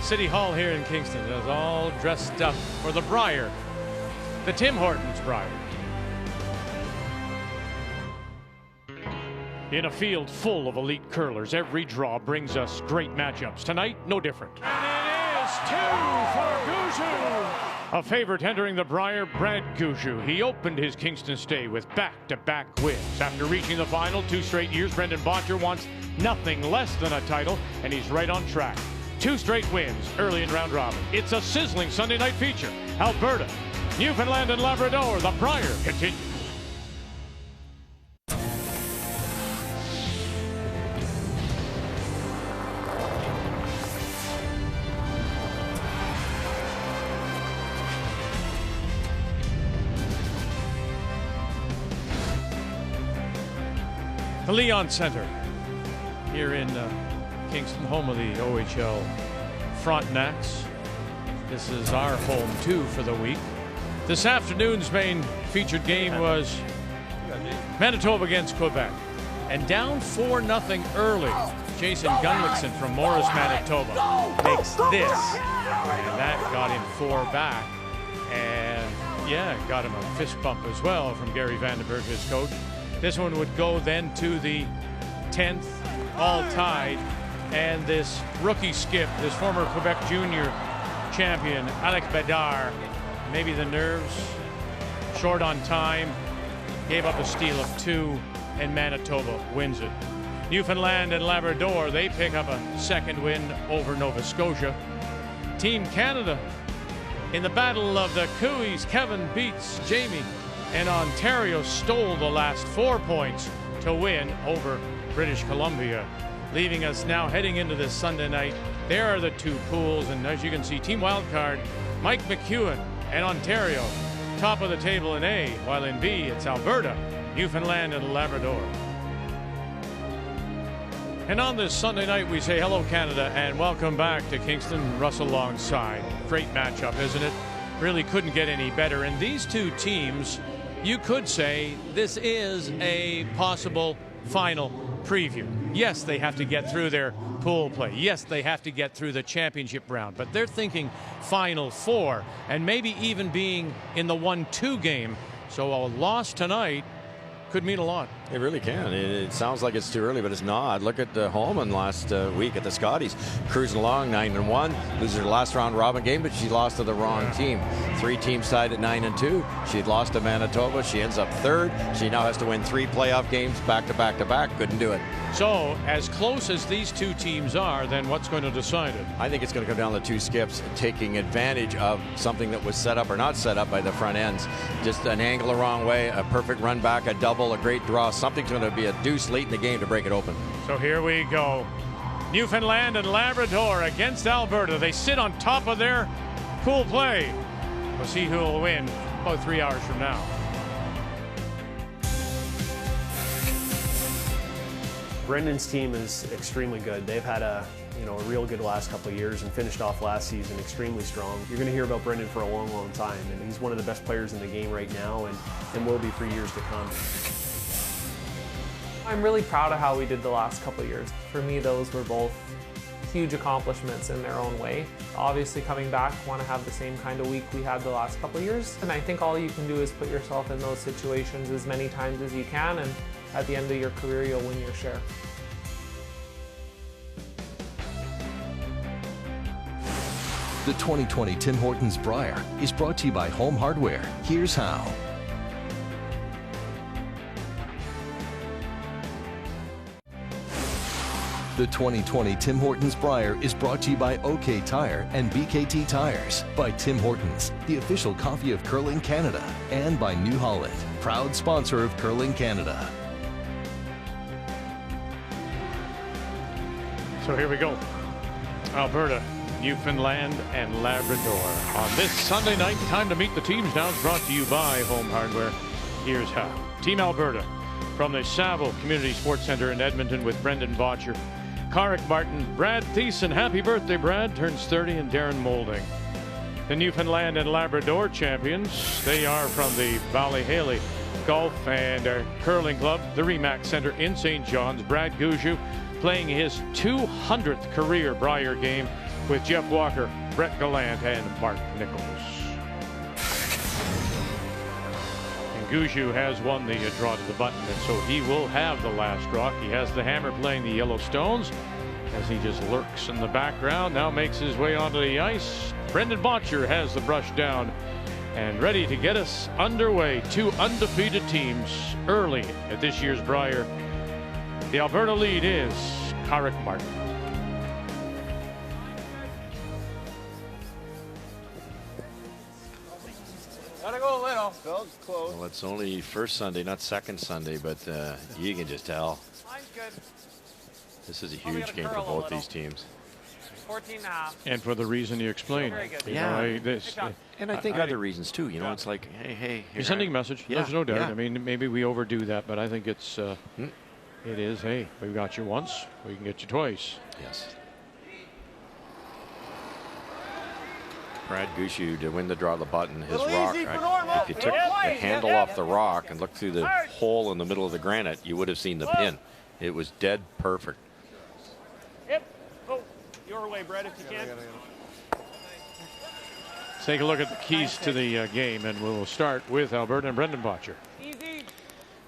City Hall here in Kingston is all dressed up for the Brier, the Tim Hortons Brier. In a field full of elite curlers, every draw brings us great matchups. Tonight, no different. And it is 2 for Gushue. A favorite entering the Brier, Brad Gushue. He opened his Kingston stay with back-to-back wins. After reaching the final 2 straight years, Bottcher wants nothing less than a title, and he's right on track. 2 straight wins early in round robin. It's a sizzling Sunday night feature. Alberta, Newfoundland and Labrador, the Brier continues. The Leon Center here in Kingston, home of the OHL Frontenacs. This is our home too for the week. This afternoon's main featured game was Manitoba against Quebec. And down 4-0 early. Jason Gunlickson from Morris, Manitoba makes this. And that got him 4 back. And yeah, got him a fist bump as well from Gary Vandenberg, his coach. This one would go then to the 10th, all tied. And this rookie skip, this former Quebec junior champion, Alex Bedard, maybe the nerves, short on time, gave up a steal of 2, and Manitoba wins it. Newfoundland and Labrador, they pick up a second win over Nova Scotia. Team Canada, in the Battle of the Cooeys, Kevin beats Jamie, and Ontario stole the last 4 points to win over British Columbia. Leaving us now heading into this Sunday night. There are the 2 pools, and as you can see, Team Wildcard, Mike McEwen and Ontario, top of the table in A, while in B, it's Alberta, Newfoundland, and Labrador. And on this Sunday night, we say hello, Canada, and welcome back to Kingston. Russell alongside. Great matchup, isn't it? Really couldn't get any better. And these 2 teams, you could say this is a possible final preview. Yes, they have to get through their pool play. Yes, they have to get through the championship round, but they're thinking Final 4 and maybe even being in the 1-2 game. So a loss tonight could mean a lot. It really can. It sounds like it's too early, but it's not. Look at Holman last week at the Scotties, cruising along 9-1, loses her last round robin game, but she lost to the wrong team. 3 teams tied at 9-2. She'd lost to Manitoba. She ends up 3rd. She now has to win 3 playoff games back to back to back. Couldn't do it. So as close as these 2 teams are, then what's going to decide it? I think it's going to come down to 2 skips taking advantage of something that was set up or not set up by the front ends. Just an angle the wrong way, a perfect run back, a double, a great draw. Something's going to be a deuce late in the game to break it open. So here we go. Newfoundland and Labrador against Alberta. They sit on top of their pool play. We'll see who will win about 3 hours from now. Brendan's team is extremely good. They've had a real good last couple of years and finished off last season extremely strong. You're going to hear about Brendan for a long, long time, and he's one of the best players in the game right now and will be for years to come. I'm really proud of how we did the last couple of years. For me, those were both huge accomplishments in their own way. Obviously, coming back, want to have the same kind of week we had the last couple of years. And I think all you can do is put yourself in those situations as many times as you can, and at the end of your career, you'll win your share. The 2020 Tim Hortons Brier is brought to you by Home Hardware. Here's how. The 2020 Tim Hortons Brier is brought to you by OK Tire and BKT Tires, by Tim Hortons, the official coffee of Curling Canada, and by New Holland, proud sponsor of Curling Canada. So here we go. Alberta, Newfoundland, and Labrador. On this Sunday night, time to meet the teams now is brought to you by Home Hardware. Here's how. Team Alberta, from the Saville Community Sports Centre in Edmonton with Brendan Bottcher, Carrick Martin, Brad Thiessen. Happy birthday, Brad. Turns 30, and Darren Moulding. The Newfoundland and Labrador champions, they are from the Ballyhaley Golf and Curling Club, the Remax Centre in St. John's. Brad Gushue playing his 200th career Brier game with Jeff Walker, Brett Gallant, and Mark Nichols. And Gushue has won the draw to the button, and so he will have the last rock. He has the hammer playing the Yellowstones as he just lurks in the background. Now makes his way onto the ice. Brendan Bottcher has the brush down and ready to get us underway. Two undefeated teams early at this year's Brier. The Alberta lead is Carrick Martin. Gotta go little. Phil's close. Well, it's only first Sunday, not second Sunday, but you can just tell. Mine's good. This is a huge game for both these teams. 14.5. And for the reason you explained. Very good. Yeah. And I think other reasons too. You know, it's like, hey. You're sending a message. Yeah, There's no doubt. yeah. I mean, maybe we overdo that, but I think it's it is. Hey, we got you once, we can get you twice. Yes. Brad Gushue to win the draw of the button. His rock, if you took the handle off the rock and looked through the hole in the middle of the granite, you would have seen the pin. It was dead perfect. Yep. Oh, your way, Brett, if you can. Let's take a look at the keys to the game, and we'll start with Alberta and Brendan Bottcher.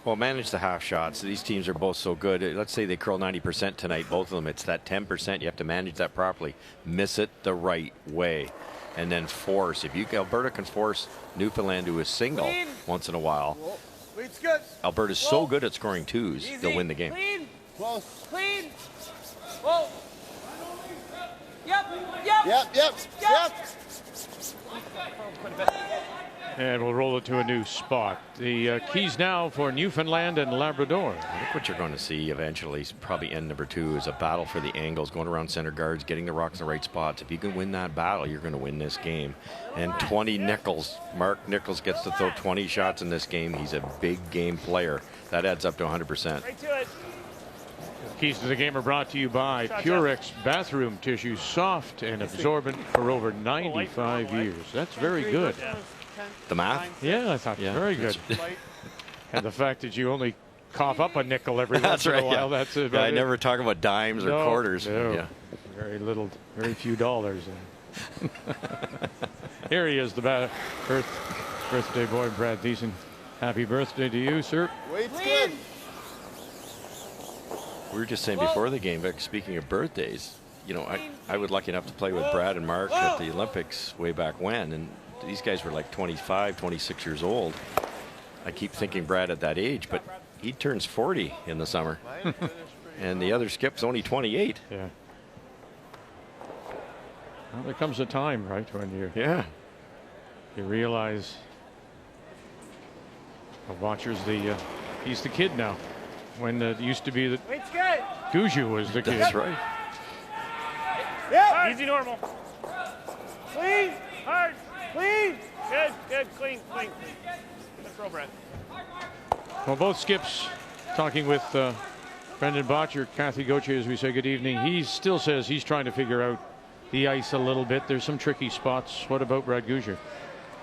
Well, manage the half shots. These teams are both so good. Let's say they curl 90% tonight, both of them. It's that 10%. You have to manage that properly. Miss it the right way. And then force. If Alberta can force Newfoundland to a single once in a while, Lead's good. Alberta's so good at scoring twos, they'll win the game. Clean. Close. Clean. Whoa. Yep. And we'll roll it to a new spot. The keys now for Newfoundland and Labrador. I think what you're going to see eventually, probably end number 2, is a battle for the angles, going around center guards, getting the rocks in the right spots. If you can win that battle, you're going to win this game. And 20 Nichols. Mark Nichols gets to throw 20 shots in this game. He's a big game player. That adds up to 100%. Right to it. Keys to the game are brought to you by Purex bathroom tissue, soft and absorbent for over 95 years. That's very good. The math? Yeah, I thought very good. And the fact that you only cough up a nickel every That's once right, in a while, that's about I it. never talk about dimes or quarters. No. Yeah. Very little, very few dollars. Here he is, the birthday boy, Brad Thiessen. Happy birthday to you, sir. Weight's good. We were just saying before the game, Vic, speaking of birthdays, you know, I was lucky enough to play with Brad and Mark at the Olympics way back when, and these guys were like 25, 26 years old. I keep thinking Brad at that age, but he turns 40 in the summer. And the other skip's only 28. Yeah. Well, there comes a time, right, when you realize Bottcher's he's the kid now. When it used to be that Gushue was the kid. That's right. Yeah. Easy normal. Clean. Hard. Clean. Good. Clean. Let's roll, Brett. Well, both skips talking with Brendan Bottcher, Kathy Gauthier, as we say good evening. He still says he's trying to figure out the ice a little bit. There's some tricky spots. What about Brad Gushue?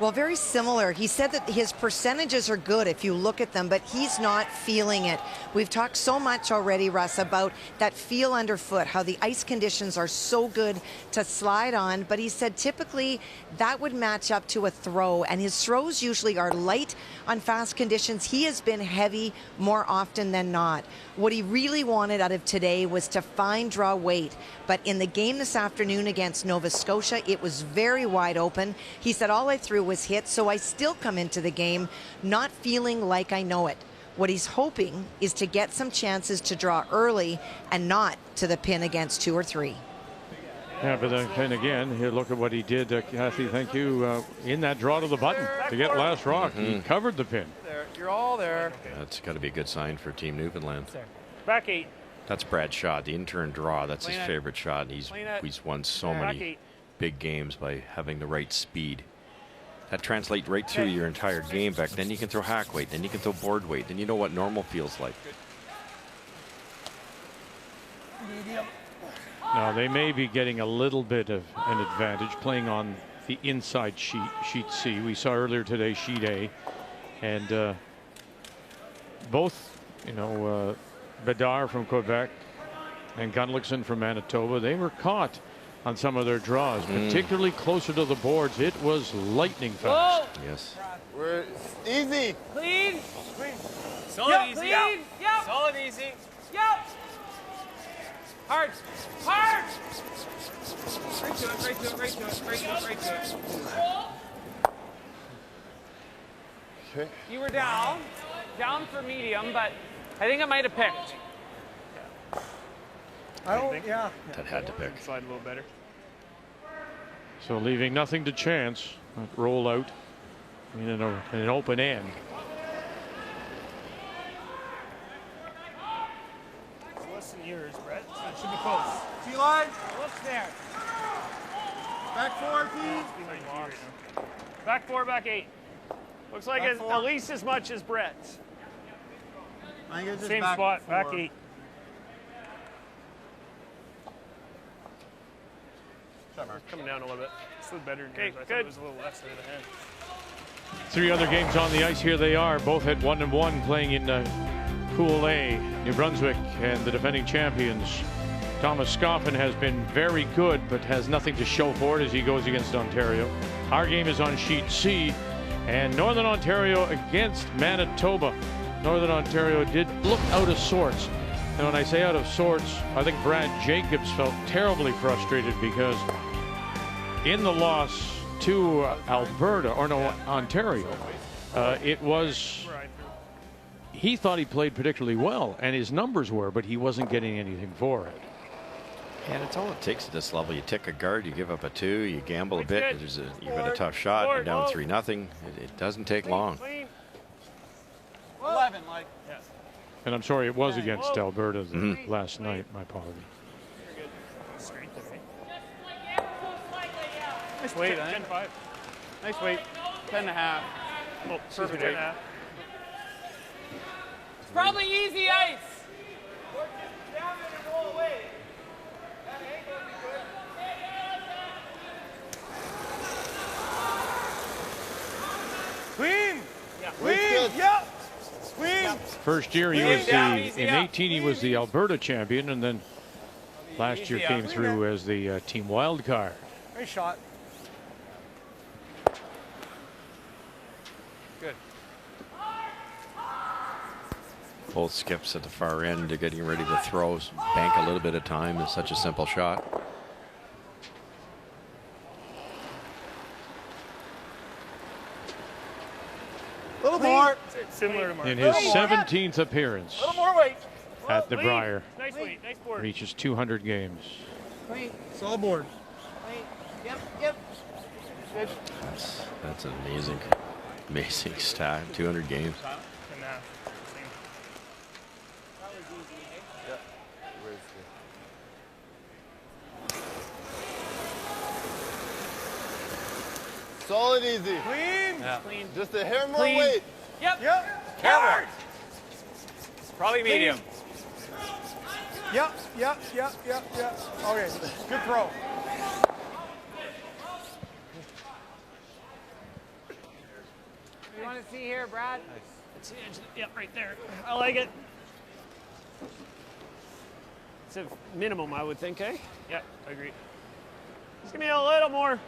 Well, very similar. He said that his percentages are good if you look at them, but he's not feeling it. We've talked so much already, Russ, about that feel underfoot, how the ice conditions are so good to slide on, but he said typically that would match up to a throw, and his throws usually are light on fast conditions. He has been heavy more often than not. What he really wanted out of today was to find draw weight, but in the game this afternoon against Nova Scotia, it was very wide open. He said all I threw was hit, so I still come into the game not feeling like I know it. What he's hoping is to get some chances to draw early and not to the pin against 2 or 3. Yeah, but then again, here, look at what he did, Kathy, thank you, in that draw to the button to get last rock. He covered the pin. You're all there. That's got to be a good sign for Team Newfoundland. Back 8. That's Brad's shot, the in-turn draw. That's his favorite shot. He's won so many big games by having the right speed. That translates right through your entire game back. Then you can throw hack weight. Then you can throw board weight. Then you know what normal feels like. Now, they may be getting a little bit of an advantage playing on the inside sheet C. We saw earlier today sheet A. And both, Bedard from Quebec and Gunlickson from Manitoba, they were caught on some of their draws, particularly closer to the boards. It was lightning fast. Whoa. Yes. We're easy. Clean. Solid Yep, easy. clean. Yep. Solid easy. Yep. Hard. Hard. Right to it, right to it, right to it, right to it, right to it. Okay. You were down for medium, but I think I might have picked. That had to pick. Slide a little better. So leaving nothing to chance. Roll out in an open end. Less than yours, Brett. So it should be close. T-line. What's there? Back 4, please. Back 4, back 8. Looks like Back it's 4. at least as much as Brett's. I think it's just Same back spot, 4. back 8. Coming down a little bit. Slid better than yours. I thought it was a little less than the hand. 3 other games on the ice. Here they are, both at 1-1, playing in Pool A. New Brunswick and the defending champions. Thomas Scoffin has been very good, but has nothing to show for it as he goes against Ontario. Our game is on sheet C, and Northern Ontario against Manitoba. Northern Ontario did look out of sorts. And when I say out of sorts, I think Brad Jacobs felt terribly frustrated because in the loss to Ontario, it was, he thought he played particularly well, and his numbers were, but he wasn't getting anything for it. And it's all it takes at this level. You tick a guard, you give up a 2, you gamble a bit. You've got a tough shot. You're down 3-0. It doesn't take long. 11, like. And I'm sorry, it was against Alberta last night. My apologies. Nice weight, 10-5. Nice weight. 10.5. Oh, perfect weight. It's probably easy ice. Clean. Yeah. Clean. Yep. Clean. First year he was in 18 he was the Alberta champion, and then last year came through as the team wild card. Nice shot. Good. Both skips at the far end. They're getting ready to throw. Bank a little bit of time. It's such a simple shot. A little more. It's similar to Mark. In his 17th appearance A little more weight. at the Brier, Nice weight. Nice board. reaches 200 games. Clean. Saw board. Clean. Yep, yep. Good. That's an amazing stat. 200 games. And, same. Solid easy. Clean. Yeah. Clean. Just a hair more Clean. weight. Yep. Yep. Hard. Probably medium. Yep. Yep. Yep. Yep. Yep. Okay. Good throw. You want to see here, Brad? It's the edge. Yep, right there. I like it. It's a minimum, I would think, eh? Yeah, I agree. Just give me a little more.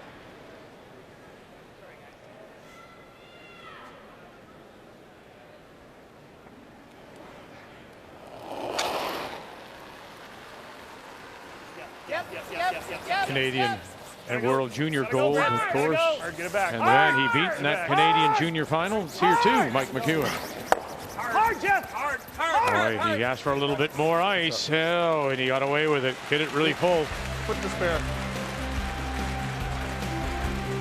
Canadian and World Junior gold, of course. Hard, get it back. And the man he beat in that Canadian Junior final is here too, Mike McEwen. Hard, Jeff. Hard. All right, he asked for a little bit more ice. Oh, and he got away with it. Hit it really full. Put the spare.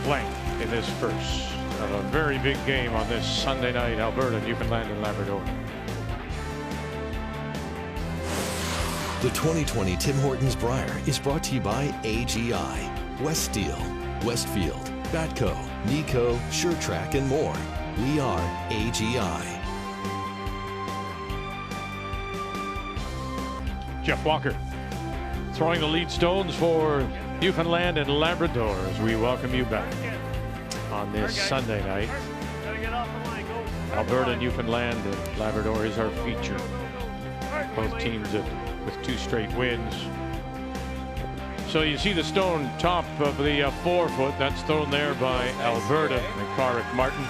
Blank in this first of a very big game on this Sunday night, Alberta, Newfoundland, and Labrador. The 2020 Tim Hortons Brier is brought to you by AGI, West Steel, Westfield, Batco, Nico, SureTrack, and more. We are AGI. Jeff Walker throwing the lead stones for Newfoundland and Labrador as we welcome you back on this Sunday night. Gotta get off the line. Go. Alberta, Newfoundland, and Labrador is our feature. Both teams with 2 straight wins. So you see the stone top of the 4 foot. That's thrown there by Alberta McCarrick Martin.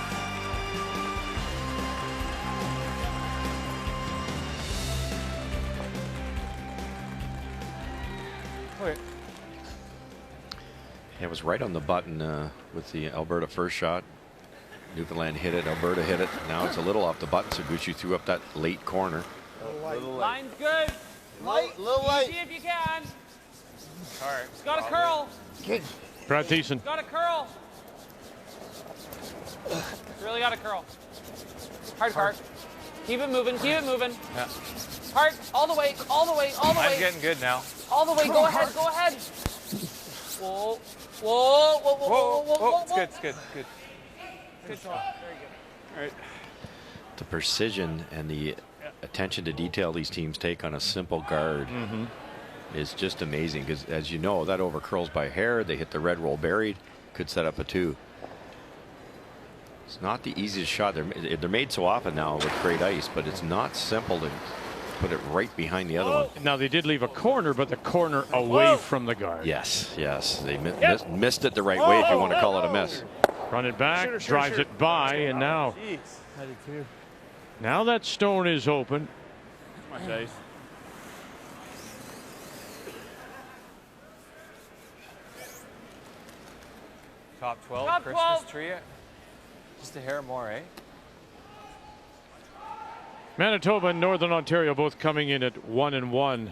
It was right on the button with the Alberta first shot. Newfoundland hit it, Alberta hit it. Now it's a little off the button, so Gushue threw up that late corner. Line's good. Little light. Easy if you can. All right. He's got a curl. Brad Thiessen. Got a curl. Really got a curl. Hard cart. Keep it moving. Keep it moving. Yeah. Hard. All the way. All the way. All the way. I'm getting good now. All the way. Go ahead. Go ahead. Whoa. Whoa. Whoa. Whoa. Whoa. Whoa. Whoa. It's good. It's good. Good. Good shot. Very good. All right. The precision and the attention to detail these teams take on a simple guard is just amazing, because as you know, that over curls by hair. They hit the red roll buried, could set up a 2. It's not the easiest shot. They're made so often now with great ice, but it's not simple to put it right behind the other one. Now they did leave a corner, but the corner away from the guard. Yes, they missed it the right way, if you want to call it a miss. Run it back, drives it by, and now that stone is open. Much ice. Top 12. Top Christmas 12. tree. Just a hair more, eh? Manitoba and Northern Ontario both coming in at 1-1.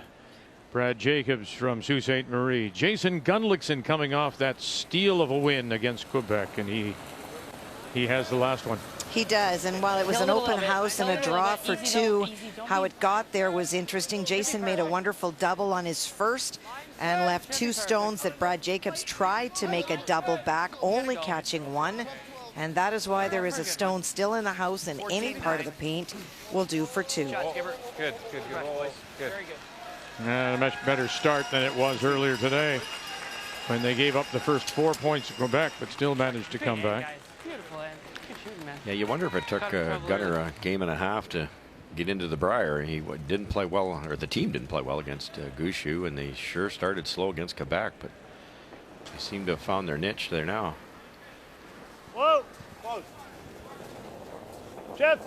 Brad Jacobs from Sault Ste. Marie. Jason Gunlickson coming off that steal of a win against Quebec, and he has the last one. He does, and while it was an open house and a draw for 2, how it got there was interesting. Jason made a wonderful double on his first and left 2 stones that Brad Jacobs tried to make a double back, only catching 1. And that is why there is a stone still in the house, and any part of the paint will do for 2. Good. Good. And a much better start than it was earlier today, when they gave up the first 4 points to Quebec, but still managed to come back. Beautiful, Ed. Good shooting, man. Yeah, you wonder if it took Gunner a game and a half to get into the Brier. He didn't play well, or the team didn't play well against Gushue, and they sure started slow against Quebec, but they seem to have found their niche there now. Whoa. Close. Jeff.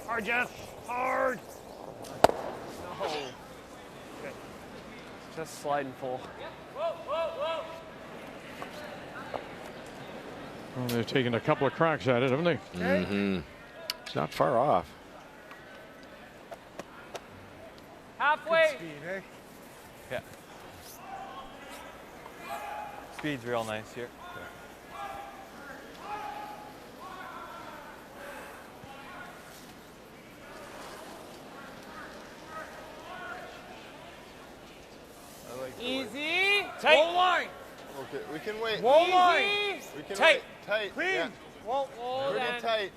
Hard, Jeff. Hard. No. Just sliding full. Well, they've taken a couple of cracks at it, haven't they? It's not far off. Halfway. Speed, eh? Yeah. Speed's real nice here. Easy. Tight. Whoa line. Okay, we can wait. Whoa line. We can Tight. wait. Tight. Clean. Yeah. Whoa. Whoa We're then. tight.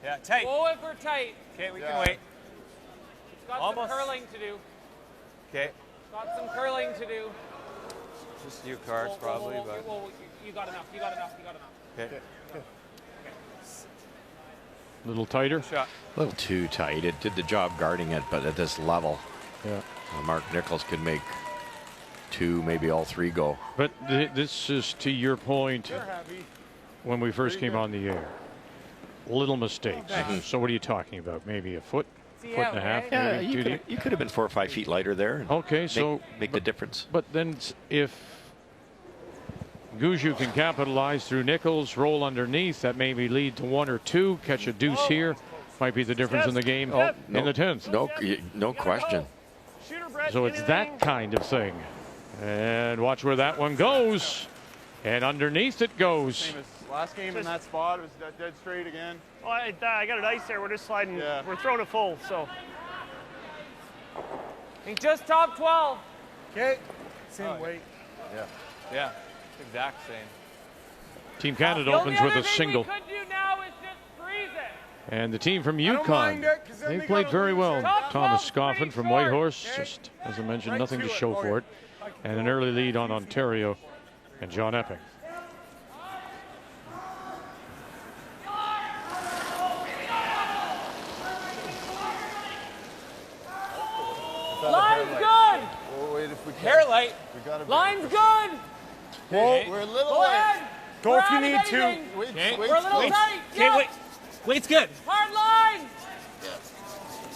Yeah, tight. Whoa if we're tight. Okay, we Yeah. can wait. It's got Almost. some curling to do. Okay. Got some curling to do. Just a few cards probably, but. You got enough. You got enough. You got enough. Okay. A little tighter. Shot. A little too tight. It did the job guarding it, but at this level, Yeah. Mark Nichols could make 2, maybe all 3 go. But this is to your point You're happy. when we first came on the air. Little mistakes. So what are you talking about? Maybe a foot, See foot how, and a half, right? Yeah, maybe you 2 could have been 4 or 5 feet lighter there. And Okay, so make the difference. But then if Gushue can capitalize through Nichols, roll underneath, that maybe lead to 1 or 2, catch a deuce here, might be the difference in the game in the 10th. No question. Shooter, Brett. So it's that kind of thing. And watch where that one goes. And underneath it goes. Same as last game in that spot. It was dead straight again. Oh, I got it ice there. We're just sliding. Yeah. We're throwing it full. So He just top 12. Okay. Same weight. Yeah. Exact same. Team Canada The only opens with other a thing single. we could do now is just freeze it. And the team from don't mind Yukon, it, 'cause then they they played gotta very lose well. it. Top Thomas 12, Scoffin from 3-4. Whitehorse, Okay. just as I mentioned, Right nothing to to it. show Oh, for it. And an early lead on Ontario and John Epping. Line's good. We'll wait if we can. Hair light. We gotta Line's good. Whoa, we're a little Go late. ahead. Go if you Grab need anything. to. Wait, Okay. wait, We're a little wait. tight. Okay, Yep. wait. Wait's good. Hard line.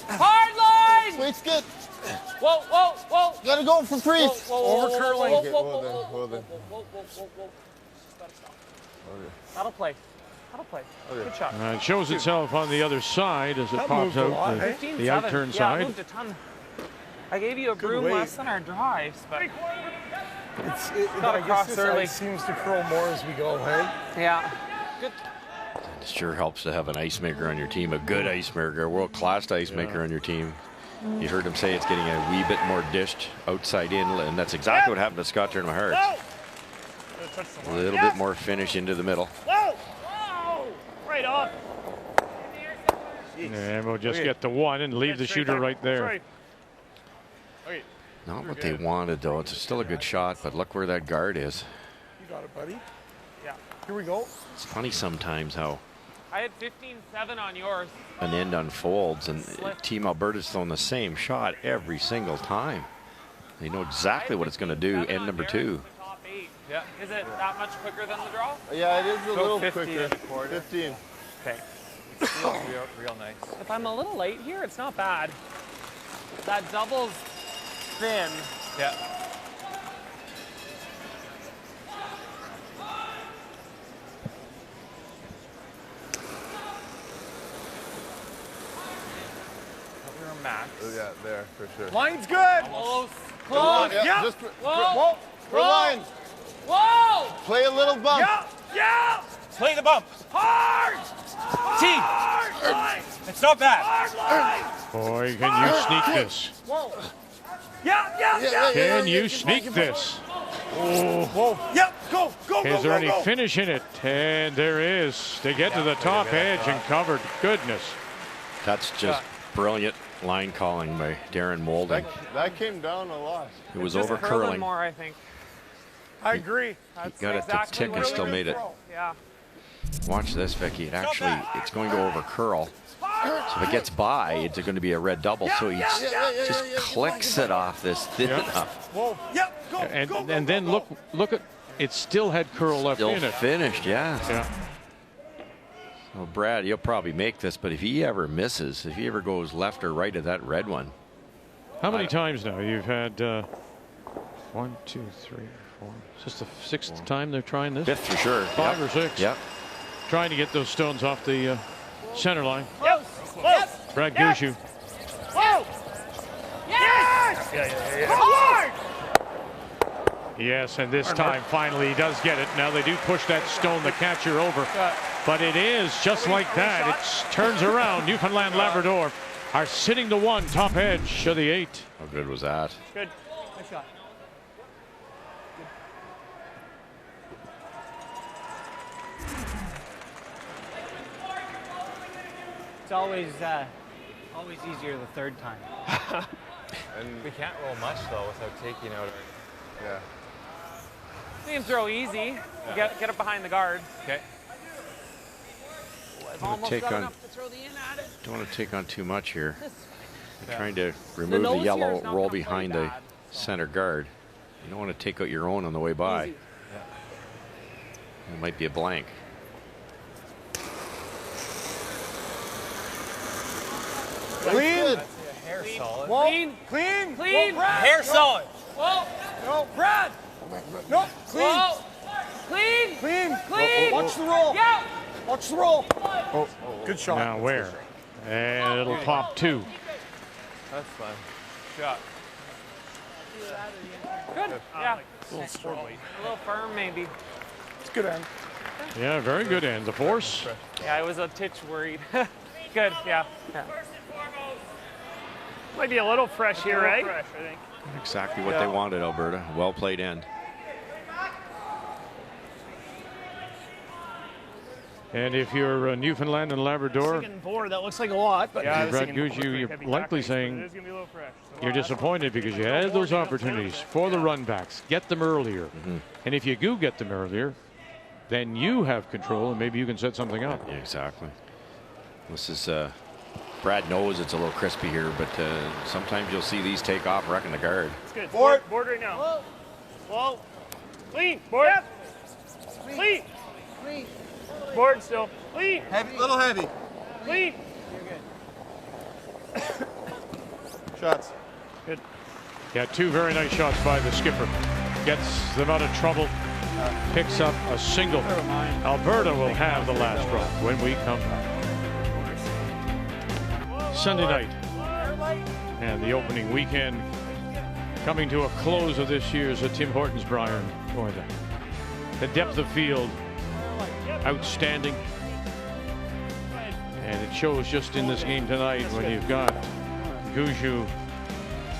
Hard line. Wait's good. Whoa, whoa, whoa. Gotta go for freeze. Over curling. Okay, well then. That'll play. That'll play. Good shot. It shows itself on the other side as it That pops moved a out lot, eh? the outturn Yeah, side. it moved a ton. I gave you a broom weight. less than our drives, but Got across this early. ice seems to curl more as we go, hey? yeah. Good. It sure helps to have an ice maker on your team, a good ice maker, a world-class ice maker on your team. You heard him say it's getting a wee bit more dished outside in, and that's exactly what happened to Scott Turner-Hart. A little bit more finish into the middle. Whoa! Whoa! Right off. And we'll just get the one and leave the shooter right there. Not what they wanted, though. It's still a good shot, but look where that guard is. You got it, buddy. Yeah. Here we go. It's funny sometimes how I had 15-7 on yours. an end unfolds, and Team Alberta's throwing the same shot every single time. They know exactly what it's going to do, end number 2. Top 8. Yeah. Is it that much quicker than the draw? Yeah, it is a little 50 quicker. and a quarter. 15. Okay. Real nice. If I'm a little late here, it's not bad. That double's thin. Yeah. Max. Oh, yeah, there, for sure. Line's good. Close. Come on, Close. yeah, just Whoa. for line. Whoa! Play a little bump. Yeah, yeah. Play the bump. Hard. Team. Hard line. It's not bad. Hard line. Boy, can you sneak this? Whoa. Yeah. Can you sneak this? Oh, whoa. Yep, go. Is there any go. finish in it? And there is. They get to the top edge and covered. Goodness. That's just brilliant line calling by Darren Molden. That came down a lot. It was Just over curling curling. more, I think. I agree. That's Got it to exactly tick what and it still was. made it. Yeah. Watch this, Vicky. It's going to over curl. So if it gets by, it's going to be a red double. So he just clicks it off this thin enough. Whoa. Yep, go. And then look at it. Still had curl left Still in it. finished, yeah. Yeah. Well, Brad, you'll probably make this, but if he ever misses, if he ever goes left or right of that red one. How many times now you've had? 1, 2, 3, 4. Is this the 6th time they're trying this? 5th for sure. 5 or 6. Yep. Trying to get those stones off the center line. Yep. Brad Gushue. Whoa! Yes! Hard. Yes, and this time finally he does get it. Now they do push that stone, the catcher, over. But it is just like that. It turns around. Newfoundland Labrador are sitting to 1, top edge of the 8. How good was that? Good. Nice shot. It's always easier the third time. And we can't roll much though without taking out our. Yeah. We can throw easy. Get it behind the guard. Okay. It's almost take got on- enough to throw the in at it. Don't want to take on too much here. You're trying to The remove the nose here yellow, is not roll gonna play behind the bad, so. center guard. You don't want to take out your own on the way by. Easy. It might be a blank. Clean. Hair solid. Whoa. Clean. Clean. Clean. Whoa, Brad. Hair solid. Whoa! No, Brad. No, clean. Whoa! Clean! Clean. Clean! Watch the roll. Yeah! Watch the roll. Oh, good shot. Now where? And it'll pop 2. That's fine. Shot. Good. Yeah. A little strong. A little firm, maybe. It's good end. Yeah, very good end. The force. Yeah, I was a titch worried. Good. Yeah. Might be a little fresh here, right? Fresh, I think. Exactly what they wanted, Alberta. Well played end. And if you're Newfoundland and Labrador, Second board, that looks like a lot, but yeah, Brad Gushue, you're likely saying you're disappointed because you had those opportunities for the runbacks. Get them earlier. And if you do get them earlier, then you have control and maybe you can set something up. Yeah, exactly. This is Brad knows it's a little crispy here, but sometimes you'll see these take off wrecking the guard. It's good. Board right now. Whoa. Whoa. Clean. Board. Yep. Clean. Clean. Board still. Clean. Heavy. Little heavy. Clean. You're good. Shots. Good. Yeah, 2 very nice shots by the skipper. Gets them out of trouble. Picks up a single. Alberta will have the last drop when we come back. Sunday night. And the opening weekend coming to a close of this year's Tim Hortons Brier. Boy, the depth of field, outstanding. And it shows just in this game tonight when you've got Gushue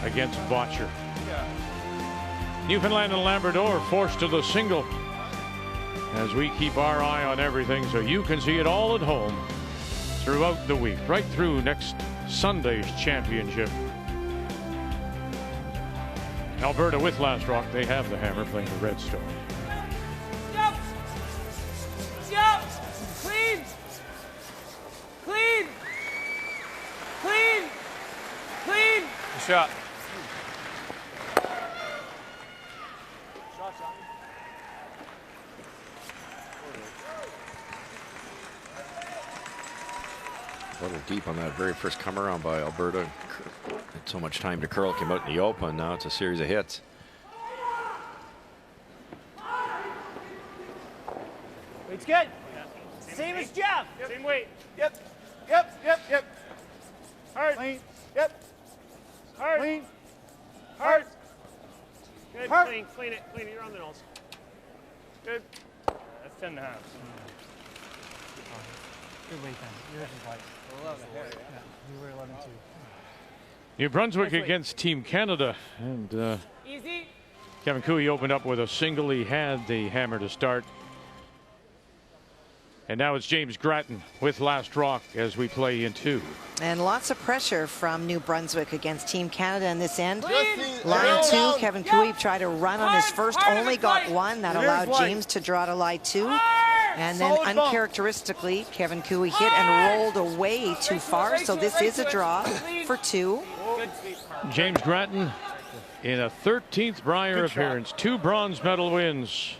against Bottcher. Newfoundland and Labrador forced to the single as we keep our eye on everything so you can see it all at home throughout the week, right through next Sunday's championship. Alberta with Last Rock, they have the hammer playing the Redstone. Yep. Yep. Clean. Clean. Clean. Clean. Good shot. A little deep on that very first come around by Alberta. Had so much time to curl, came out in the open. Now it's a series of hits. Weight's good. Same as Jeff. Yep. Same weight. Yep. Yep. Yep. Yep. Hard. Clean. Yep. Hard. Clean. Hard. Good. Hard. Clean. Clean it. Clean it. You're on the nose. Good. That's 10 and a half. Good weight then. Yours is light. 11. Yeah, you were 11 too. New Brunswick against Team Canada. And Easy. Kevin Cooey opened up with a single. He had the hammer to start. And now it's James Grattan with Last Rock as we play in 2. And lots of pressure from New Brunswick against Team Canada in this end. Clean. Line 2, Kevin Cooey tried to run on his first, only got 1. That allowed James to draw to line 2. And then uncharacteristically, Kevin Cooey hit and rolled away too far. So this is a draw for 2. James Grattan in a 13th Brier appearance, 2 bronze medal wins.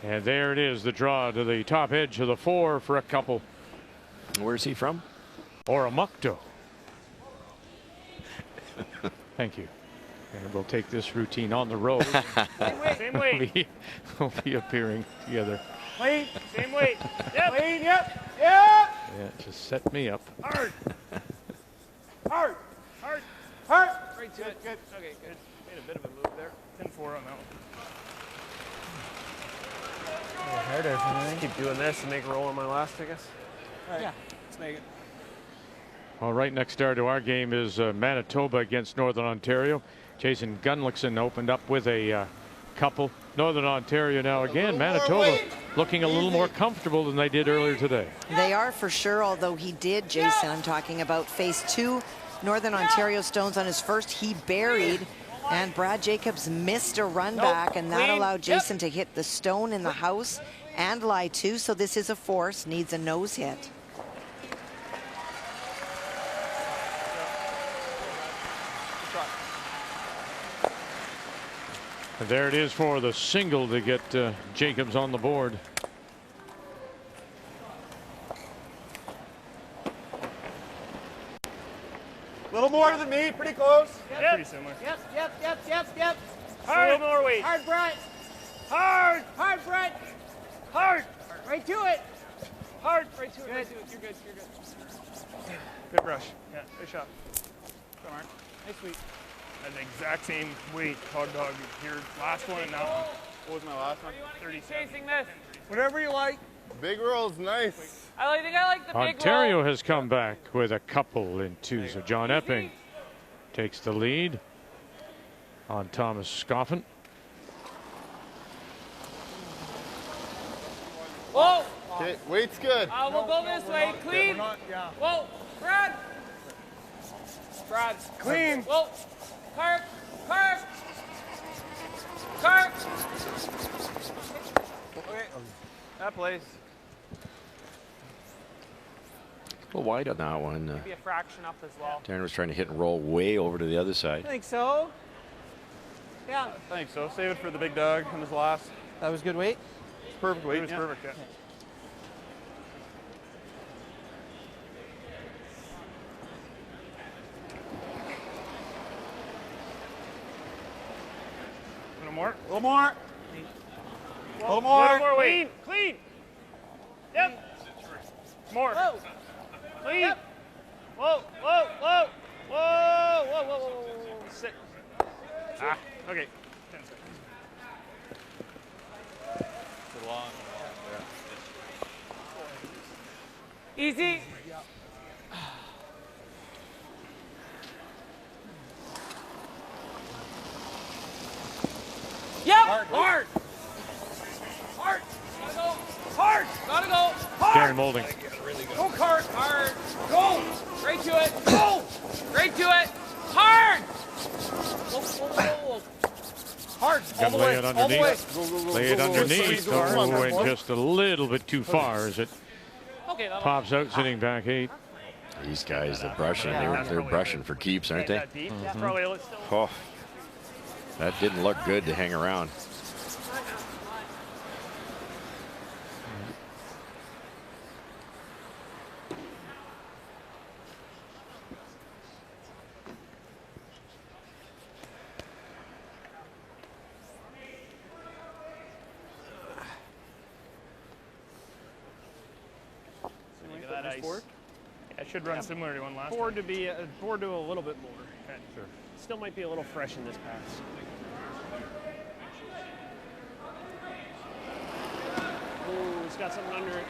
And there it is, the draw to the top edge of the 4 for a couple. Where's he from? Oromocto. Thank you. And we'll take this routine on the road. Same weight. We'll be appearing together. Clean. Same weight. Yep. Clean. Yep. Yep. Yeah, just set me up. Hard. Hard. Hard. Hard. Right to it. Good. Okay, good. Made a bit of a move there. 10-4 on that one. Keep doing this and make a roll on my last, I guess. Right. Yeah. Let's make it. All right, next start to our game is Manitoba against Northern Ontario. Jason Gunlickson opened up with a couple. Northern Ontario now again. Manitoba looking a little more comfortable than they did earlier today. They are for sure, although he did, Jason, I'm talking about face 2. Northern Ontario stones on his first. He buried. And Brad Jacobs missed a run back, and that allowed Jason to hit the stone in the house and lie 2. So this is a force, needs a nose hit. And there it is for the single to get Jacobs on the board. A little more than me, pretty close. Yep. Pretty similar. Yep. Hard. A little more weight. Hard, Brett. Hard. Hard, Brett. Hard. Right to it. Hard. Right to it. Right to it. You're good. You're good. Good brush. Yeah. Good shot. Come on. Nice sweep. That's the exact same weight, hot dog. Your last one and that one. What was my last one? 37. Chasing this. Whatever you like. Big roll's nice. I think I like the big Ontario roll. has come back with a couple in 2. So John Epping takes the lead on Thomas Scoffin. Whoa. Okay, weight's good. We'll go this way. Clean. Whoa. Brad. Brad. Clean. Whoa. Carp. Carp. Carp. That plays. little wide on that one. Maybe a fraction up as well. Darren was trying to hit and roll way over to the other side. I think so. Yeah. I think so. Save it for the big dog on his last. That was good weight? It's perfect weight. It was perfect, yeah. A little more. A little more. A little more. A little more weight. Clean. Yep. More. Whoa. Clean. Yep. Whoa, whoa, whoa. Whoa, whoa, whoa, whoa, whoa. Sit. Ah, okay. 10 seconds. Easy. Yep. Hard. Hard. Gotta go. Hard. Gotta go. Hard. Darren Molding. Go, Cart. Hard. Go. Right to it. Go. Right to it. Hard. Whoa, whoa, whoa, whoa. Hard. All the Lay way. it All the way. underneath. Lay it underneath. Oh, and just a little bit too far as it pops out, sitting back 8. These guys, they're brushing. They're brushing for keeps, aren't they? That deep. Probably a little still. Oh, that didn't look good to hang around. That ice. Yeah, it should run similar to one last Board to be board to a little bit more. Okay. Sure. Still might be a little fresh in this pass. Ooh, it's got something under it.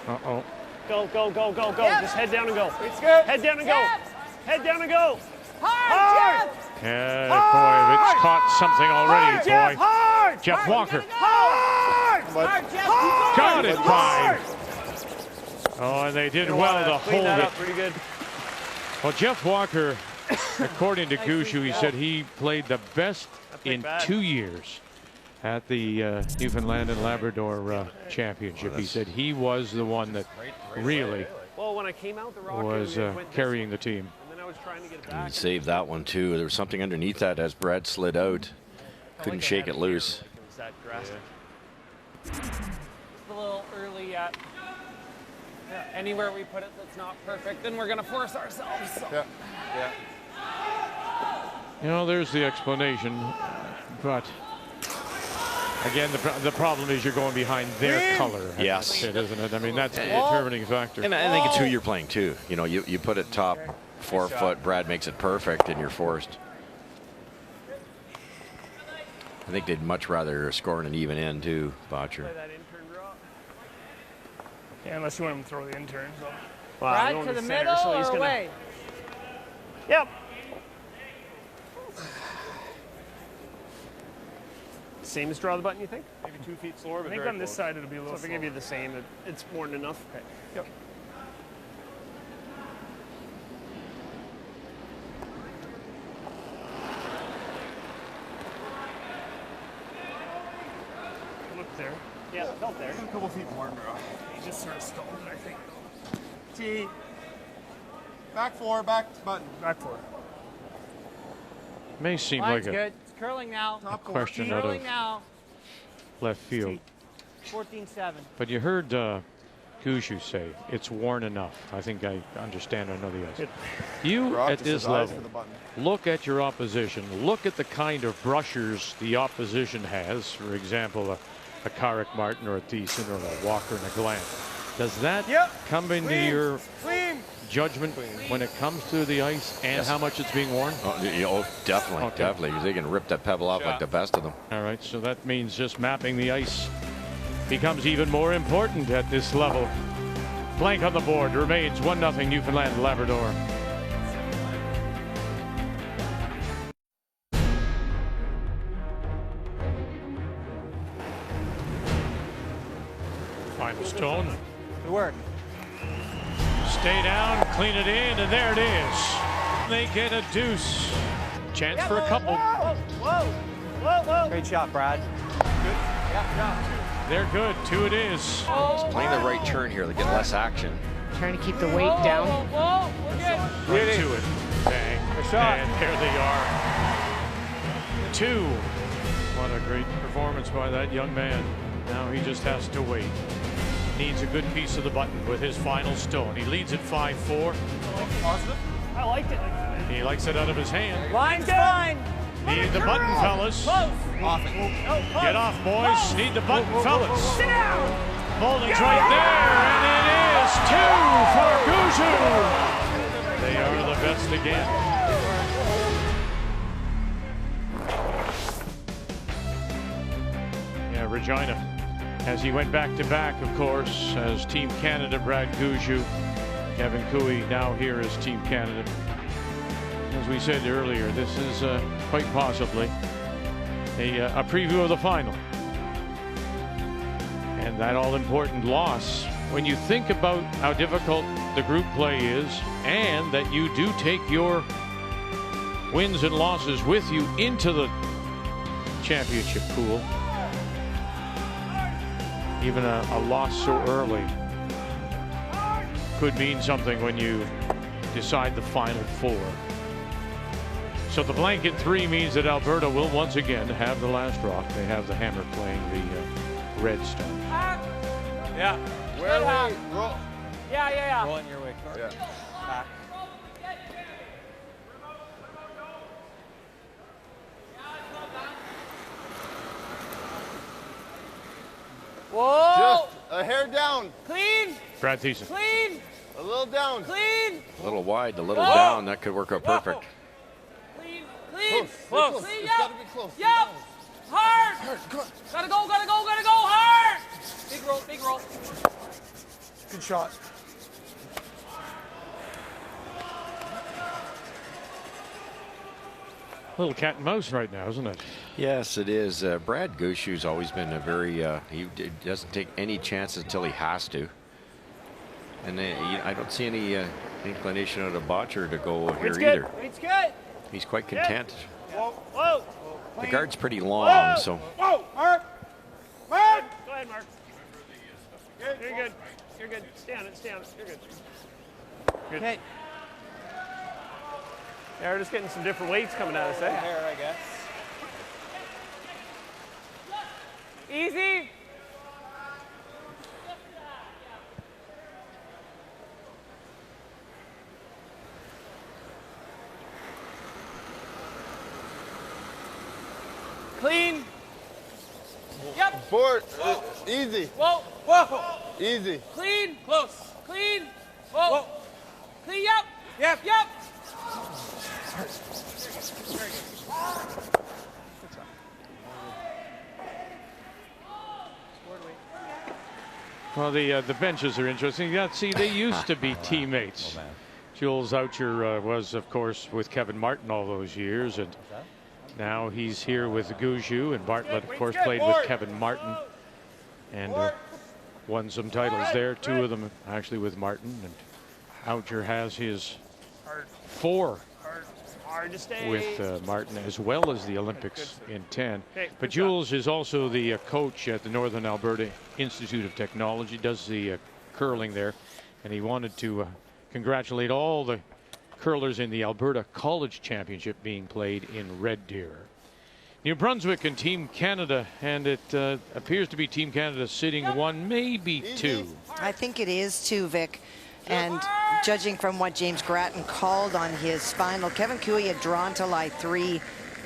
Uh-oh. Go, go, go, go, go. Yep. Just head down and go. It's good. Head down and go. Yep. Head down and go. Hard. Yeah, boy, it's caught something already, Hard, Jeff, boy. hard. Jeff Walker. Hard. Hard, Jeff. Keep going. Got it Hard. by. Oh, and they did You well wanna to clean hold that it. up pretty good. Well, Jeff Walker, according to Gushue, he said he played the best in 2 years at the Newfoundland and Labrador Championship. He said he was the one that really Well, when I came out the rocket, was carrying the team. and then I was trying to get it He back. saved that one too. There was something underneath that as Brad slid out. Couldn't shake it loose. It was that drastic. Just a little early yet. Anywhere we put it that's not perfect, then we're going to force ourselves. So. Yeah. Yeah. You know, there's the explanation, but again, the problem is you're going behind their color. Yes. Isn't it? I mean, that's the determining factor. And I think it's who you're playing too. You know, you put it top 4 foot, Brad makes it perfect, and you're forced. I think they'd much rather score in an even end too, Bottcher. Play that intern draw. Yeah, unless you want him to throw the intern. So. Well, Right going to the center, middle so he's or gonna- away? Yep. Same as draw the button, you think? Maybe 2 feet slower, I but think very on this close. side it'll be a So little if I give slower. you the same, it's more than enough. Okay. Yep. Look there. Yeah, it felt there. A couple feet more, bro. He just sort of stalled it, I think. T. Back 4, back button. Back for it. May seem Line's like a good. It's curling now. question out Curling of now. left field, 14-7. but you heard Gushue say it's worn enough. I think I understand. I know the ice. You Rock at just this says eyes level, for the button. look at your opposition. Look at the kind of brushers the opposition has. For example, a Carrick Martin or a Thiessen or a Walker and a Glant. Does that come into your judgment when it comes to the ice and how much it's being worn? Oh, definitely, definitely. They can rip that pebble off like the best of them. All right, so that means just mapping the ice becomes even more important at this level. Blank on the board remains 1-0 Newfoundland Labrador. Final stone. Good work. Stay down, clean it in, and there it is. They get a deuce. Chance for a couple. Whoa, whoa, whoa, whoa. Great shot, Brad. Good. Yeah, They're good. 2 it is. He's playing the right turn here. They get less action. Trying to keep the weight down. Whoa, we're good. Right to it. Bang. And there they are. 2. What a great performance by that young man. Now he just has to wait. Needs a good piece of the button with his final stone. He leads at 5-4. Positive? I liked it. He likes it out of his hand. Line's fine. Need the button, fellas. Close. Get off, boys. Need the button, fellas. Sit down. Holding's right there, and it is 2 for Gushue. They are the best again. Yeah, Regina, as he went back-to-back, of course, as Team Canada, Brad Gushue. Kevin Cooey now here as Team Canada. As we said earlier, this is quite possibly a preview of the final. And that all-important loss, when you think about how difficult the group play is, and that you do take your wins and losses with you into the championship pool, even a loss so early could mean something when you decide the final 4. So the blanket 3 means that Alberta will once again have the last rock. They have the Hammer playing the red stone. Yeah. Where are we? Roll. Yeah. Rolling your way. Yeah. Back. Whoa. Just a hair down. Clean. Brad Thiessen. Clean. A little down. Clean. A little wide, a little down. That could work out perfect. Clean. Close. Clean. It's Yep. gotta be close. Yep. Hard. Gotta go. Hard. Big roll. Good shot. Little cat and mouse right now, isn't it? Yes, it is. Brad Gushue's always been a very, he doesn't take any chances until he has to. And I don't see any inclination out of Bottcher to go here either. It's good. He's quite content. Whoa. The guard's pretty long, so. Whoa, Mark! Go ahead, Mark. You're good. Stay on it. You're good. Okay. Yeah, we're just getting some different weights coming at us, eh? Hair, I guess. Easy. Clean. Yep. Board. Easy. Whoa. Easy. Clean. Close. Clean. Whoa. Clean. Yep. Well, the benches are interesting. Yeah, see, they used to be teammates. Jules Bottcher was, of course, with Kevin Martin all those years, and now he's here with Gushue, and Bartlett, of course, played with Kevin Martin and won some titles there. 2 of them actually with Martin, and Bottcher has his 4 Hard to stay. with Martin, as well as the Olympics in 10. But Jules is also the coach at the Northern Alberta Institute of Technology, does the curling there, and he wanted to congratulate all the curlers in the Alberta College Championship being played in Red Deer. New Brunswick and Team Canada, and it appears to be Team Canada sitting 1, maybe 2. I think it is 2, Vic. And judging from what James Grattan called on his final, Kevin Cooey had drawn to lie 3,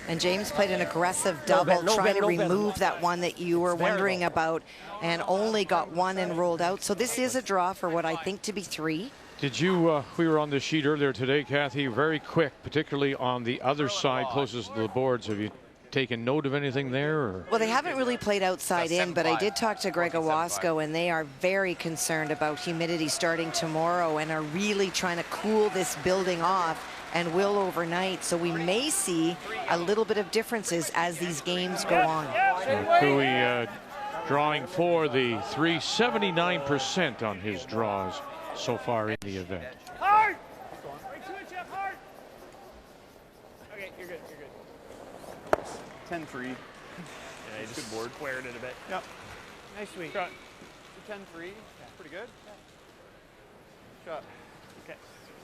and James played an aggressive double, trying to remove that one that you were wondering about, and only got 1 and rolled out. So this is a draw for what I think to be 3. Did you, we were on the sheet earlier today, Kathy, very quick, particularly on the other side closest to the boards. Have you taken note of anything there? Or? Well, they haven't really played outside in, but I did talk to Greg Owasco, and they are very concerned about humidity starting tomorrow and are really trying to cool this building off, and will overnight. So we may see a little bit of differences as these games go on. So Cooey drawing for the 379% on his draws so far in the event. Hard. Right to it, Jeff. Hard. Okay, you're good. 10-3. Yeah, he just squared it a bit. Yep. Nice swing. 10-3. Pretty good. Shot. Okay.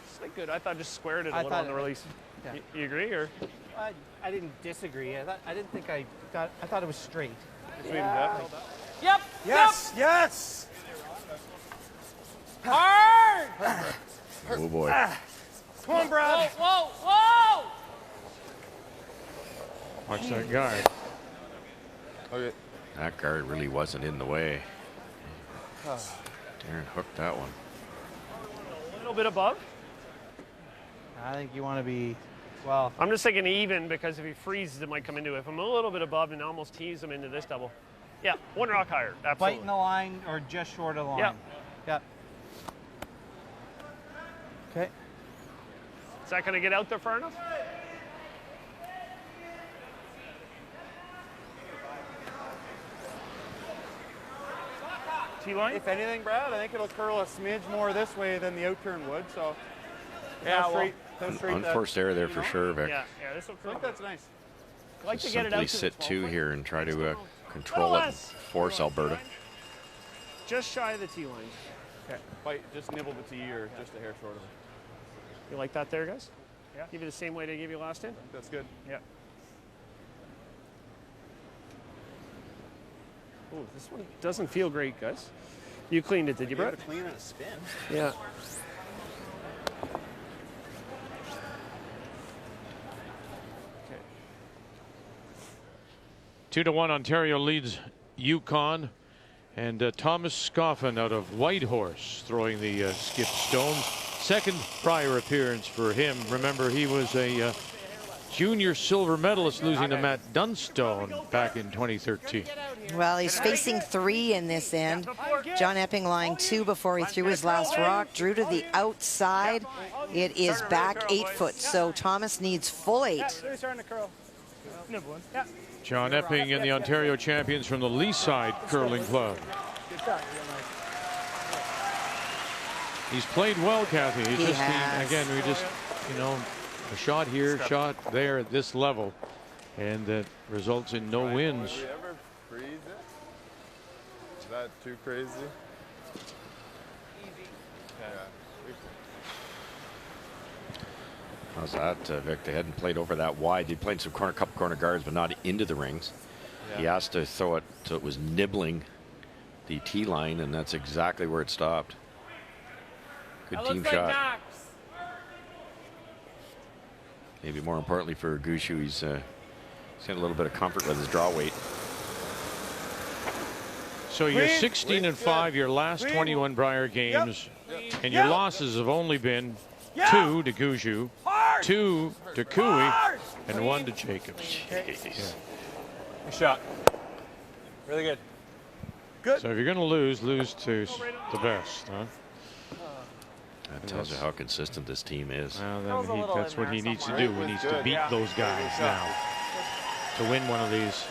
It's like good. I thought just squared it a I little thought on the it- release. yeah. You agree, or? I didn't disagree. I didn't think I thought it was straight. Yeah. Yep. Yes. Yes. Hard. Oh boy. Come on, Brad. Whoa, whoa, whoa. Watch that guard. Okay. That guard really wasn't in the way. Darren hooked that one. A little bit above. I think you want to be, well. I'm just thinking even because if he freezes, it might come into it. If I'm a little bit above and almost tease him into this double. Yeah, one rock higher. Absolutely. Biting the line or just short of the line. Yeah. Yeah. Okay. Is that going to get out there far enough? T-line? If anything, Brad, I think it'll curl a smidge more this way than the out turn would. So. Yeah, Unforced error there for sure, Vic. Yeah, this will I think that's nice. I'd like Just to get it simply out to sit the 2 here and try to control it and force Alberta. Just shy of the T line. Okay. Just nibble the tee or just a hair short of it. You like that there, guys? Yeah. Give you the same way they gave you last time? That's good. Yeah. Oh, this one doesn't feel great, guys. You cleaned it, did you, Brett? Clean and a spin. Yeah. Okay. 2-1 Ontario leads Yukon. And Thomas Scoffin out of Whitehorse throwing the skip stones. Second prior appearance for him. Remember, he was a junior silver medalist losing to Matt Dunstone back in 2013. Well, he's facing 3 in this end. John Epping lying 2 before he threw his last rock. Drew to the outside. It is back 8 foot, so Thomas needs full 8. John Epping and the Ontario champions from the Leaside Curling Club. He's played well, Kathy. He Just has. again, we just, you know, a shot here, shot there at this level, and that results in no wins. Did we ever freeze it? Is that too crazy? How's that, Vic? They hadn't played over that wide. They played some couple corner guards, but not into the rings. He asked to throw it so it was nibbling the tee line, and that's exactly where it stopped. Good That team looks like shot. Max. Maybe more importantly for Gushue, he's getting a little bit of comfort with his draw weight. So you're 16 and 5 your last 21 Brier games, and your losses have only been 2 to Gushue, 2 to Cooey, and 1 to Jacobs. Good shot. Really good. So if you're going to lose to the best, huh? That tells you how consistent this team is. Well, then that's what he needs to do. He needs to beat those guys now to win one of these.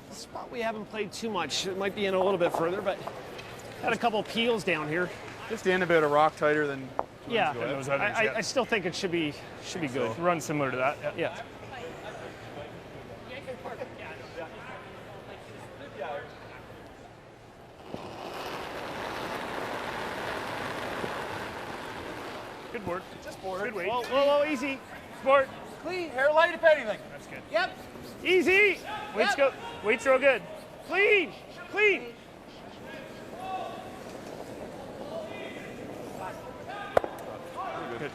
The spot we haven't played too much. It might be in a little bit further, but had a couple peels down here. Just in a bit of rock tighter than. Yeah, I still think it should be good. Run similar to that. Yeah. Good board. Just board. Good weight. Whoa, easy. Board. Clean. Hair light if anything. That's good. Yep. Easy. Weight's go. Weight's real good. Clean. Good.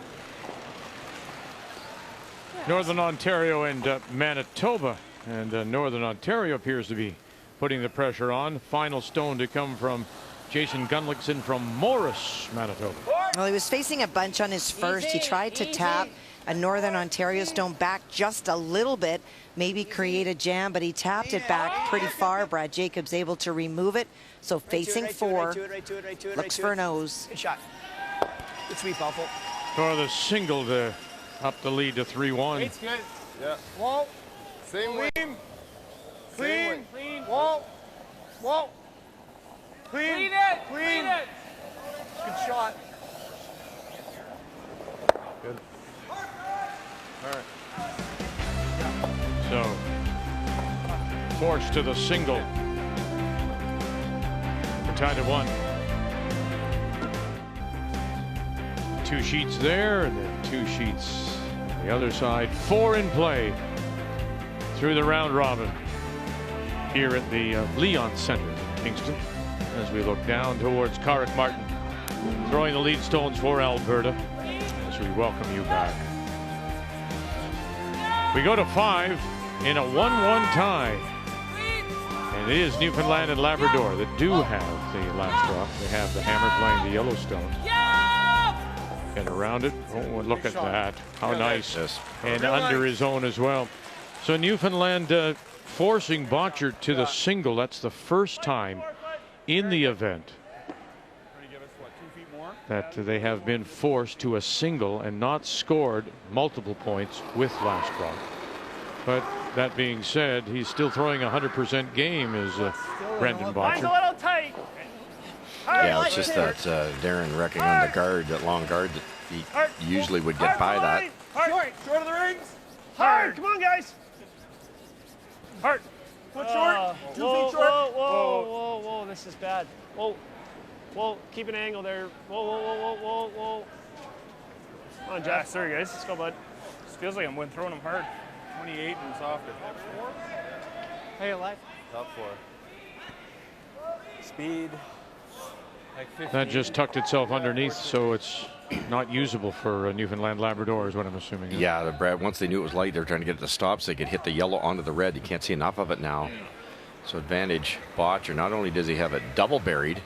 Northern Ontario and Manitoba, and Northern Ontario appears to be putting the pressure on. Final stone to come from Jason Gunlickson from Morris, Manitoba. Well, he was facing a bunch on his first. He tried to tap a Northern Ontario stone back just a little bit, maybe create a jam, but he tapped it back pretty far. Brad Jacobs able to remove it. So facing 4, looks for a nose. Good shot. Good sweep, awful. For the single to up the lead to 3-1. It's good. Yeah. Wall. Same way. Clean. Wall. Clean it. Clean it. Good shot. Good. All right. So forced to the single. We're tied at 1. 2 sheets there, and then 2 sheets on the other side. 4 in play through the round robin here at the Leon Center in Kingston. As we look down towards Carrick Martin, throwing the lead stones for Alberta. As we welcome you back. We go to 5 in a 1-1 tie. And it is Newfoundland and Labrador that do have the last drop. They have the hammer playing the Yellowstone. Get around it. Oh, look at that. How nice. And under his own as well. So Newfoundland forcing Bottcher to the single. That's the first time in the event that they have been forced to a single and not scored multiple points with last drop. But that being said, he's still throwing 100% game is Brendan Bottcher. A little tight. Yeah, it's just that Darren wrecking on the guard, that long guard, that he usually would get by that. Short of the rings. Hard. Come on, guys. Hard. Foot short. 2 feet short. Whoa. This is bad. Whoa. Keep an angle there. Whoa. Come on, Jeff. Sorry, guys. Let's go, bud. This feels like I'm throwing them hard. 28 and softer. Hey, alive. Top 4. Speed. That just tucked itself underneath, so it's not usable for Newfoundland Labrador is what I'm assuming. Yeah, Brad, once they knew it was light, they were trying to get it to stop so they could hit the yellow onto the red. You can't see enough of it now. So advantage Bottcher. Not only does he have it double buried,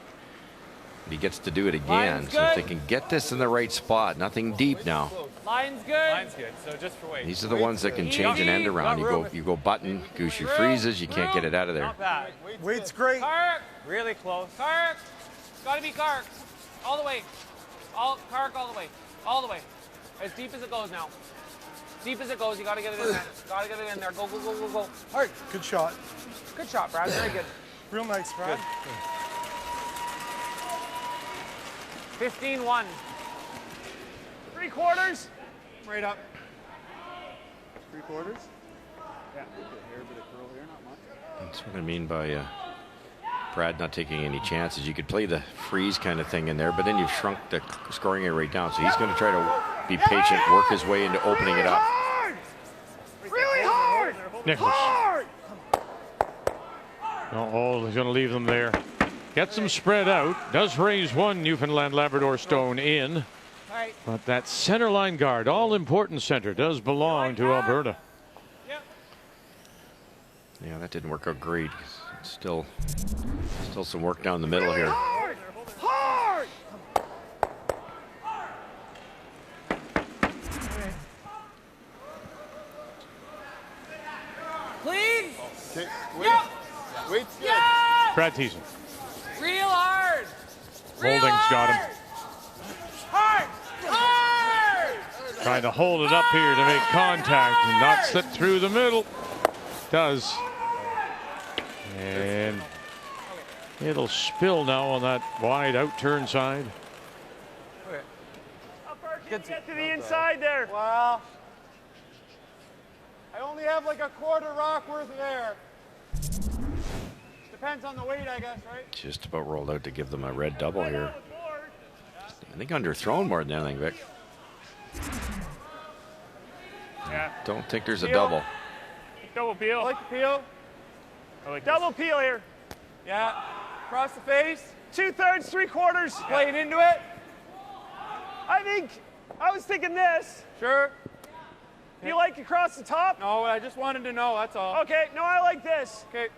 but he gets to do it again. So if they can get this in the right spot, nothing deep now. Line's good. Line's good. So just for weight. These are the ones that can change an end around. You go button, Gushue freezes, you can't get it out of there. Not bad. Weight's great. Carrick. Really close. Carrick. Gotta be Carrick. All the way. Carrick all the way. All the way. As deep as it goes now. Deep as it goes, you gotta get it in there. Gotta get it in there. Go. Hard. Good shot. Good shot, Brad. Very good. Real nice, Brad. 15-1. 3/4. Right up. 3/4. Yeah. A hair bit of curl here, not much. That's what I mean by Brad not taking any chances. You could play the freeze kind of thing in there, but then you've shrunk the scoring area right down. So he's going to try to be patient, work his way into opening it up. Really hard. Nicholas. Hard. Oh, he's going to leave them there. Gets them spread out. Does raise one Newfoundland Labrador stone in. But that center line guard, all important center, does belong to Alberta. Yeah, that didn't work out great. Still some work down the middle here. Hard. Clean. Okay, Yep. weight's good. Yes. Brad Thiessen. Real hard. Holding's got him. Hard. Trying to hold it up here to make contact and not slip through the middle. Does. And it'll spill now on that wide out turn side. Get to the inside there. Well, I only have like a 1/4 rock worth of air. Depends on the weight, I guess, right? Just about rolled out to give them a red double here. I think underthrown more than anything, Vic. Yeah. Don't think there's a double. Double peel. I like the peel. Double peel here. Yeah. Across the face. 2/3, 3/4. Playing into it. I was thinking this. Sure. You like across the top? No, I just wanted to know, that's all. Okay, no, I like this. Okay.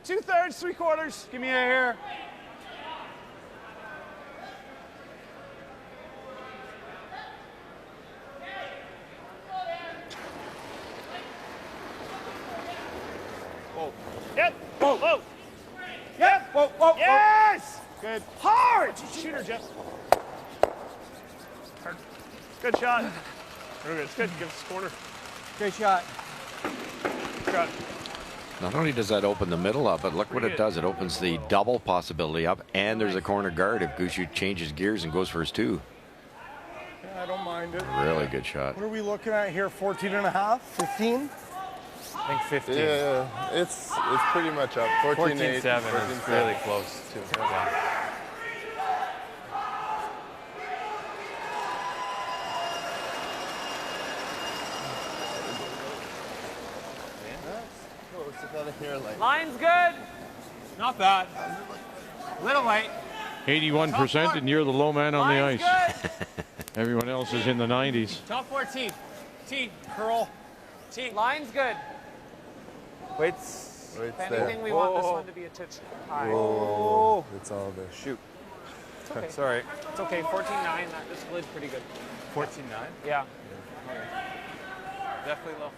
2/3, 3/4. Give me a hair. Whoa. Yep. Whoa. Yep. Whoa. Yes. Good. Hard. Shooter, Jeff. Hard. Good shot. Very good. It's good. Give us a corner. Great shot. Shot. Not only does that open the middle up, but look what it does. It opens the double possibility up, and there's a corner guard if Gushue changes gears and goes for his 2. Yeah, I don't mind it. Really good shot. What are we looking at here? 14 and a half? 15? I think 15. Yeah, it's pretty much up. 14-8. 14-7 is really close to it. Yeah. Line's good. Not bad. Little light. 81%, and you're the low man on the Line's ice. good. Everyone else is in the 90s. Top 14. T. Curl. T. Line's good. Waits. If anything, we want this one to be a touch high. Oh, it's all there. Shoot. It's okay. Sorry. It's okay. 14-9. That just slid pretty good. 14-9? Yeah. Definitely low.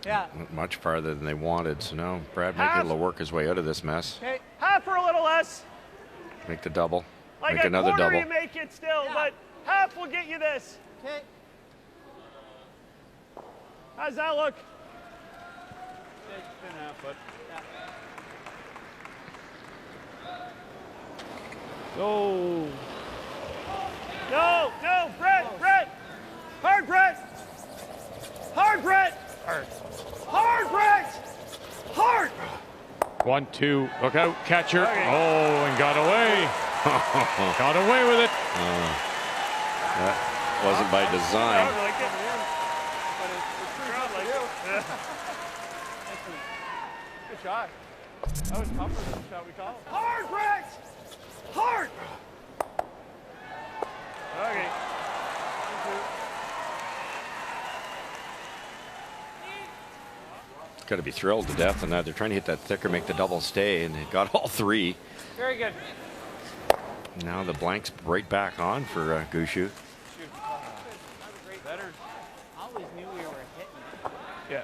Yeah. Much farther than they wanted, so now Brad might be able to work his way out of this mess. Okay, half or a little less. Make the double. Like Make a another quarter double. you make it still, but half will get you this. Okay. How's that look? Go. No, Brett. Hard, Brett. Hard, Brett. Hard, Brett. Hard. 1-2. Look out, catcher. Oh, and got away. Got away with it. That wasn't by design. Good shot. That was tougher than the shot we called. Hard, Brett. Hard. Okay. Got to be thrilled to death on that. They're trying to hit that thicker, make the double stay, and they got all three. Very good. Now the blank's right back on for Gushue. Always knew we were hitting. Yeah.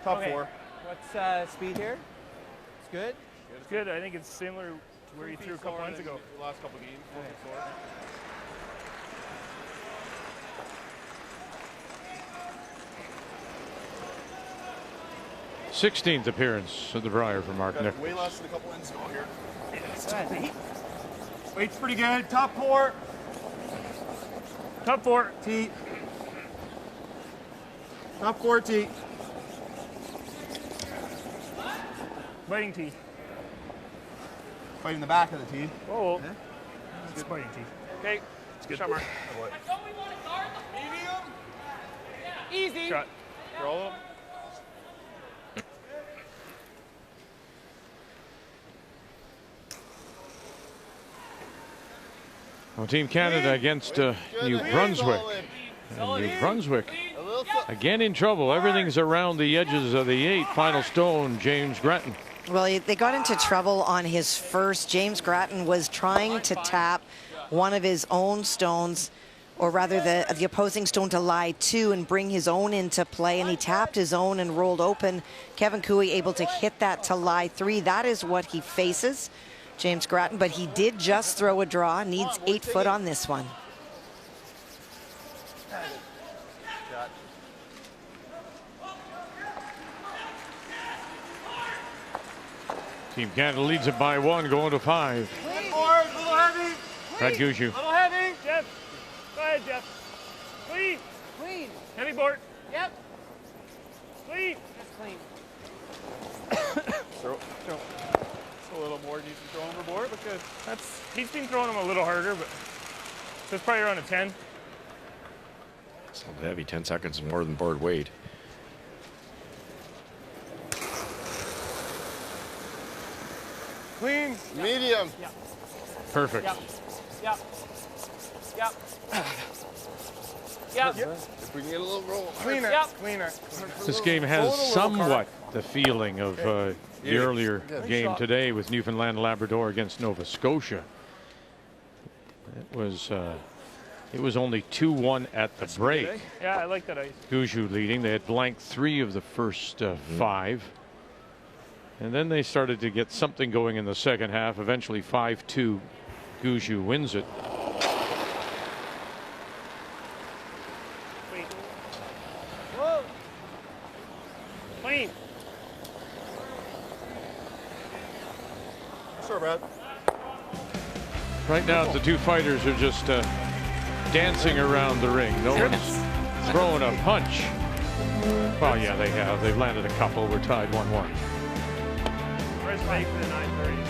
Top Okay. 4. What's speed here? It's good. It's good. I think it's similar to where you threw a couple months ago. Last couple games. 16th appearance of the Brier for Mark Nichols. Way less than a couple ends ago here. Weight's pretty good. Top 4. Top 4. T. Top 4 T. Fighting T. Fighting the back of the tee. Oh. Yeah. It's fighting T. Okay. It's good. Shot mark. Don't we want to guard the medium? Easy. Shot. Roll him. Well, Team Canada against New Brunswick. And New Brunswick again in trouble. Everything's around the edges of the 8. Final stone, James Grattan. Well, they got into trouble on his first. James Grattan was trying to tap one of his own stones, or rather the opposing stone, to lie 2 and bring his own into play, and he tapped his own and rolled open. Kevin Cooey able to hit that to lie 3. That is what he faces, James Grattan, but he did just throw a draw. Needs 8 foot on this one. Team Canada leads it by 1, going to 5. Clean board, a little heavy. Brad Gushue. Little heavy. Jeff. Go ahead, Jeff. Clean. Clean. Heavy board. Yep. Clean. Just clean. Throw. It's a little more needs to throw overboard because he's been throwing them a little harder, but that's probably around a 10. It's a little heavy. 10 seconds more than board weight. Clean. Medium. Yep. Perfect. Yep. Yep. Yep. Yep. If we can get a little roll. Cleaner. Yep. Cleaner. This game has somewhat the feeling of the earlier game today with Newfoundland and Labrador against Nova Scotia. It was only 2-1 at the break. Yeah, I like that ice. Gushue leading. They had blanked 3 of the first 5. And then they started to get something going in the second half. Eventually 5-2. Gushue wins it. Whoa. Clean. Sure, Brad. Right now the two fighters are just dancing around the ring. No one's throwing a punch. Well, yeah, they have. They've landed a couple. We're tied 1-1. Where's Mike for the 9:30?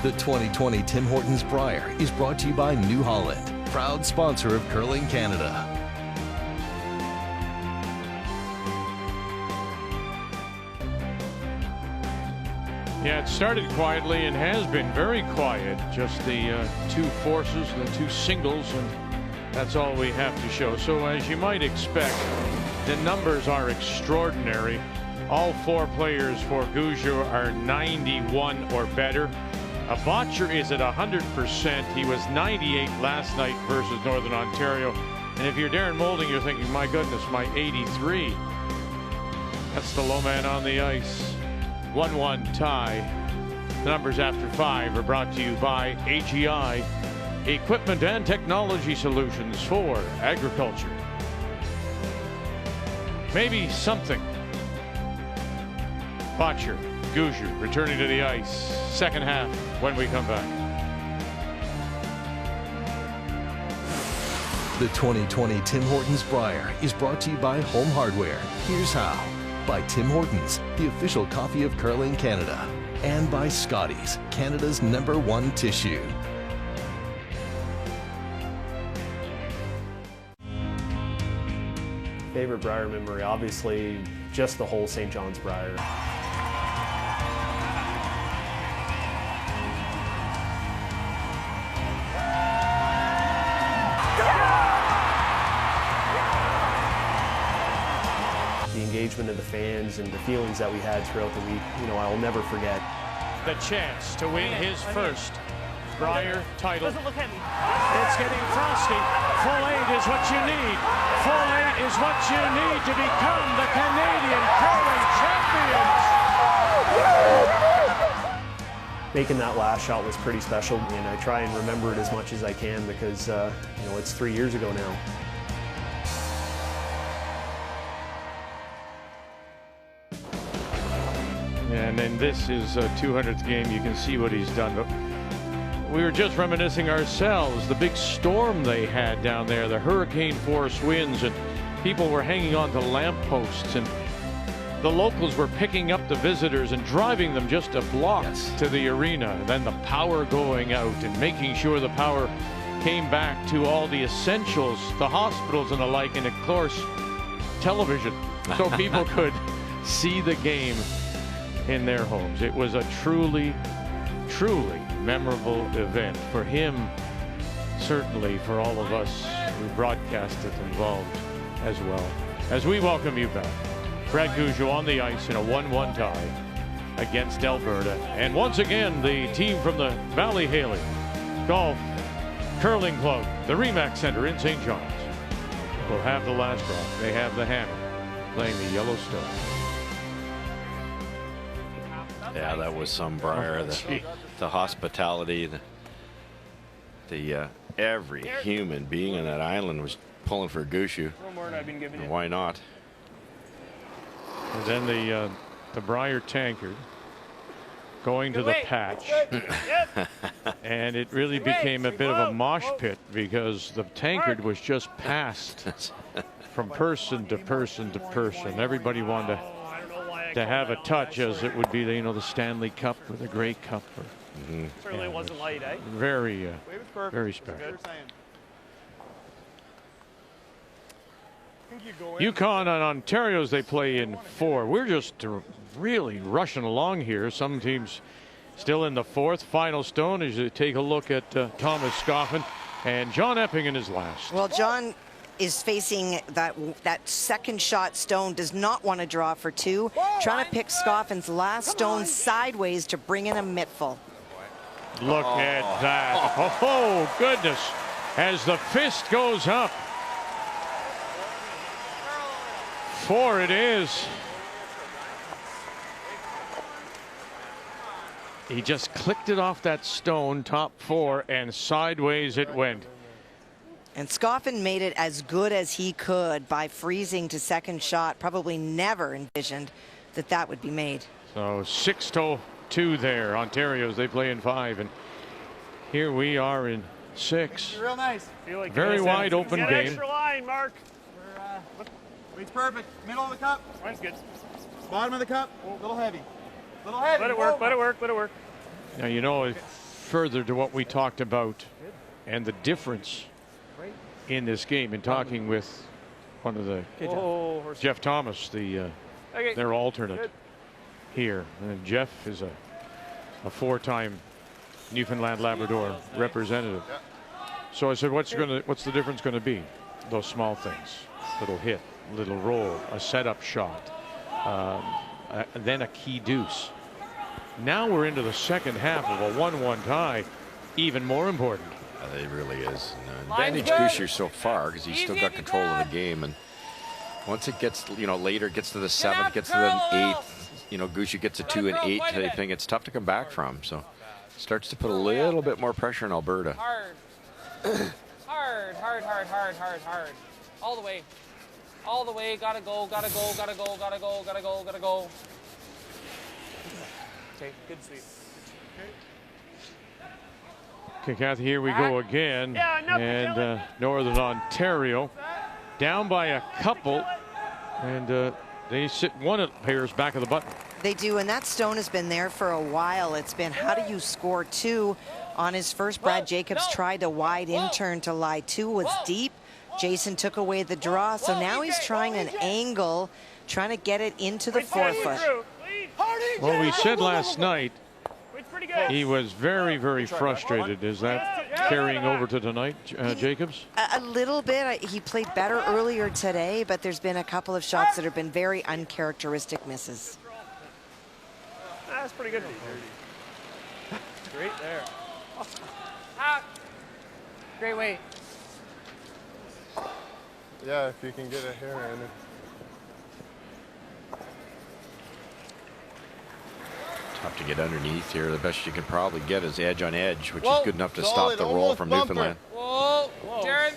The 2020 Tim Hortons Brier is brought to you by New Holland, proud sponsor of Curling Canada. Yeah, it started quietly and has been very quiet. Just the two forces, the two singles, and that's all we have to show. So as you might expect, the numbers are extraordinary. All four players for Gushue are 91 or better. Bottcher is at 100%. He was 98 last night versus Northern Ontario. And if you're Darren Moulding, you're thinking, my goodness, my 83. That's the low man on the ice. 1-1 tie. The numbers after 5 are brought to you by AGI, Equipment and Technology Solutions for Agriculture. Maybe something. Bottcher, Gushue returning to the ice. Second half when we come back. The 2020 Tim Hortons Brier is brought to you by Home Hardware. Here's how. By Tim Hortons, the official coffee of Curling Canada. And by Scotties, Canada's #1 tissue. Favorite Brier memory, obviously, just the whole St. John's Brier. The engagement of the fans and the feelings that we had throughout the week, you know, I'll never forget. The chance to win his first Brier title. Doesn't look at me. It's getting frosty. Full 8 is what you need. Full 8 is what you need to become the Canadian curling champions. Making that last shot was pretty special, and I try and remember it as much as I can because, you know, it's 3 years ago now. And then this is a 200th game. You can see what he's done. But we were just reminiscing ourselves. The big storm they had down there, the hurricane force winds, and people were hanging on to lampposts, and the locals were picking up the visitors and driving them just a block to the arena. And then the power going out and making sure the power came back to all the essentials, the hospitals and the like, and of course, television, so people could see the game in their homes. It was a truly, truly memorable event for him, certainly for all of us who broadcasted involved as well. As we welcome you back, Brad Gushue on the ice in a 1-1 tie against Alberta. And once again, the team from the Valley Haley Golf Curling Club, the Remax Center in St. John's, will have the last drop. They have the Hammer playing the Yellowstone. Yeah, that was some Brier. The hospitality, every human being on that island was pulling for Gushue. One more than I've been giving you. Why not? And then the Brier tankard going to the patch. And it really became a bit of a mosh pit because the tankard was just passed from person to person to person. Everybody wanted to have a touch, as it would be the, you know, the Stanley Cup or the Grey Cup. Or, Certainly wasn't light, eh? Very, very special. Yukon and Ontario's they play in 4. We're just really rushing along here. Some teams still in the 4th. Final stone as you take a look at Thomas Scoffin, and John Epping in his last. Well, John is facing that second shot stone, does not want to draw for 2. Trying to pick Scoffin's last stone sideways to bring in a mittful. Look at that. Oh, goodness. As the fist goes up. 4 it is. He just clicked it off that stone, top 4, and sideways it went. And Scoffin made it as good as he could by freezing to second shot. Probably never envisioned that that would be made. So 6-2 there. Ontario's, they play in 5. And here we are in 6. Real nice. Very wide open game. Extra line, Mark. Weight's perfect. Middle of the cup. Mine's good. Bottom of the cup. A little heavy. Little heavy. Let it work, let it work, let it work. Now, you know, further to what we talked about and the difference in this game, in talking with one of the Jeff Thomas, their alternate here. And Jeff is a four-time Newfoundland Labrador representative. So I said, what's the difference going to be? Those small things, little hit, little roll, a setup shot, then a key deuce. Now we're into the second half of a 1-1 tie, even more important. It really is. And, advantage Gushue so far because he's still got control of the game, and once it gets later, gets to the 7th, gets to the 8th, Gushue gets a 2 and 8 type thing. It's tough to come back from. So starts to put a little bit more pressure on Alberta. Hard. Hard. All the way. All the way. Gotta go. Okay, good sweep. Okay, Kathy, here we go again. And Northern Ontario down by a couple. And they sit one of the pairs back of the button. They do, and that stone has been there for a while. It's been, how do you score 2? On his first, Brad Jacobs tried a wide in-turn to lie 2, was deep. Jason took away the draw, so now he's trying an angle, trying to get it into the forefoot. Well, we said last night he was very, very frustrated. Is that carrying over to tonight, Jacobs? A little bit. He played better earlier today, but there's been a couple of shots that have been very uncharacteristic misses. That's pretty good. Great there. Great weight. Yeah, if you can get a hair in it. Tough to get underneath here. The best you can probably get is edge on edge, which is good enough to stop the roll from Newfoundland. Whoa, Jared.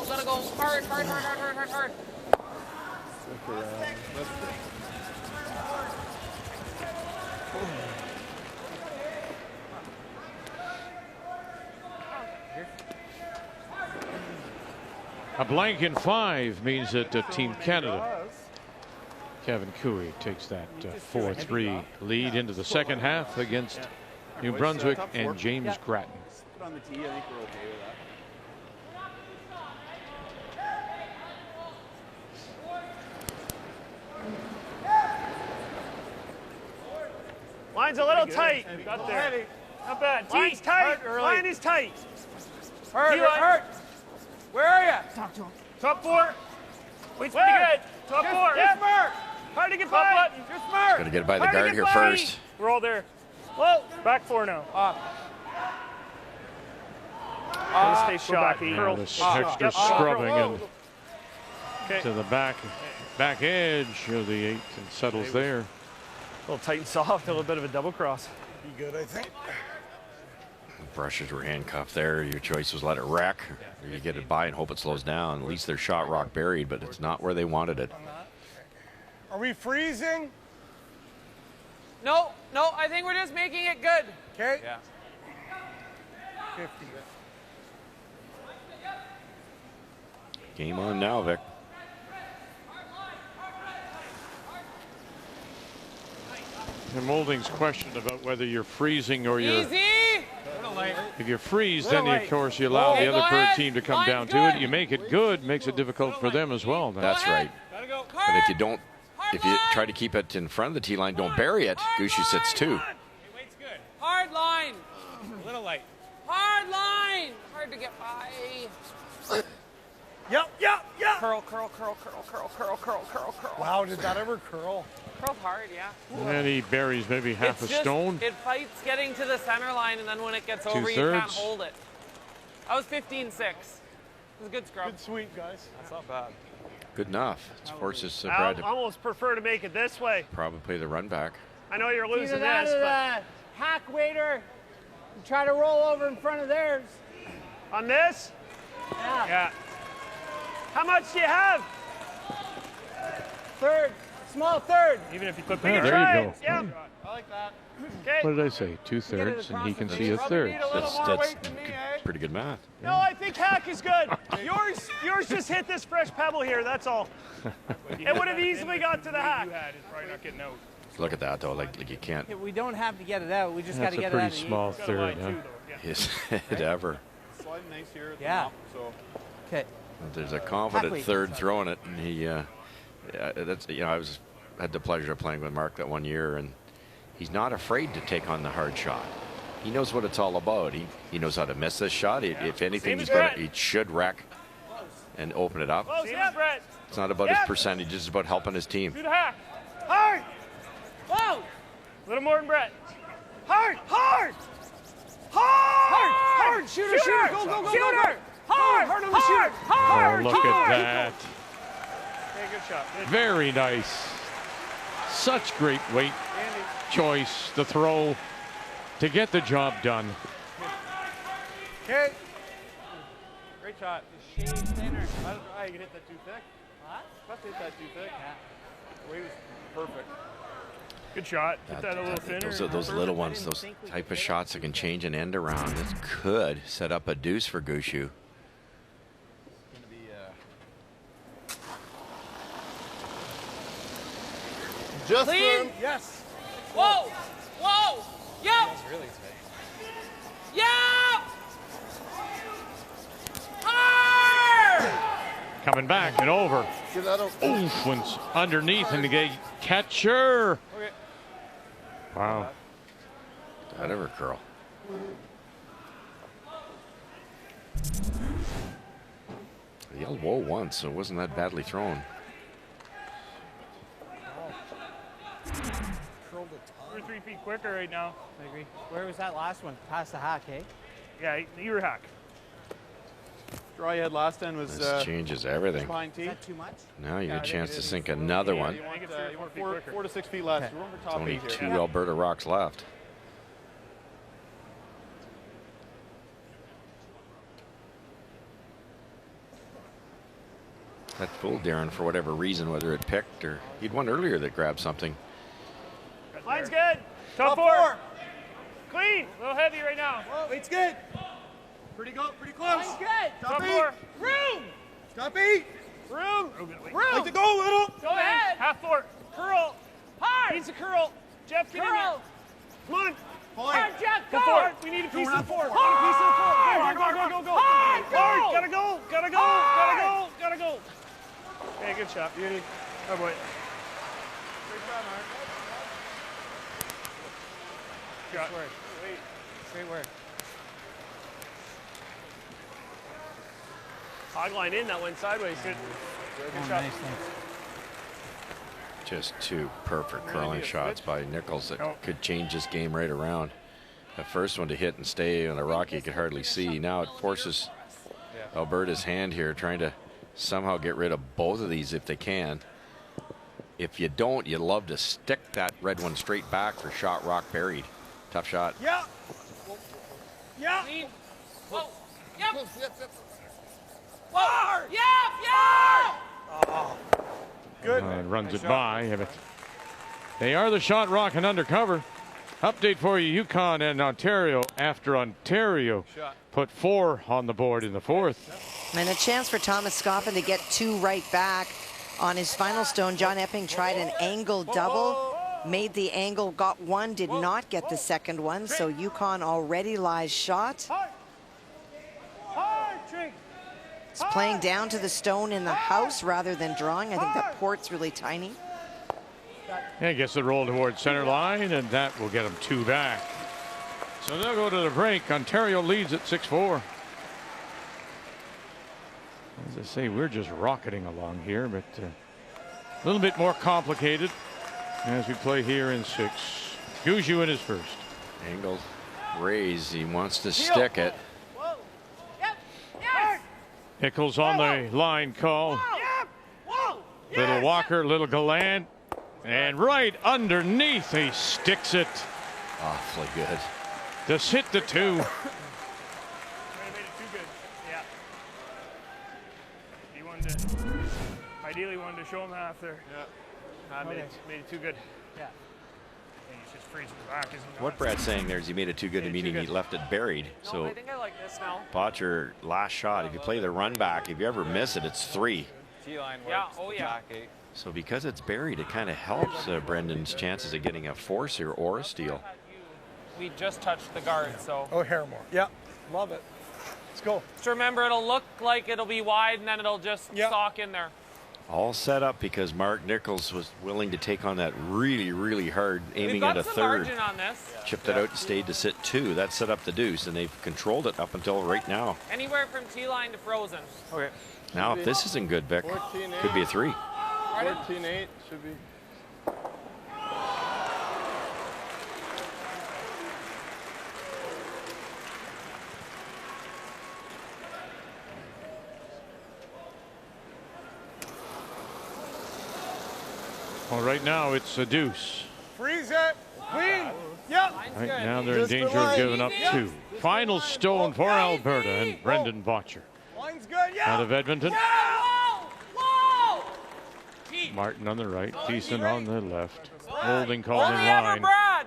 Gotta go. Hard. A blank in 5 means that Team Canada, Kevin Cooey, takes that 4-3 lead into the second half against New Brunswick and James Grattan. On the tee, I think we're okay with that. Line's a little tight. Got there. Heavy. Not bad. Line's tight. Line is tight. Hurt. Where are you? Top 4. Weight's pretty good. Top 4. Yes, Mark. Hard to get by. Just Mark. Got to get by the guard here first. We're all there. Whoa. Back 4 now. Stay shot. Now this extra scrubbing and to the back edge of the 8 and settles there. A little tight and soft, a little bit of a double cross. Be good, I think. Brushes were handcuffed there. Your choice was let it wreck, or you get it by and hope it slows down. At least their shot rock buried, but it's not where they wanted it. Are we freezing? No, I think we're just making it good. Okay. Yeah. 50. Game on now, Vic. And Moulding's question about whether you're freezing or you're... Easy! If you freeze, then of course you allow the other team to come down to it. You make it good, makes it difficult for them as well. That's right. But if you don't, if you try to keep it in front of the tee line, don't bury it, Gushue sits 2. Weight's good. Hard line. A little light. Hard line. Hard to get by. Yep. Curl. Wow, did that ever curl? Curl's hard, yeah. And he buries maybe half a stone. It fights getting to the center line, and then when it gets over, you can't hold it. I was 15-6. It was a good scrub. Good sweep, guys. That's not bad. Good enough. It forces I Brad to almost prefer to make it this way. probably play the run back. I know you're losing Either this, that or but the hack waiter and try to roll over in front of theirs. on this? Yeah. Yeah. How much do you have? Third. small third. Even if you clip Yeah, it. there you go. Yeah. I like that. Okay. What did I say? 2/3, and he can see a third. That's pretty good math. No, I think hack is good. yours just hit this fresh pebble here. That's all. It would have easily got to the hack. It's probably not getting out. Look at that though. Like you can't. We don't have to get it out. We just got to get it out. That's a pretty small third, huh? Is it ever? Sliding nice here at the Yeah. top, so. Okay. There's a confident third throwing it, and he. That's I had the pleasure of playing with Mark that one year, and he's not afraid to take on the hard shot. He knows what it's all about. He knows how to miss this shot. If anything, he should wreck and open it up. It's not about his percentage. It's about helping his team. Do the hack. Hard. Whoa. A little more than Brett. Hard. Hard. Hard. Hard. Shooter. Shooter. Go. Go. Go. Shooter. Hard. Hard on the shooter. Hard. Oh, look at that. Okay, good shot. Good. Very nice. Such great weight choice, the throw to get the job done. Okay. Great shot. Shade thinner. I don't know how you can hit that too thick. What? Must hit that too thick. The weight was perfect. Good shot. Hit that a little thinner. Those little ones, those type of shots that can change an end around. This could set up a deuce for Gushue. Just Clean. yes. Whoa! Whoa! Yep! That's really tight. Yep! Hard! Coming back and over. Get that out. Oof, one's underneath and the gate catcher. Okay. Wow. Did that ever curl? He yelled whoa once, so it wasn't that badly thrown. 2 or 3 feet quicker right now. I agree. Where was that last one? Past the hack, eh? Yeah, you were hack. Draw you had last end was This changes everything. behind tee. Is that too much? Now you get a chance to sink another one. You want 4 to 6 feet less. Okay. You're over top Only 8 2 here. Alberta rocks left. That fooled Darren for whatever reason, whether it picked or he'd one earlier that grabbed something. Line's good. Top 4. Clean. A little heavy right now. Oh, it's good. Pretty close. Line's good. Top 4. Room! Stop 8. Room. Like to go, little. Go ahead! Half 4. Curl. Hard! Needs a curl. Jeff, get in there. Curl! Come on. Hard, Jeff, Go go! for it. We need a piece of the 4. We need a piece of the 4. Go. Hard, go! Hard. Gotta go. Hard. Gotta go. Okay, good shot. Beauty. Oh, boy. Great shot, Mark. Shot. Great work. Hog line in. That went sideways. Good. Good Oh, shot. nice, thanks. Just 2 perfect curling shots by Nichols that could change this game right around. The first one to hit and stay on a rock you could hardly see. Now it forces Alberta's hand here, trying to somehow get rid of both of these if they can. If you don't, you'd love to stick that red one straight back for shot rock buried. Tough shot. Yeah. Yeah. Clean. Whoa! Yep! Hard. Yep! Good. And runs it by. But they are the shot rock and undercover. Update for you, Yukon and Ontario after Ontario put 4 on the board in the 4th. And a chance for Thomas Scoffin to get 2 right back on his final stone. John Epping tried an angle double, made the angle, got 1, did not get the second one. So Yukon already lies shot. It's playing down to the stone in the house rather than drawing. I think that port's really tiny. Yeah, gets the roll towards center line, and that will get them 2 back. So they'll go to the break. Ontario leads at 6-4. As I say, we're just rocketing along here, but a little bit more complicated as we play here in 6. Gushue in his first. Angle raise. He wants to stick it. Nichols on the line call. Little Walker, little Gallant, and right underneath he sticks it. Awfully good. Just hit the 2. Made it too good. Yeah. He wanted to, ideally wanted to show him half there. Yeah. I made it too good. Yeah. He's just freezing the back, isn't he? What Brad's saying there is he made it too good, meaning he left it buried. No, So I think I like this now. Bottcher, last shot, if you play the run back, if you ever miss it, it's 3. T-line works. Yeah, oh yeah. Back 8. So because it's buried, it kind of helps Brendan's chances of getting a force here or a steal. We just touched the guard, so. Oh, Harrimore. Yeah, love it. Let's go. Just remember, it'll look like it'll be wide, and then it'll just sock in there. All set up because Mark Nichols was willing to take on that really, really hard, aiming at a third. Margin on this. Chipped it out and stayed to sit 2. That set up the deuce, and they've controlled it up until right now. Anywhere from T-line to frozen. Okay. Now, if this isn't good, Vic, could be a 3. 14-8 should be. Well, right now it's a deuce. Freeze it. Clean. Yep. Right now they're in danger of giving up 2. Final stone for Alberta and Brendan Bottcher. Line's good. Yeah. Out of Edmonton. Whoa! Whoa! Martin on the right, Thiessen on the left. Holding called in Only ever line. Brad!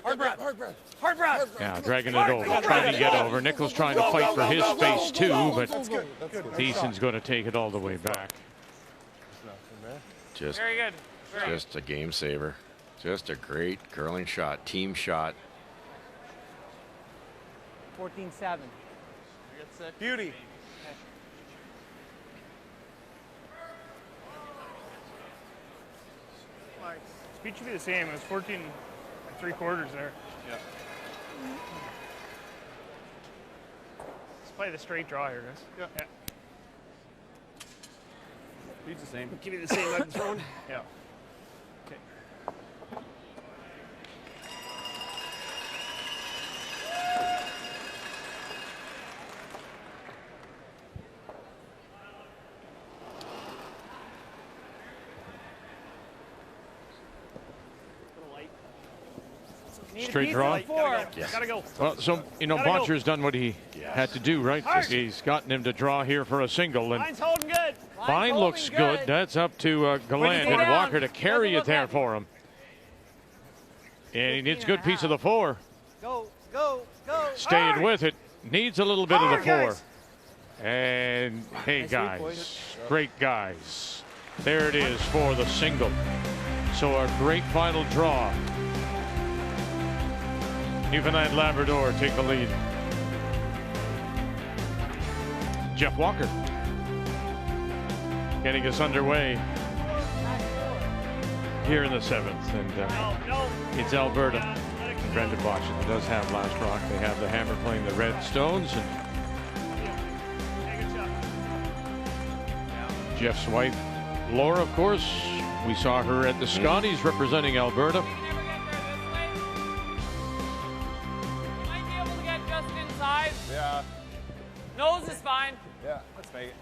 Hard Brad. Yeah, dragging it over, trying to get over. Nichols trying to fight for his space too, but Thiessen's going to take it all the way back. Just, Very good. just a game saver. Just a great curling shot, team shot. 14-7. Beauty. Speed should be the same. It was 14 3/4 there. Yeah. Let's play the straight draw here, guys. Yeah. Speed's the same. Give you the same I've thrown. Yeah. Okay. Straight draw. Yes. Gotta go. Well, so, you know, Bottcher's done what he had to do, right? He's gotten him to draw here for a single. And Line's holding good. line looks good. That's up to Gallant and Walker to carry it there for him. And he needs a good piece of the 4. Go, go, go. Staying with it. Needs a little bit of the 4. And, hey, guys, great guys. There it is for the single. So a great final draw. Newfoundland Labrador take the lead. Jeff Walker getting us underway here in the 7th. And it's Alberta. And Brendan Bottcher does have last rock. They have the Hammer playing the Red Stones. And Jeff's wife, Laura, of course. We saw her at the Scotties representing Alberta. Yeah. Nose is fine. Yeah. Let's make it.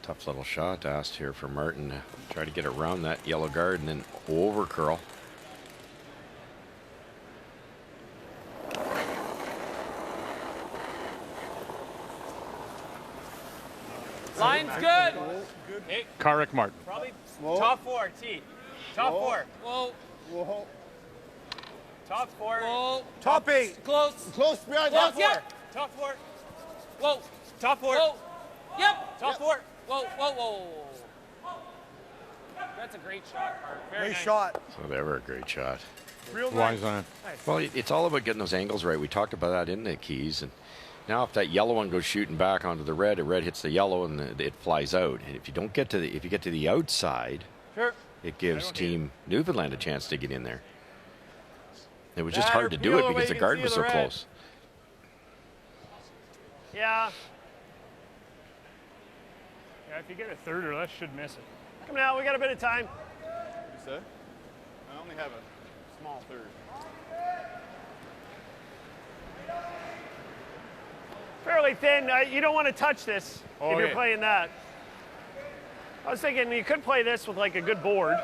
Tough little shot asked here for Martin to try to get around that yellow guard and then over curl. Line's good. Hey. Karek Martin. Probably Whoa. top 4, T. Top 4. Whoa. Whoa. Top 4. Whoa. Top 8. Close. Close behind. Close, Top yep. Top 4. Whoa. Top 4. Whoa. Yep. Top 4. Whoa, whoa, whoa. That's a great shot, Mark. Very Nice nice. shot. So they were a great shot. Real Why nice. is that? Well, it's all about getting those angles right. We talked about that in the keys. And now if that yellow one goes shooting back onto the red hits the yellow and it flies out. And if you don't get to the, if you get to the outside, Sure. it gives Team Newfoundland a chance to get in there. It was just Yeah, hard to do peel it away, because the you can guard see was the so red. close. Yeah. Yeah, if you get a third or less, should miss it. Come now, we got a bit of time. You say? I only have a small third. Fairly thin. You don't want to touch this if you're Okay. playing that. I was thinking you could play this with like a good board.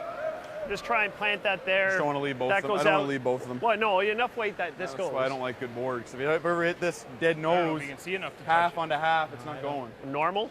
Just try and plant that there. Just don't want to leave both that of them. goes I don't out. want to leave both of them. Well, no, enough weight that this That's goes. why I don't like good boards. 'Cause if you ever hit this dead I don't know nose, if you can see enough to half touch onto half, it's not going. it. Normal?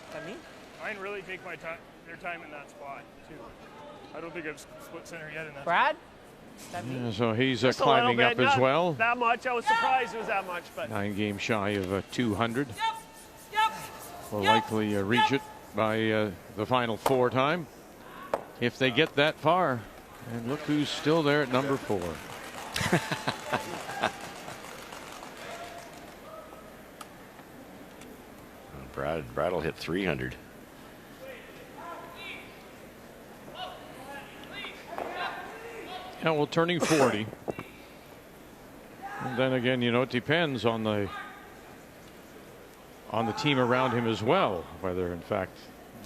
Mine really take their time in that spot, too. I don't think I've split center yet in that. Brad? Yeah, so he's Just a climbing little up bit, as not well. That much. I was surprised it was that much, but 9 games shy of 200. Will likely reach it by the final 4 time. If they get that far. And look who's still there at number 4. Brad will hit 300. Yeah, well, turning 40. And then again, you know, it depends on the team around him as well, whether in fact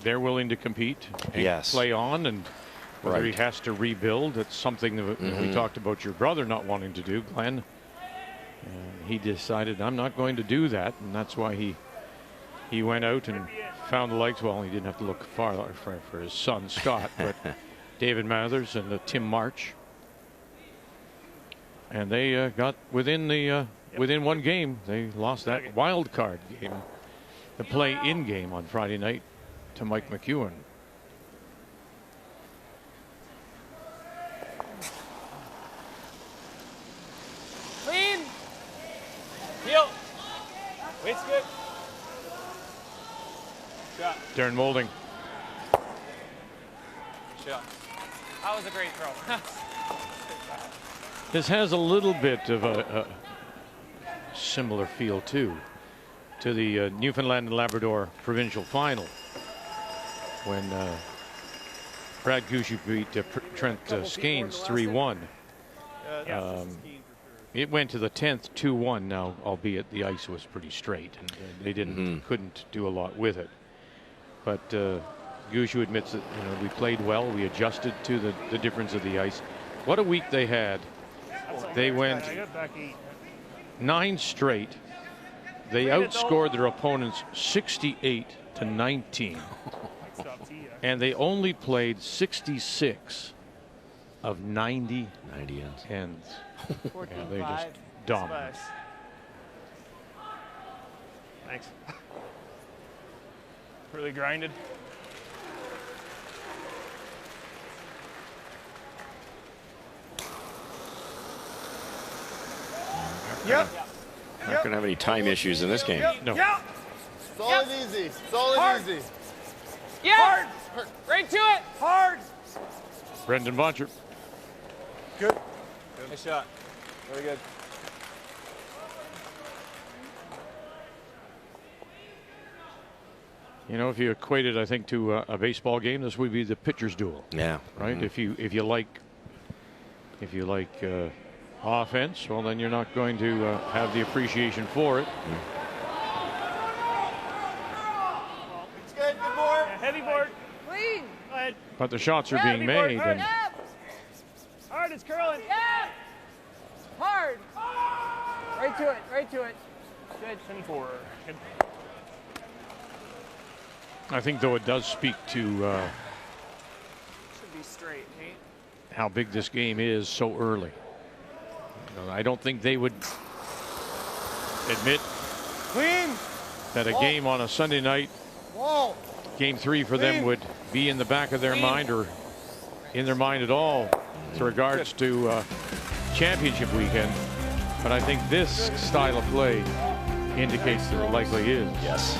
they're willing to compete and play on, and whether he has to rebuild. It's something that we talked about your brother not wanting to do, Glenn. And he decided, I'm not going to do that, and that's why he went out and found the likes. Well, he didn't have to look far for his son Scott, but David Mathers and Tim March. And they got within one game. They lost that wild card game, the play-in game on Friday night, to Mike McEwen. Clean. Heel. Weight's good. Shot. Darren Moulding. Shot. That was a great throw. This has a little bit of a similar feel too to the Newfoundland and Labrador provincial final when Brad Gushue beat Trent Skeens 3-1. It went to the 10th 2-1 now, albeit the ice was pretty straight and they couldn't do a lot with it. But Gushue admits that, you know, we played well, we adjusted to the difference of the ice. What a week they had. They went 9 straight. They outscored their opponents 68-19. And they only played 66 of 90 ends. And they just dominated. Thanks. Really grinded. Not going to have any time issues in this game. No. Solid easy. Solid easy. Yeah. Hard. Right to it. Hard. Brendan Bottcher. Good. Nice shot. Very good. You know, if you equate it, I think, to a baseball game, this would be the pitcher's duel. Yeah. Right. If you like offense, well, then you're not going to have the appreciation for it. It's good. Good board. Yeah, heavy board. Clean. Go ahead. But the shots are being made. Hard. And Hard. It's curling. Yeah. Hard. Right to it. Right to it. Good. 10-4. Good. I think, though, it does speak to Should be straight, Nate. how big this game is so early. You know, I don't think they would admit that a game on a Sunday night, game 3 for them, would be in the back of their mind or in their mind at all with regards to championship weekend. But I think this style of play indicates that it likely is. Yes.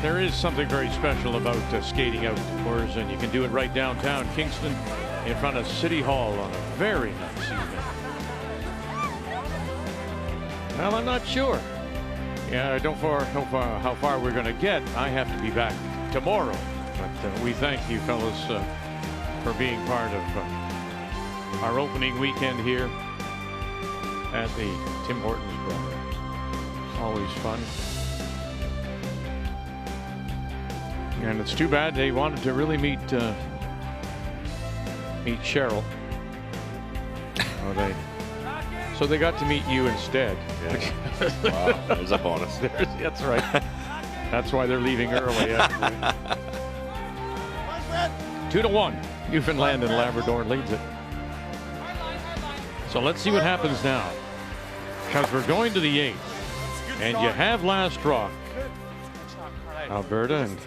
There is something very special about skating outdoors, and you can do it right downtown Kingston in front of City Hall on a very nice evening. Well, I'm not sure. Yeah, I don't know how far we're going to get. I have to be back tomorrow. But we thank you, fellas, for being part of our opening weekend here at the Tim Hortons Brier. It's always fun. And it's too bad they wanted to really meet Cheryl. So they got to meet you instead. Yeah. Wow, there's a bonus. That's right. That's why they're leaving early. 2-1. Newfoundland and Labrador leads it. So let's see what happens now, because we're going to the 8th. And you have last rock. Alberta and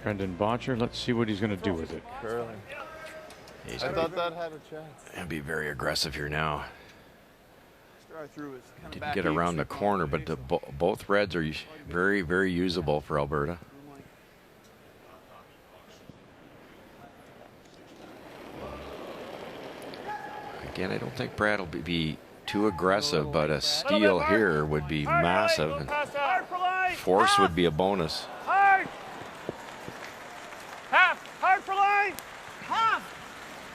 Brendan Bottcher. Let's see what he's going to do with it. Curling. I thought that had a chance. And be very aggressive here now. Didn't get around the corner, but both reds are very, very usable for Alberta. Again, I don't think Brad will be too aggressive, but a steal here would be massive. And force would be a bonus. Hard. Half. Hard for line. Half.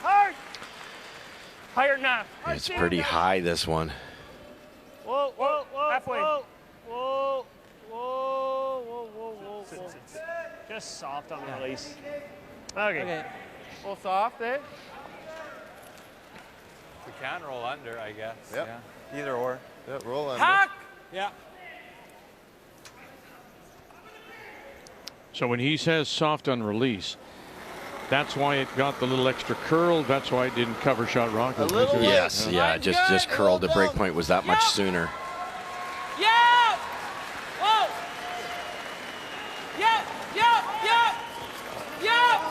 Hard. Higher than half. It's pretty high, this one. Whoa, whoa, whoa. Halfway. Whoa, whoa, whoa, whoa, whoa, whoa. Just soft on the release. Okay. A little soft, eh? We can roll under, I guess. Yep. Yeah. Either or. Yep, roll under. Hack! Yeah. So when he says soft on release, that's why it got the little extra curl. That's why it didn't cover shot rock. Yes, yeah, just curled. The break point was that much sooner. Yeah! Whoa! Yep, yep, yep! Yep!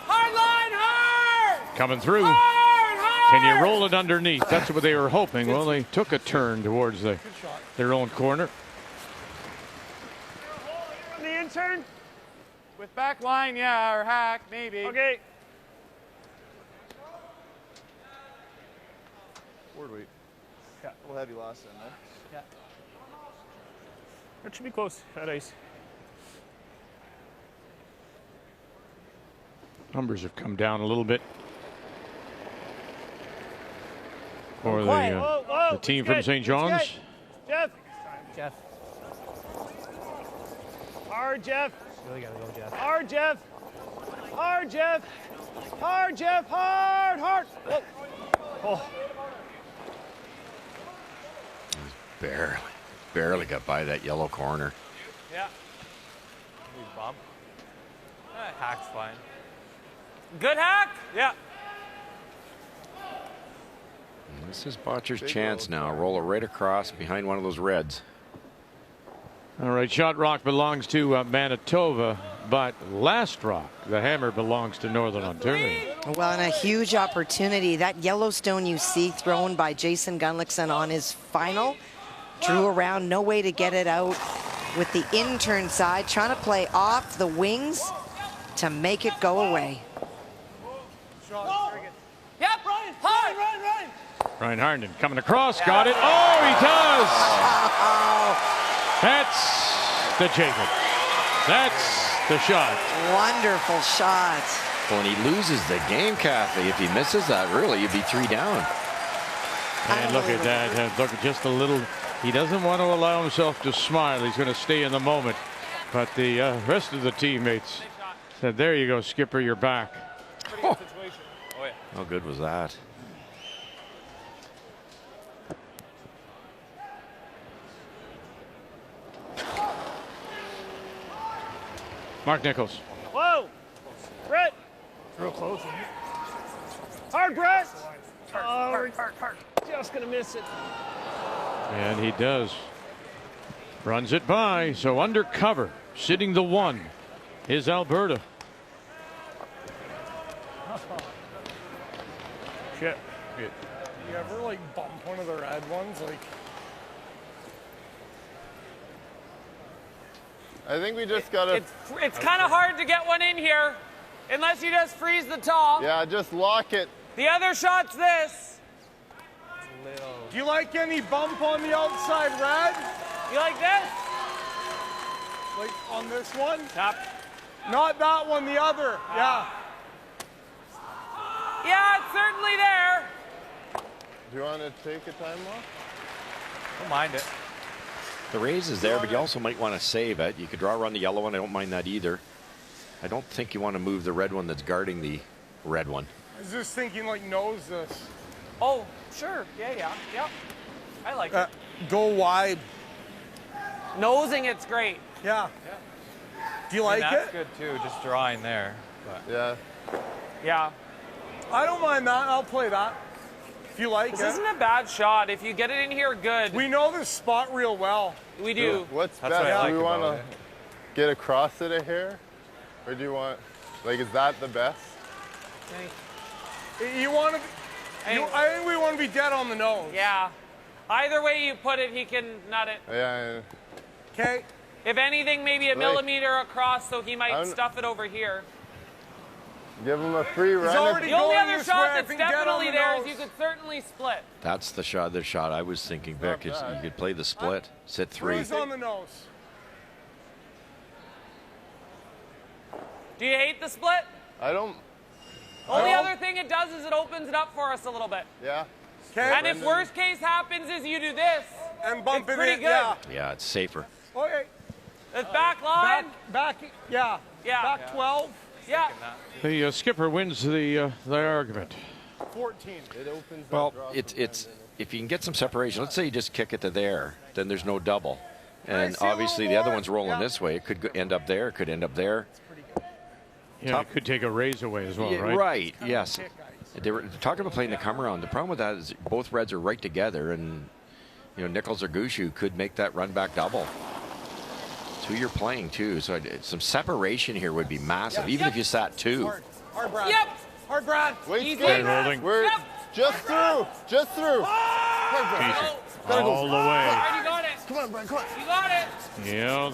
Hard line, hard! Coming through. Hard, hard! Can you roll it underneath? That's what they were hoping. Well, they took a turn towards their own corner. The intern? With back line, yeah, or hack, maybe. Okay. Forward weight. Yeah. A little heavy last time, right? Yeah. That should be close at ice. Numbers have come down a little bit for the team from St. John's. Jeff. Jeff. Hard, Jeff. Really gotta go, Jeff. Hard, Jeff. Hard, Jeff. Hard, Jeff. Hard, hard. Whoa. Oh. Barely got by that yellow corner. Yeah. We bump. Hack's fine. Good hack? Yeah. And this is Bottcher's chance now. Roll it right across behind one of those reds. All right, shot rock belongs to Manitoba, but last rock, the hammer, belongs to Northern Ontario. Well, and a huge opportunity. That Yellowstone you see thrown by Jason Gunlickson on his final. Drew around, no way to get it out with the intern side, trying to play off the wings to make it go away. Yep, Ryan. Hard, Ryan. Ryan Harnden coming across, got it. Oh, he does! That's the Jacob. That's the shot. Wonderful shot. Well, and he loses the game, Kathy. If he misses that, really, you'd be 3 down. And look at that. Look at just a little. He doesn't want to allow himself to smile. He's going to stay in the moment. But the rest of the teammates said, there you go, Skipper, you're back. Oh. How good was that? Mark Nichols. Whoa. Brett. Real close. Hard, Brett. Hard. Just going to miss it. And he does. Runs it by. So under cover, sitting the 1 is Alberta. Shit. You ever like bump one of the red ones? Like, I think we just gotta. It's kind of hard to get one in here, unless you just freeze the tall. Yeah, just lock it. The other shot's this. do you like any bump on the outside red? You like this? Like on this one? Yep. Not that one, the other. Yeah. Yeah, it's certainly there. Do you want to take a time off? Don't mind it. The raise is there, but you also might want to save it. You could draw around the yellow one. I don't mind that either. I don't think you want to move the red one that's guarding the red one. I was just thinking like nose this. Oh, sure. Yeah. Yep. I like it. Go wide. Nosing it's great. Yeah. Do you like that's it? good too, just drawing there. But. Yeah. Yeah. I don't mind that. I'll play that. If you like This it. isn't a bad shot. If you get it in here, good. We know this spot real well. We do. What's That's best? what I like Do we about want it. to get across it a hair? Or do you want, like, is that the best? You want to I think we want to be dead on the nose. Yeah. Either way you put it, he can nut it. Yeah. Okay. If anything, maybe a millimeter across, so he might stuff it over here. Give him a free run. The only other shot that's definitely there is you could certainly split. That's the shot I was thinking, Vic, is you could play the split, sit 3. Who's on the nose? Do you hate the split? I don't. Only other thing it does is it opens it up for us a little bit. Yeah. And if worst case happens is you do this, and bump it's it pretty in, good. Yeah, it's safer. Okay. It's back line. Back, yeah. Yeah. Back 12. Yeah. The skipper wins the argument. 14. It opens. Well, it's if you can get some separation. Let's say you just kick it to there, then there's no double, and obviously the other one's rolling this way. It could end up there. It could end up there. Yeah, it could take a raise away as well, right? Right. Yes. They were talking about playing the come around. The problem with that is both Reds are right together, and Nichols or Gushue could make that run back double. It's who you're playing too, so some separation here would be massive, even if you sat 2. Hard, Brad. Yep. Hard, Brad. Wait, holding. We're just through. Just through. All the way. Alright, you got it. Come on, Brad. Come on. You got it.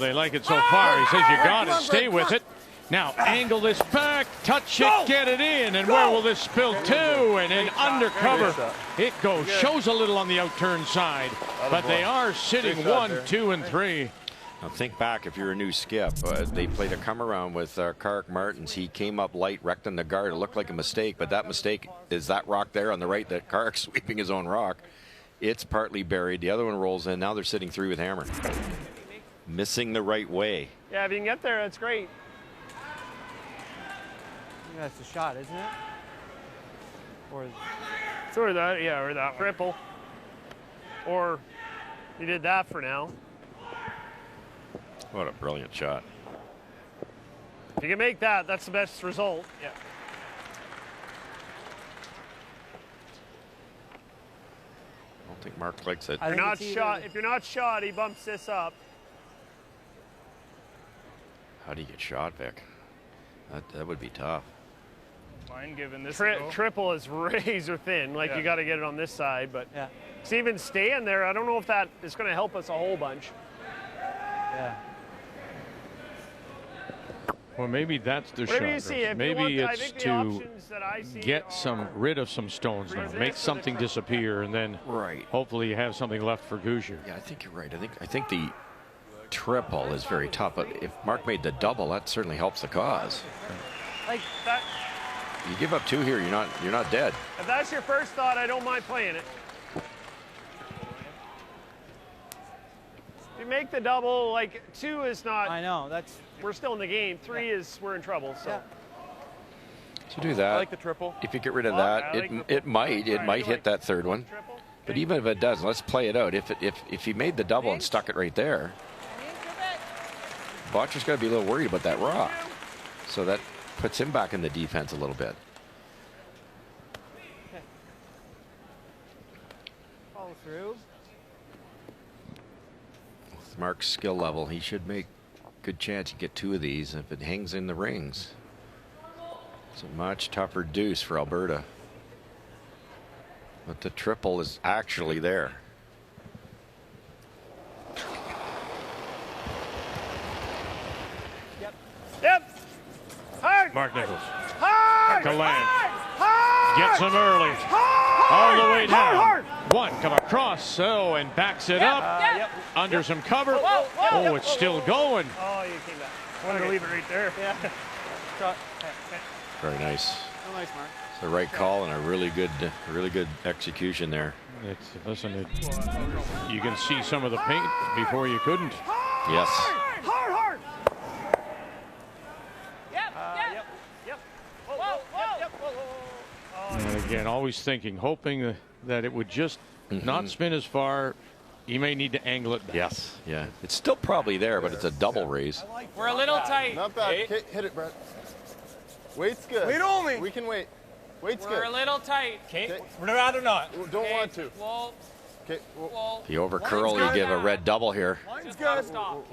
They like it so far. He says you got it. Stay with it. Now angle this back, touch it, get it in, and where will this spill to? And then undercover it goes. Shows a little on the outturn side, but they are sitting 1, 2, and 3. Now think back, if you're a new skip, they played a come around with Kark Martins. He came up light, wrecked on the guard. It looked like a mistake, but that mistake is that rock there on the right that Kark's sweeping his own rock. It's partly buried. The other one rolls in. Now they're sitting 3 with hammer. Missing the right way. Yeah, if you can get there, that's great. That's the shot, isn't it? Or Or that, yeah, or that triple. Or you did that for now. What a brilliant shot. If you can make that, that's the best result. Yeah. I don't think Mark likes it. If you're not shot, he bumps this up. How do you get shot, Vic? That would be tough. Mind giving this Triple is razor thin. Like you got to get it on this side, but to even staying there, I don't know if that is going to help us a whole bunch. Yeah. Well, maybe that's the Whatever shot. you see, Maybe I it's think the to options that I see get are rid of some stones now, make something disappear, and then hopefully you have something left for Gushue. Yeah, I think you're right. I think the triple is very tough, but if Mark made the double, that certainly helps the cause. like that. You give up 2 here, you're not dead. If that's your first thought, I don't mind playing it. If you make the double, like 2 is not. I know, we're still in the game. 3 is we're in trouble. So. So do that. I like the triple. If you get rid of that, it might hit that 3rd one. But even if it does, let's play it out. If he made the double and stuck it right there, Bottcher's got to be a little worried about that rock. So that puts him back in the defense a little bit. Follow through. With Mark's skill level, he should make good chance to get 2 of these if it hangs in the rings. It's a much tougher deuce for Alberta. But the triple is actually there. Yep. Hard. Mark Nichols. Hard. To land. Hard. Gets him early. Hard. All the way down. Hard. 1 come across, and backs it up. Under some cover. Oh, it's still going. Oh, you came back. Wanted to leave it right there. Yeah. Very nice. Oh, nice, Mark. It's the right call and a really good execution there. You can see some of the paint before you couldn't. Yes. Hard. And again, always thinking, hoping that it would just not spin as far. He may need to angle it back. Yes. Yeah. It's still probably there, but it's a double raise. We're a little tight. Not bad. Hit it, Brett. Wait's good. Wait only. We can wait. Weight's We're good. a little tight. Okay. We'd rather not. Don't want to. Whoa. Okay. Whoa. If you over curl, you give a red double here. Just gotta stop.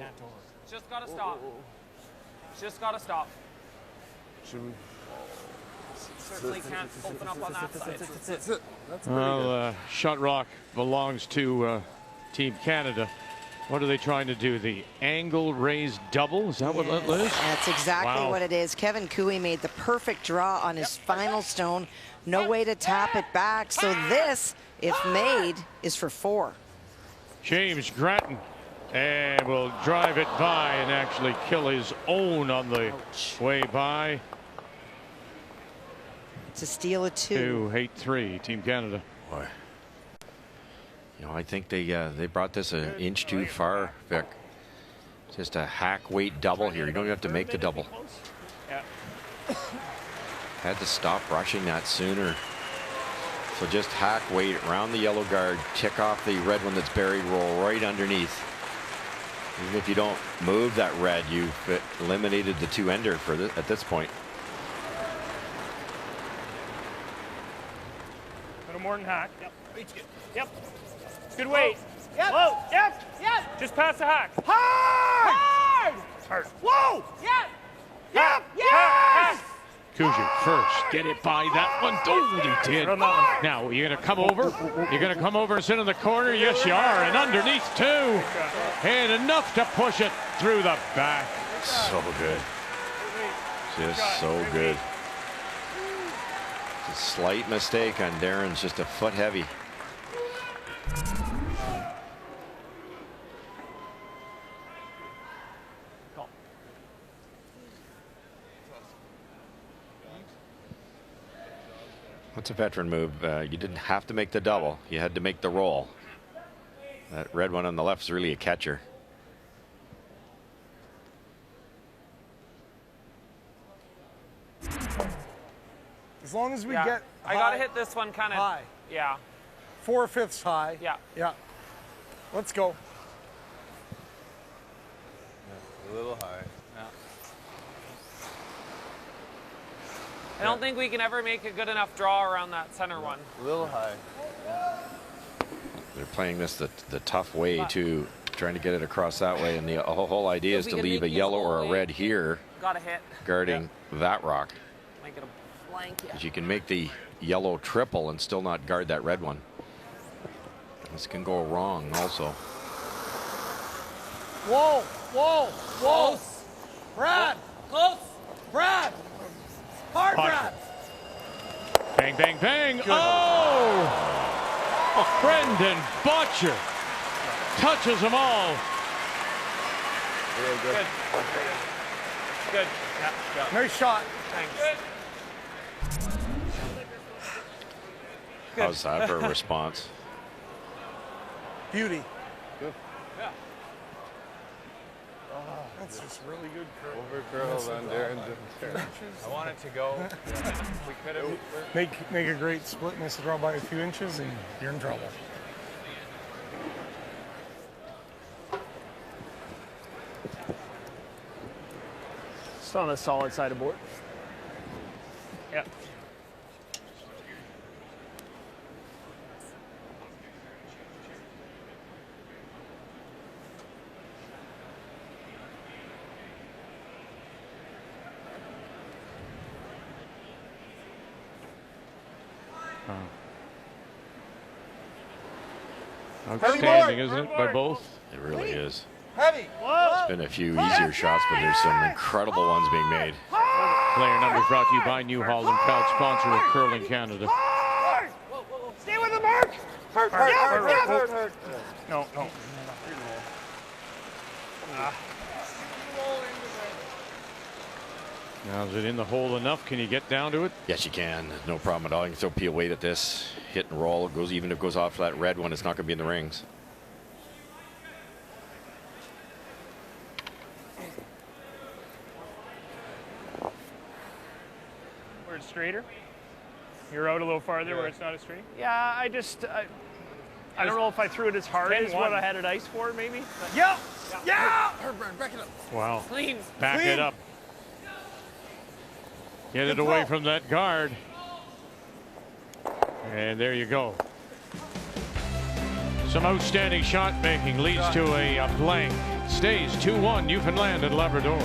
Just gotta stop. Just gotta stop. Should we? Certainly can't open up on that side. That's it. Well, shot rock belongs to Team Canada. What are they trying to do? The angle raised double? Is that what that is? That's exactly Wow. what it is. Kevin Gushue made the perfect draw on his final stone. No way to tap it back. So this, if made, is for 4. James Grattan, and will drive it by and actually kill his own on the way by. It's a steal of 2. 8-3, Team Canada. Boy. You know, I think they brought this an inch too far, Vic. Just a hack weight double here. You don't even have to make the double. Yeah. Had to stop rushing that sooner. So just hack weight around the yellow guard, tick off the red one that's buried, roll right underneath. Even if you don't move that red, you've eliminated the 2-ender for at this point. A little more than hack. Yep. Weight's good. Yep. Good Oh. weight. Yep. Whoa. Yep. Yep. Just past the hack. Hard. Hard. Hard. Whoa. Yep. Yep. Yes. Kuzic first, get it by that one. Oh, he did. Run that one. Now, you're going to come over? You're going to come over and sit in the corner? Yes, you are. And underneath, too. And enough to push it through the back. So good. Just so good. Just a slight mistake on Darren's, just a foot heavy. What's a veteran move? You didn't have to make the double. You had to make the roll. That red one on the left is really a catcher. As long as we Yeah. get I gotta hit this one kind of high. Yeah. 4/5 high. Yeah. Yeah. Let's go. A little high. I don't think we can ever make a good enough draw around that center one. A little high. They're playing this the tough way too, trying to get it across that way, and the whole idea is to leave a yellow or a red here Gotta hit. guarding that rock. Might get a blank. Because you can make the yellow triple and still not guard that red one. This can go wrong also. Whoa, whoa, whoa. Close. Brad, Close. Brad. Hard, Brad. Bang, bang, bang. Oh! Brendan Bottcher touches them all. Really good. Good. Nice shot. Thanks. How's that for a response? Beauty. Good. Yeah. That's just really good curl. Over curl on Darren. I want it to go. We could have. Make a great split, miss the draw by a few inches, and you're in trouble. Still on the solid side of board. Yeah. Outstanding, isn't it, by both? It really is. Heavy. There's been a few easier shots, but there's some incredible ones being made. Player numbers brought to you by New Holland, proud sponsor of Curling Canada. Hard. Stay with the mark. Hard. No. Now, is it in the hole enough? Can you get down to it? Yes, you can. No problem at all. You can throw peel weight at this. Hit and roll. It goes, even if it goes off that red one, it's not going to be in the rings. Where it's straighter. You're out a little farther where it's not as straight. Yeah, I don't know if I threw it as hard as 10-1. what I had it iced for, maybe. Yeah. Yeah. Back it up. Wow. Clean. Back Clean. it up. Get it Good away throw. from that guard. And there you go. Some outstanding shot making leads to a blank. Stays 2-1 Newfoundland and Labrador.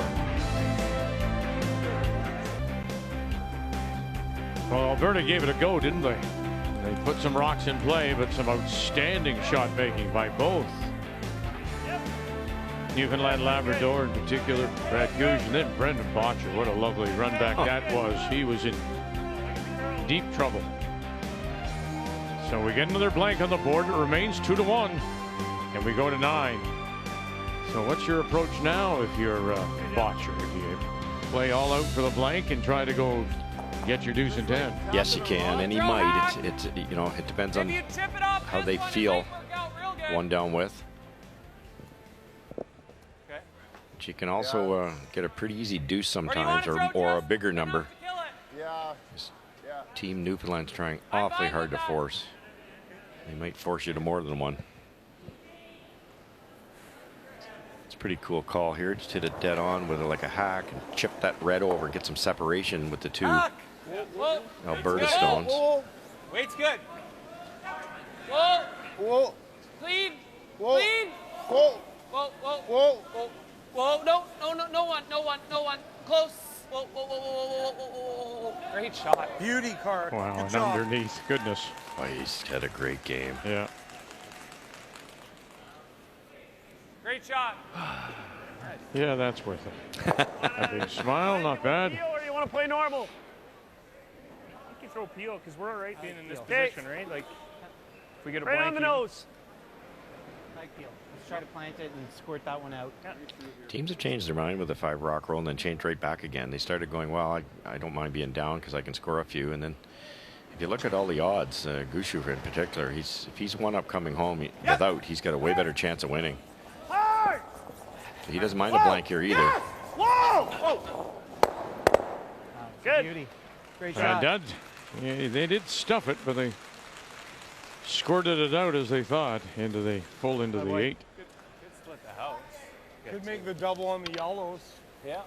Well, Alberta gave it a go, didn't they? They put some rocks in play, but some outstanding shot making by both. Newfoundland Labrador in particular, Brad Gushue, and then Brendan Bottcher. What a lovely run back that was. He was in deep trouble. So we get another blank on the board. It remains 2-1, and we go to 9. So what's your approach now if you're Bottcher? Do you play all out for the blank and try to go get your deuce and 10? Yes, you can, and he might. You know, it depends on how they feel one down with. She can also get a pretty easy deuce sometimes, or a bigger number. Yeah. Team Newfoundland's trying awfully hard to force. They might force you to more than one. It's a pretty cool call here. Just hit it dead on with like a hack and chip that red over, get some separation with the two Alberta stones. Weight's good. Whoa. Whoa. Clean. Whoa. Clean. Whoa. Whoa. Whoa. Whoa. Whoa. Whoa. No one. Close. Whoa. Great shot. Beauty, Clark. Wow, Good and job. underneath. Goodness. Oh, he's had a great game. Yeah. Great shot. Yeah, that's worth it. A big smile, not bad. Peel, or do you want to play normal? You can throw peel because we're all right being in this position, right? Like, if we get a blank, on the nose. Like peel. Let's try to plant it and squirt that one out. Yeah. Teams have changed their mind with the 5 rock roll and then changed right back again. They started going, well, I don't mind being down because I can score a few. And then if you look at all the odds, Gushue in particular, if he's one up coming home without, he's got a way better chance of winning. He doesn't mind a blank here either. Whoa! Good. Beauty. Great shot. Yeah, they did stuff it, but they squirted it out as they thought into the 8. Could split the house. Could make the double on the yellows. Yeah.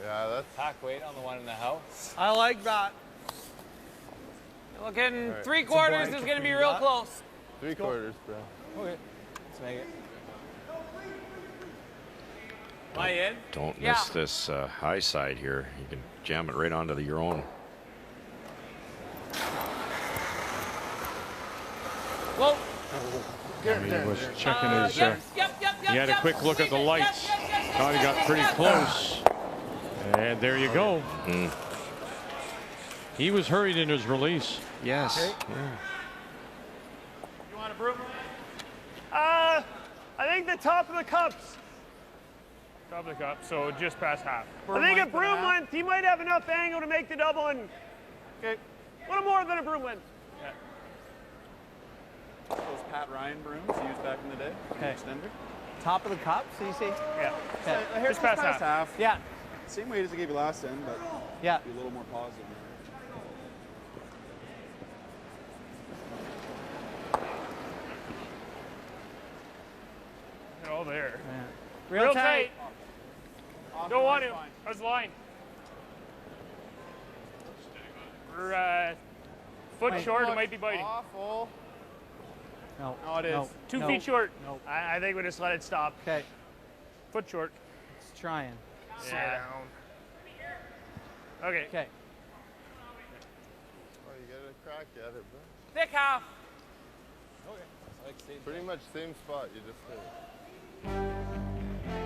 Yeah, that's Pack weight on the one in the house. I like that. Looking right. 3/4 is going to be real close. 3/4, bro. Okay. Let's make it. Am I in? Don't miss this high side here. You can jam it right onto your own. Whoa. He was checking his. Yep. He had a quick look at the lights. Thought he got pretty close. And there you go. He was hurried in his release. Yes. Okay. Yeah. You want a broom? I think the top of the cups. Top of the cup, so just past half. I think a broom length, he might have enough angle to make the double and okay. A little more than a broom length. Yeah. Those Pat Ryan brooms used back in the day. Okay. Extender. Top of the cup, so you see? Yeah. So, just past half. Yeah. Same weight as I gave you last end, but yeah. be a little more positive. Oh, there. Yeah. Real tight. Don't want to. How's the line? We're foot short. It might be biting. Awful. No. No, it is. No. 2 No. feet short. No. I think we just let it stop. Okay. Foot short. It's trying. Yeah. Okay. Okay. Oh, you got a crack at it, bro. Thick half. Pretty much same spot you just hit.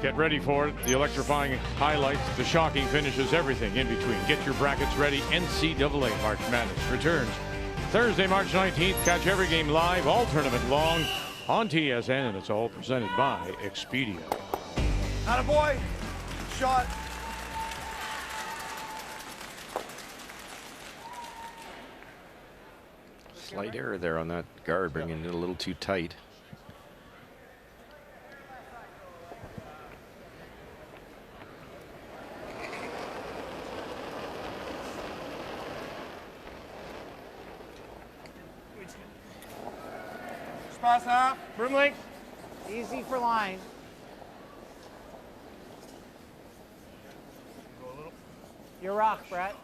Get ready for it. The electrifying highlights, the shocking finishes, everything in between. Get your brackets ready. NCAA March Madness returns Thursday, March 19th. Catch every game live, all tournament long on TSN, and it's all presented by Expedia. Attaboy. Shot. Slight error there on that guard, bringing it a little too tight. Just pass half. Broom length. Easy for line. Your rock, Brett.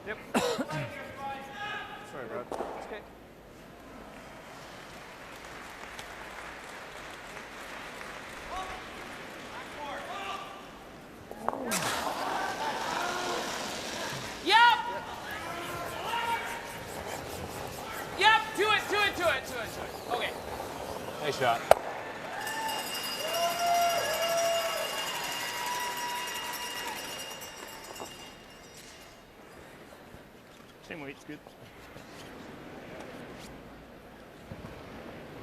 Yep. Sorry, Brad. It's okay. Yep. Yep. Do it. Okay. Nice shot. Same weight's good.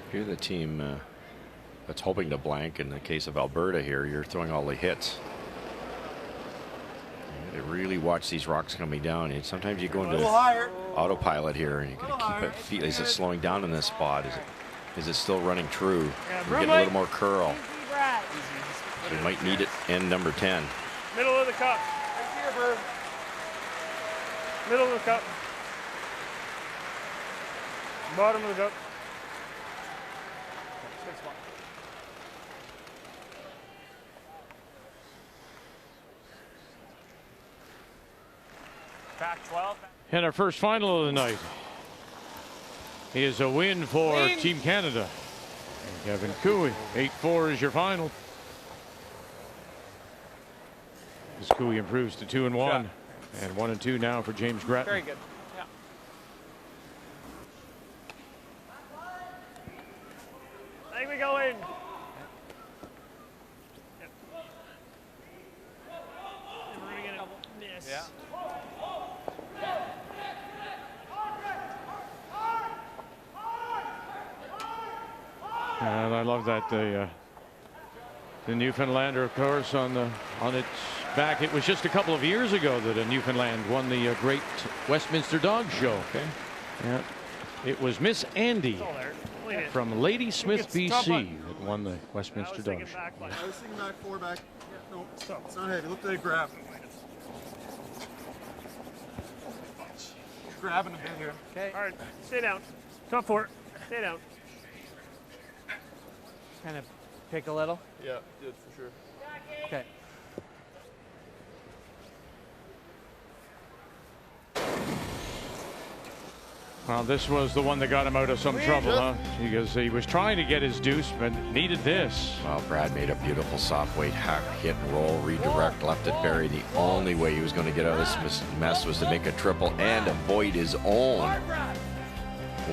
If you're the team that's hoping to blank in the case of Alberta here, you're throwing all the hits. You gotta really watch these rocks coming down. And sometimes you go into autopilot here and you gotta keep it feet. Is it slowing down in this spot? Is it still running true? We're getting a little more curl. So you might need it end number 10. Middle of the cup. Right here, Bird. Middle of the cup. Bottom of the cup. Back 12. And our first final of the night is a win for Team Canada. Kevin Cooey, 8-4 is your final. As Cooey improves to 2-1, and 1-2 now for James Gretton. Very good. Yeah. I think we go in. Yep. And we're gonna miss. Yeah. And I love that the Newfoundlander, of course, on its back. It was just a couple of years ago that a Newfoundland won the Great Westminster Dog Show. Okay. Yeah. It was Miss Andy from Ladysmith, BC, that won the Westminster Dog Show. I was thinking back, 4 back. Yeah, no, stop. It's not heavy. Look at the grab. Grabbing a bit here. Okay. All right. Stay down. Top 4. Stay down. Kind of pick a little. Yeah, did for sure. Okay. Well, this was the one that got him out of some trouble, huh? Because he was trying to get his deuce, but needed this. Well, Brad made a beautiful soft weight hack, hit and roll, redirect, left it buried. The only way he was going to get out of this mess was to make a triple and avoid his own.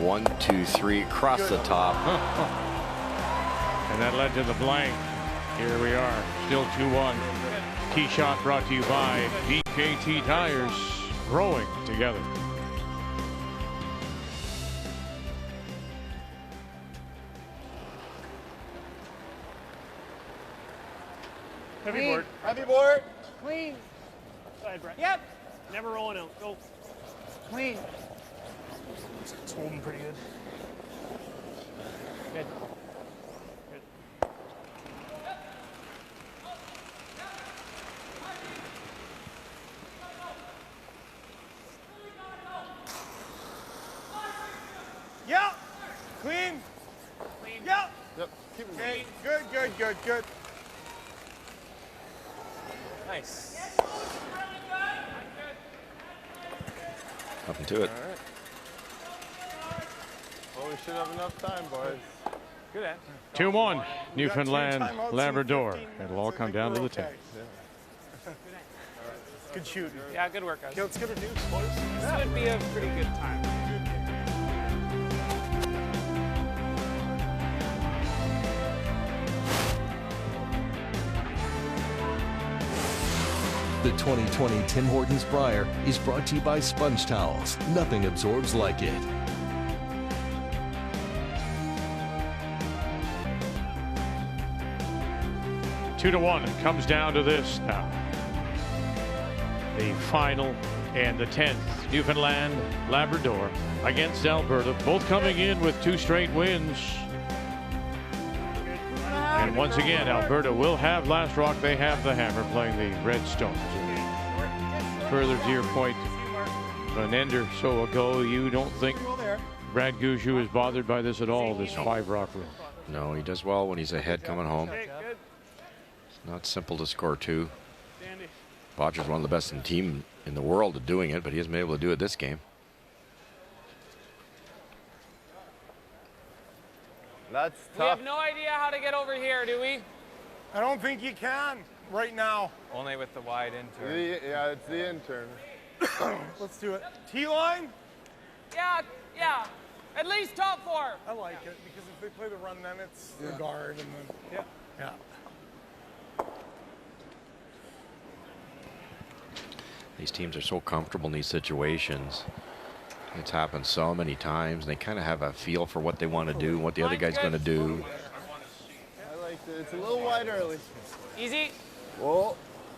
1, 2, 3, across the top. And that led to the blank. Here we are, still 2-1. Tee shot brought to you by BKT Tires, growing together. Heavy board. Heavy board. Clean. Go ahead, Brett. Yep. Never rolling out. Go. Clean. It's holding pretty good. Good. Yep. Clean. Clean. Yep. Yep. Keep it Okay. Good. Nice. Up and to it. All right. Well, we should have enough time, boys. Good end. 2-1, Newfoundland, Labrador. It'll all come down to the 10. Good shooting. Yeah, good work, guys. Okay, let's get a deuce, boys. This would be a pretty good time. The 2020 Tim Hortons Brier is brought to you by Sponge Towels. Nothing absorbs like it. Two to 1. It comes down to this now. The final and the 10th. Newfoundland, Labrador against Alberta. Both coming in with 2 straight wins. And once again, Alberta will have last rock. They have the hammer playing the Redstones. Further to your point, an end or so ago, you don't think Brad Gushue is bothered by this at all, this 5 rock rule? No, he does well when he's ahead coming home. It's not simple to score 2. Bottcher's one of the best in in the world of doing it, but he hasn't been able to do it this game. That's We tough. have no idea how to get over here, do we? I don't think you can right now. Only with the wide intern. Yeah, it's the intern. Let's do it. T-line? Yeah, yeah. At least top 4. I like it because if they play the run, then it's the guard and then yeah. These teams are so comfortable in these situations. It's happened so many times. They kind of have a feel for what they want to do and what the other guy's going to do. I like it. It's a little wide early. Easy. Whoa.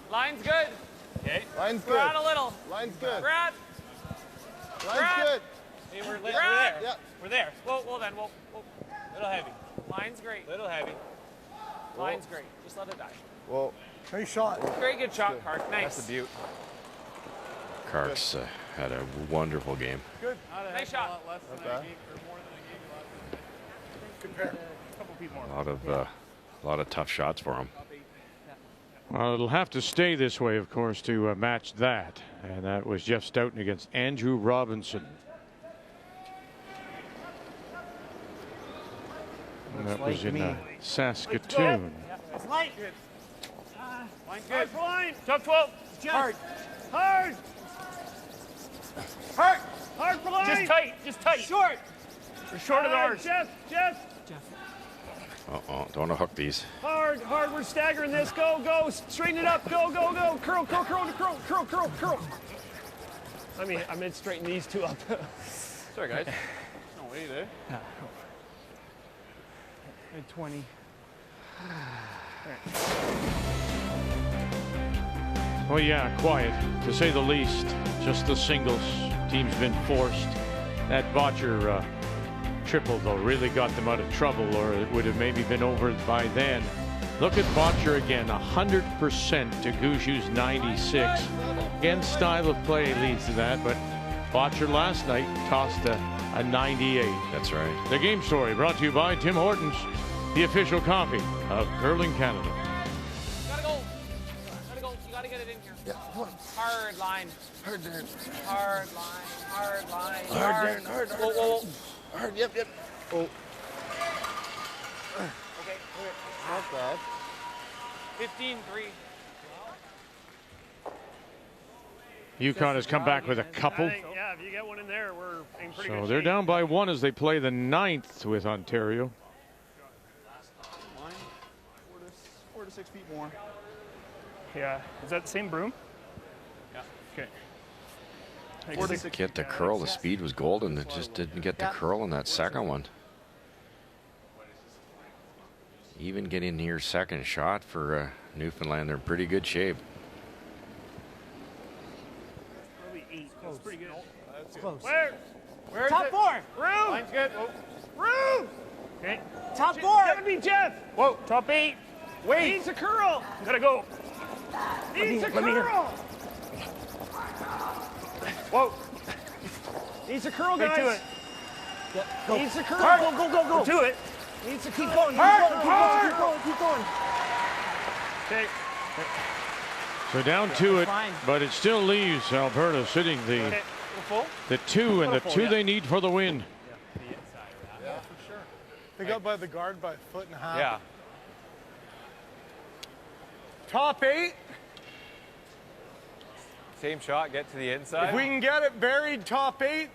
Line's good. Okay. Line's good. Brad a little. Line's good. Brad. Line's Brad. good. Hey, we're Brad. there. Yeah. We're there. Well then, we'll. Little heavy. Line's great. Little heavy. Line's great. Just let it die. Whoa. Nice shot. Very good shot, Clark. Nice. That's a beaut. Kark's had a wonderful game. Good. Nice shot. Not bad. Good pair. A lot of tough shots for him. Well, it'll have to stay this way, of course, to match that. And that was Jeff Stoughton against Andrew Robinson. And that was in Saskatoon. It's light. Line Hard good. for line. Top 12. Hard. Hard. Hard. Hard for line. Just tight. Just tight. Short. We're short of Hard. ours. Jeff. Uh-oh, don't want to hook these. Hard. We're staggering this. Go. Straighten it up. Go. Curl. I meant straighten these two up. Sorry, guys. No way there. At 20. Well, yeah, quiet, to say the least. Just the singles. Team's been forced. That Bottcher triple, though, really got them out of trouble, or it would have maybe been over by then. Look at Bottcher again, 100% to Gushue's 96. Again, style of play leads to that, but Bottcher last night tossed a 98. That's right. The game story brought to you by Tim Hortons, the official coffee of Curling Canada. Gotta go. You gotta get it in here. Yeah. Hard line. Hard there. Hard line. Hard line. Hard there. Hard. Whoa. Hard. Yep. Oh. Okay. Not bad. 15-3. UConn has come back with a couple. Yeah, if you get one in there, we're in pretty good So they're shape. down by 1 as they play the 9th with Ontario. Line. 4 to 6 feet more. Yeah. Is that the same broom? Yeah. Okay. Didn't get the curl. The speed was golden. It just didn't get the curl in that second one. Even getting near second shot for Newfoundland. They're in pretty good shape. Probably 8. That's pretty good. It's close. Where is Top it? 4. Room. Line's good. Room. Okay. Top 4. That would be Jeff. Whoa. Top 8. Wait. Needs a curl. Gotta go. Needs a let me hear. curl. Whoa. Needs a curl, Right guys. to it. Go. Needs a curl. Hard. Go. To it. Needs a Keep curl. going. Hard. Keep going. Okay. So down to it, Fine. but it still leaves Alberta sitting Okay. the Full. 2 and the 2 they need for the win. Yeah, for sure. They got by the guard by a foot and a half. Yeah. Top 8. Same shot, get to the inside. If we can get it buried top 8,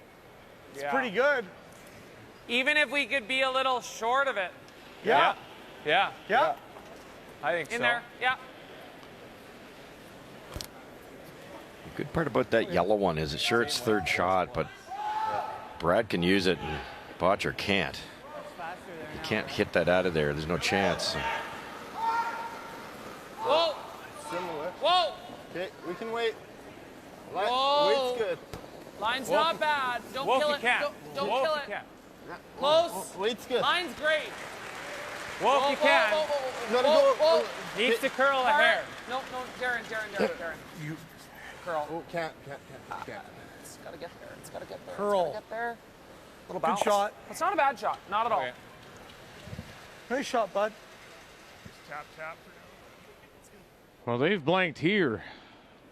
it's pretty good. Even if we could be a little short of it. Yeah. Yeah. I think In so. there. Yeah. The good part about that yellow one is sure it's third shot, but Brad can use it and Bottcher can't. He can't hit that out of there. There's no chance. Whoa. Similar. Whoa. Okay, we can wait. Whoa. Wait's good. Line's not bad. Don't Wolf, kill you it. can't. Don't Wolf, kill you it. can't. Close. Wait's good. Line's great. Wolf, you can. Gotta go. Needs to curl a Hard. hair. No, Darren. You. Curl. Oh, can't. It's gotta get there. It's gotta get there. Curl. It's gotta get there. Little Good bounce. shot. It's not a bad shot. Not at all. Okay. Nice shot, bud. Tap. Well, they've blanked here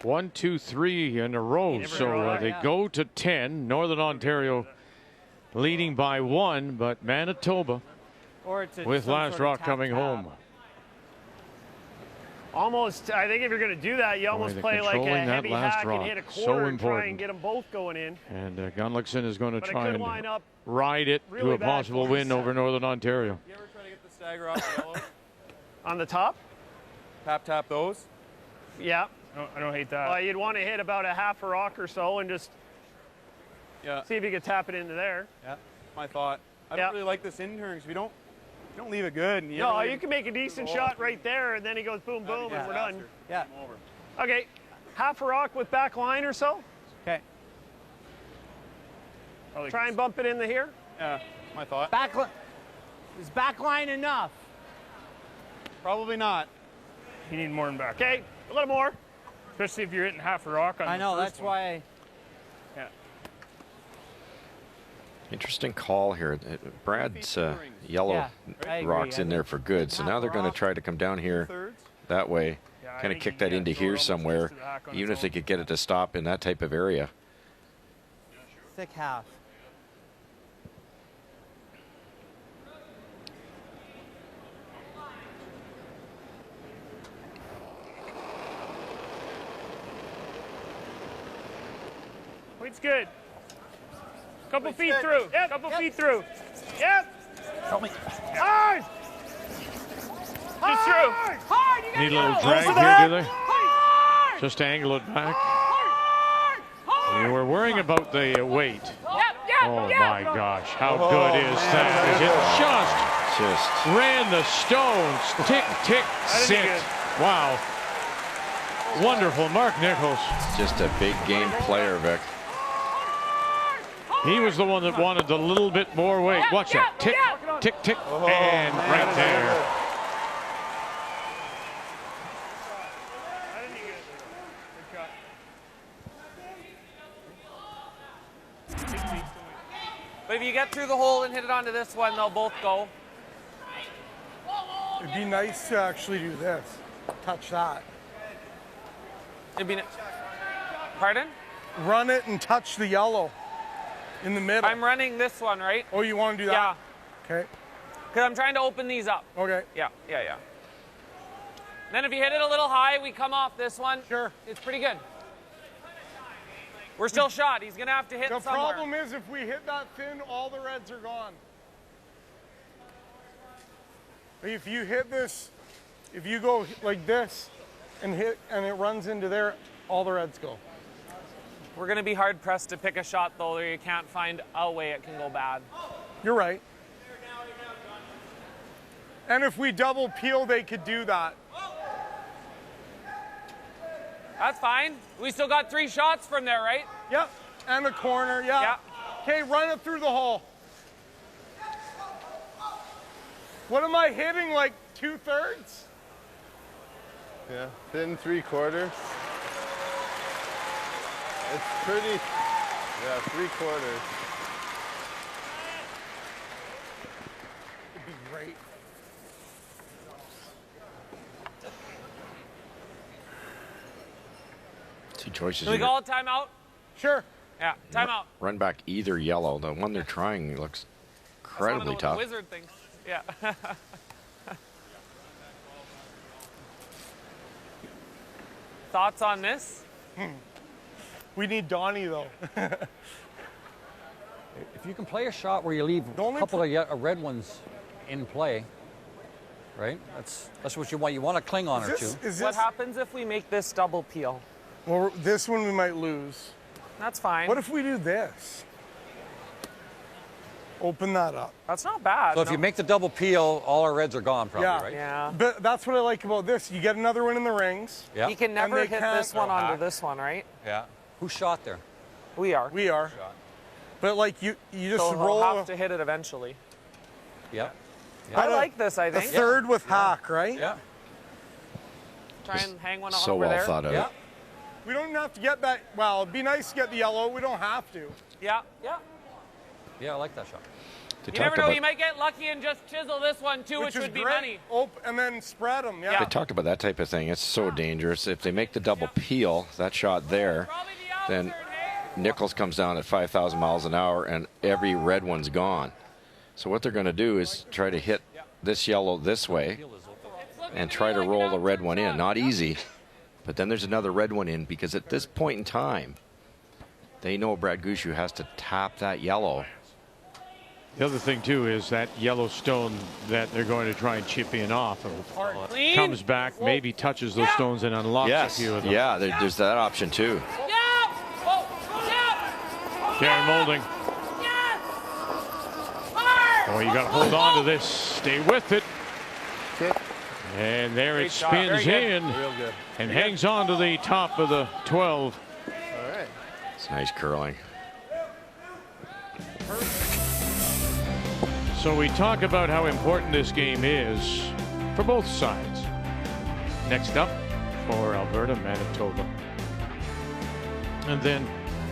1, 2, 3 in a row. So they go to 10. Northern Ontario leading by 1, but Manitoba with Last Rock coming home. Almost, I think if you're going to do that, you almost play like a heavy hack and hit a quarter and try and get them both going in. And Gunlickson is going to try and ride it to a possible win over Northern Ontario. You ever try to get the stagger off the yellow? On the top? Tap those? Yeah. I don't hate that. Well, you'd want to hit about a half a rock or so and just see if you could tap it into there. Yeah, my thought. I don't really like this in turn because we don't leave it good. And you can make a decent shot right there, and then he goes boom, boom, and we're done. Yeah. Okay, half a rock with back line or so. Okay. Try and bump it in the here. Yeah, my thought. Is back line enough? Probably not. You need more than back. Okay, a little more. Especially if you're hitting half a rock on I know, that's why. Yeah. Interesting call here. Brad's yellow rock's in there for good. So now they're going to try to come down here that way, kind of kick that into here somewhere, even if they could get it to stop in that type of area. Thick half. It's good. Couple feet through. Yep. Couple feet through. Yep. Help me. Hard. Just through. Hard. You Need a little drag here, do they? Just to angle it back. You were worrying about the weight. Oh my gosh, how good is that? Is it just ran the stones. Tick, tick, sit. Wow. Wonderful, Mark Nichols. Just a big game player, Vic. He was the one that wanted a little bit more weight. Watch that. Tick, tick, tick, and right there. But if you get through the hole and hit it onto this one, they'll both go. It'd be nice to actually do this. Touch that. It'd be. Pardon? Run it and touch the yellow in the middle. I'm running this one, right? Oh, you want to do that? Yeah. Okay. Because I'm trying to open these up. Okay. Yeah. Then if you hit it a little high, we come off this one. Sure. It's pretty good. We're still shot. He's going to have to hit somewhere. The problem is if we hit that thin, all the reds are gone. If you hit this, if you go like this and hit and it runs into there, all the reds go. We're going to be hard pressed to pick a shot, though. You can't find a way it can go bad. You're right. And if we double peel, they could do that. That's fine. We still got 3 shots from there, right? Yep. And a corner, yeah. Okay, run it through the hole. What am I hitting, like 2/3? Yeah, thin 3/4. It's pretty, 3/4. It'd be great. Two choices. Can we call a timeout? Sure. Yeah, timeout. Run back either yellow. The one they're trying looks incredibly tough. The wizard thing. Yeah. Thoughts on this? We need Donnie, though. If you can play a shot where you leave a couple of red ones in play, right? That's what you want. You want to cling on her too. What happens if we make this double peel? Well, this one we might lose. That's fine. What if we do this? Open that up. That's not bad. So if you make the double peel, all our reds are gone probably, right? Yeah. But that's what I like about this. You get another one in the rings. Yeah. He can never hit this one onto this one, right? Yeah. Who shot there? We are. We are. But like you just so roll. He'll have to hit it eventually. Yep. I like this, I think. A third with hack, right? Yeah. Try and hang one So over well there. thought out. Yeah. We don't have to get that. Well, it'd be nice to get the yellow. We don't have to. Yeah. Yeah, I like that shot. You never know, you might get lucky and just chisel this one too, which would be money. And then spread them, yeah. They talked about that type of thing. It's so dangerous. If they make the double peel, that shot there, then Nichols comes down at 5,000 miles an hour and every red one's gone. So what they're going to do is try to hit this yellow this way and try to roll the red one in. Not easy, but then there's another red one in because at this point in time, they know Brad Gushue has to tap that yellow. The other thing, too, is that yellow stone that they're going to try and chip in off. Comes back, maybe touches those stones and unlocks a few of them. Yeah, there's that option, too. Gary Moulding. Oh, you got to hold on to this. Stay with it. And there it spins in and hangs on to the top of the 12. All right. It's nice curling. So we talk about how important this game is for both sides. Next up for Alberta, Manitoba. And then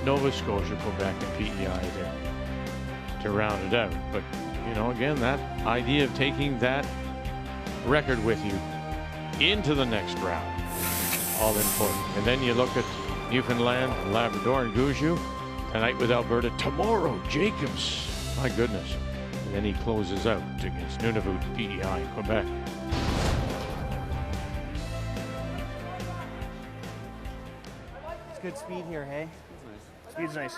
Nova Scotia, Quebec, and PEI to round it out. But, you know, again, that idea of taking that record with you into the next round, all important. And then you look at Newfoundland, Labrador, and Gushue tonight with Alberta. Tomorrow, Jacobs. My goodness. And then he closes out against Nunavut, PEI, Quebec. It's good speed here, hey? Speed's nice.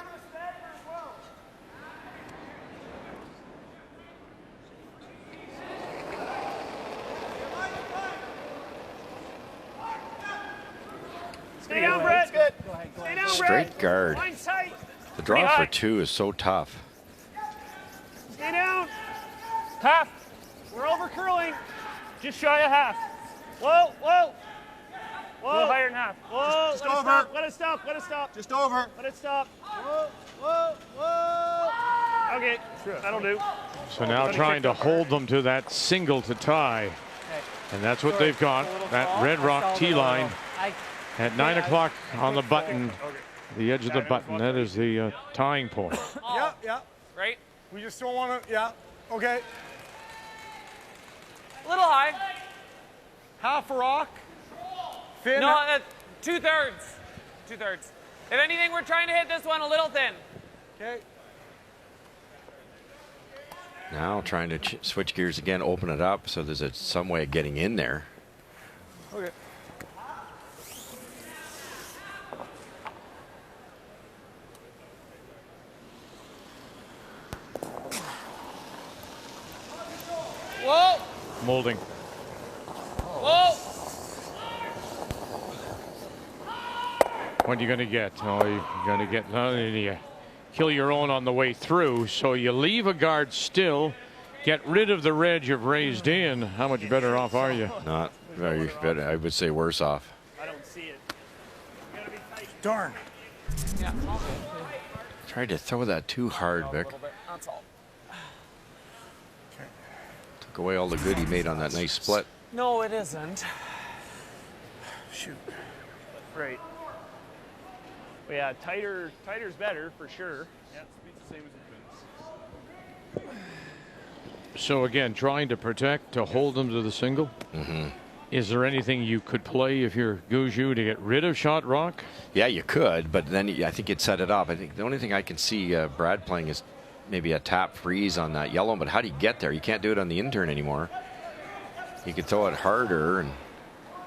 Stay down, Brett. Good. Stay down, Brett. Straight guard. Line's tight. The draw for two is so tough. Stay down. Half. We're over curling. Just shy of half. Whoa, whoa. Whoa. A little higher than half. Whoa. Just let over. It stop. Let it stop. Let it stop. Just over. Let it stop. Whoa, whoa, whoa. Okay. That'll do. So now trying to hold them to that single to tie. And that's what they've got. That Red Rock tee line at 9 o'clock on the button. The edge of the button. That is the tying point. Yeah, yeah. Right? We just don't want to, yeah. Okay. A little high. Half a rock. Thin. No, 2/3. 2/3. If anything, we're trying to hit this one a little thin. Okay. Now trying to switch gears again, open it up so there's some way of getting in there. Okay. Whoa! Moulding. Whoa! What are you going to get? Oh, you're going to get you kill your own on the way through. So you leave a guard still, get rid of the red you've raised in. How much better off are you? Not very better. I would say worse off. I don't see it. You gotta be tight. Darn. Yeah. Tried to throw that too hard, Vic. That's all. Took away all the good he made on that nice split. No, it isn't. Shoot. Right. But yeah, tighter's better for sure. Yeah, speed's the same as it's been. So again, trying to protect, to hold them to the single. Mm-hmm. Is there anything you could play if you're Gushue to get rid of shot rock? Yeah, you could, but then I think you'd set it up. I think the only thing I can see Brad playing is maybe a tap freeze on that yellow, but how do you get there? You can't do it on the intern anymore. You could throw it harder and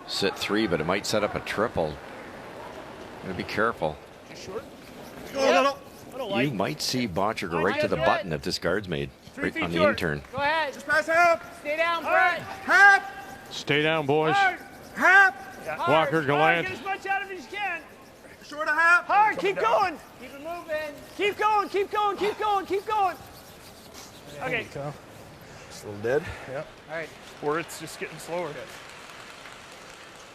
sit three, but it might set up a triple. Gotta be careful. Short. You might see Bottcher go right to the button that this guard's made right on the intern. Go ahead. Just pass half. Stay down, Brett. Half. Stay down, boys. Half. Walker, Gallant. Get as much out of it as you can. Short of half. Hard. Keep going. Keep it moving. Keep going. Keep going. Keep going. Keep going. Okay. Just a little dead. Yeah. All right. Or it's just getting slower.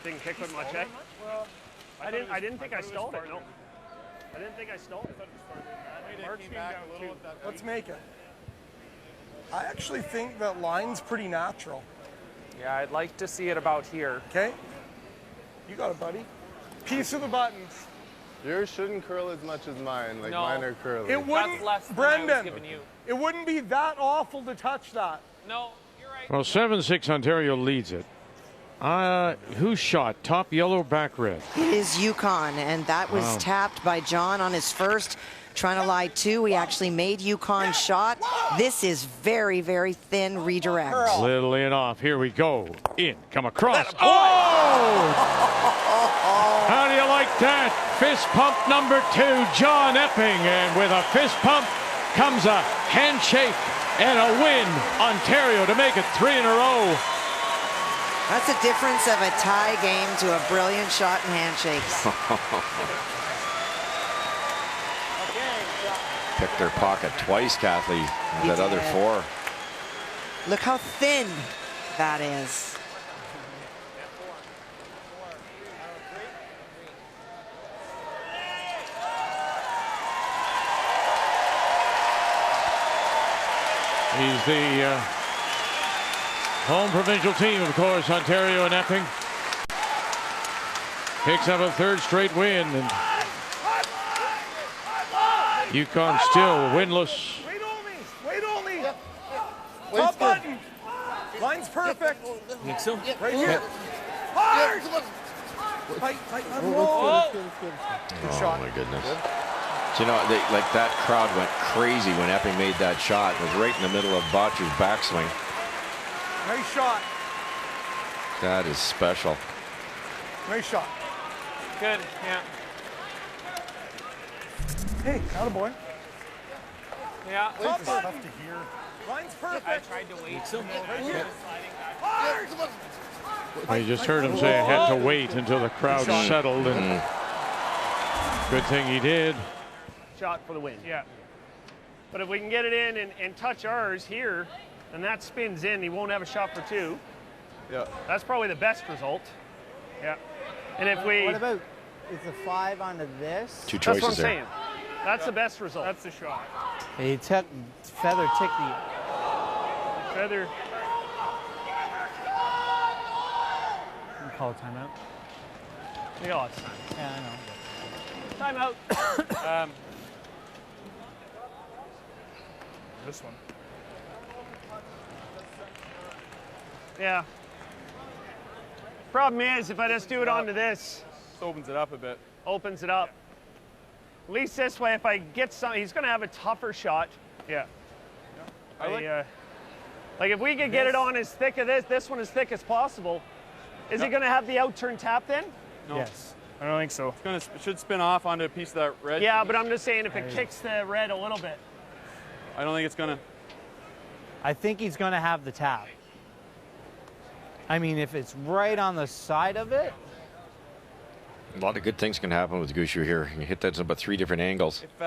Didn't kick with much, eh? Well, I didn't think I stalled it. No. I didn't think I stalled it. Let's make it. I actually think that line's pretty natural. Yeah, I'd like to see it about here. Okay. You got it, buddy. Piece of the buttons. Yours shouldn't curl as much as mine. Like No. mine are curly. It wouldn't, less than I was Brendan. giving you. It wouldn't be that awful to touch that. No, you're right. Well, 7-6 Ontario leads it. Who shot? Top yellow, back red. It is Yukon, and that was Wow. tapped by John on his first. Trying to lie two. He actually made Yukon's shot. This is very, very thin redirect. Little in off. Here we go. In. Come across. Oh! How do you like that? Fist pump number 2, John Epping. And with a fist pump comes a handshake and a win. Ontario to make it 3 in a row. That's the difference of a tie game to a brilliant shot and handshakes. Picked their pocket twice, Kathleen. That did. other 4. Look how thin that is. He's the home provincial team, of course, Ontario and Epping. Picks up a 3rd straight win. And Yukon still winless. Wait only. Top button. Line's perfect. Think so? Right here. Hard. Tight, Oh shot. my goodness. So, you know, like that crowd went crazy when Epping made that shot. It was right in the middle of Bottcher's backswing. Nice shot. That is special. Nice shot. Good, yeah. Hey, attaboy. Yeah. Top button. Tough to hear. Line's perfect. I tried to wait. Right here. Hard. You just heard him say I had to wait until the crowd settled, and good thing he did. Shot for the win. Yeah. But if we can get it in and touch ours here, and that spins in, he won't have a shot for 2. Yeah. That's probably the best result. Yeah. And if we... What about, is the 5 onto this? 2 That's choices what I'm there. saying. That's the best result. That's the shot. He took feather tick the. Feather. You call a timeout? We got lots of time. Yeah, I know. Timeout. This one. Yeah. Problem is, if I just do it onto this, This opens it up a bit. opens it up. At least this way, if I get some, he's going to have a tougher shot. Yeah. Like if we could get it on as thick as this one as thick as possible, is he going to have the out-turn tap then? No. Yes. I don't think so. It should spin off onto a piece of that red. Yeah, but I'm just saying if it kicks the red a little bit. I don't think it's gonna. I think he's going to have the tap. I mean, if it's right on the side of it. A lot of good things can happen with Gushue here. You hit that at about 3 different angles. If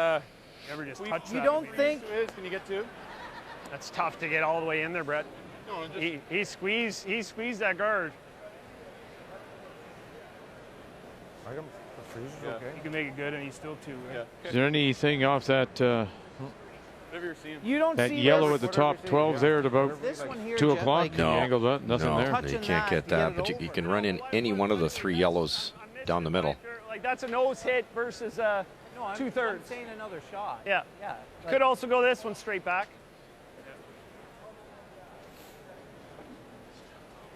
ever just touch You that, don't think? Can you get 2? That's tough to get all the way in there, Brett. No, just, He squeezed that guard. Okay. You can make it good and he's still 2. Right? Yeah. Is there anything off that Whatever you're seeing. You don't that see yellow where- at the top 12 there at about This one here, 2 Jeff, o'clock? like- Can you angle that? Nothing No, there. you Touching can't that, get you get that, it but you over. can run in any one of the 3 yellows down the middle. Like that's a nose hit versus No, I'm 2/3. saying another shot. Yeah. Yeah. Could also go this one straight back.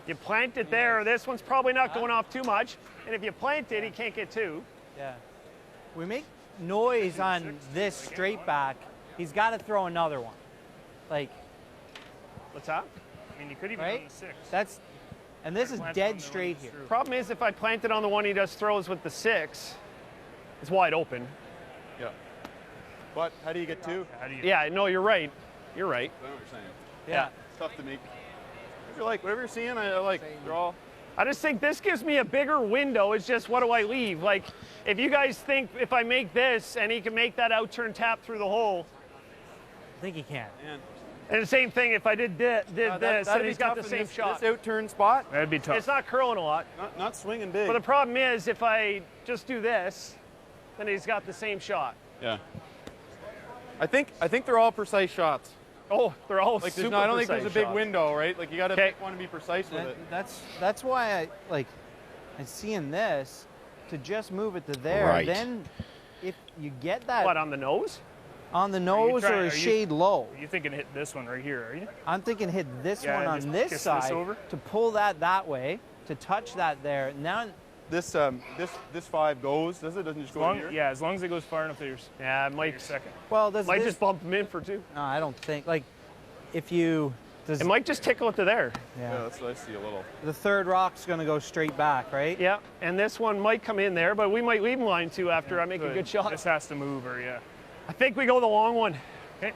You plant it there. This one's probably not going off too much. And if you plant it, he can't get 2. Yeah. We make noise on this straight back. He's got to throw another one. Like, What's that? I mean, you could even right? go to 6. That's, and this is dead straight here. Problem is, if I plant it on the one he does throws with the 6, it's wide open. Yeah. But how do you get 2? Yeah, no, you're right. You're right. I know what you're saying. Yeah. It's tough to make. If you like, whatever you're seeing, I like. They're all. I just think this gives me a bigger window. It's just, what do I leave? Like, if you guys think if I make this and he can make that out-turn tap through the hole. I think he can. And the same thing if I did this, That'd and be he's got the tough same in shot. This out-turn spot. That'd be tough. It's not curling a lot. Not swinging big. But the problem is, if I just do this, then he's got the same shot. Yeah. I think they're all precise shots. Oh, they're all like super I don't think precise there's a big shots. window, right? Like you got to want to be precise with it. That's why I like. I'm seeing this. to just move it to there. Right. Then if you get that. What, on the nose? On the nose or a shade low. Are you thinking hit this one right here, are you? I'm thinking hit this Yeah, one just on this kiss side this over? to pull that way, to touch that there. Now this 5 goes, does it? Doesn't just go here? Yeah, as long as it goes far enough that Yeah, it might. you're second. well, does Might this, just bump him in for 2. No, I don't think. Like, if you does, It might just tickle it to there. yeah. That's I see a little. The third rock's going to go straight back, right? Yeah, and this one might come in there, but we might leave him line 2 after I make a good shot. This has to move, or yeah. I think we go the long one. Okay.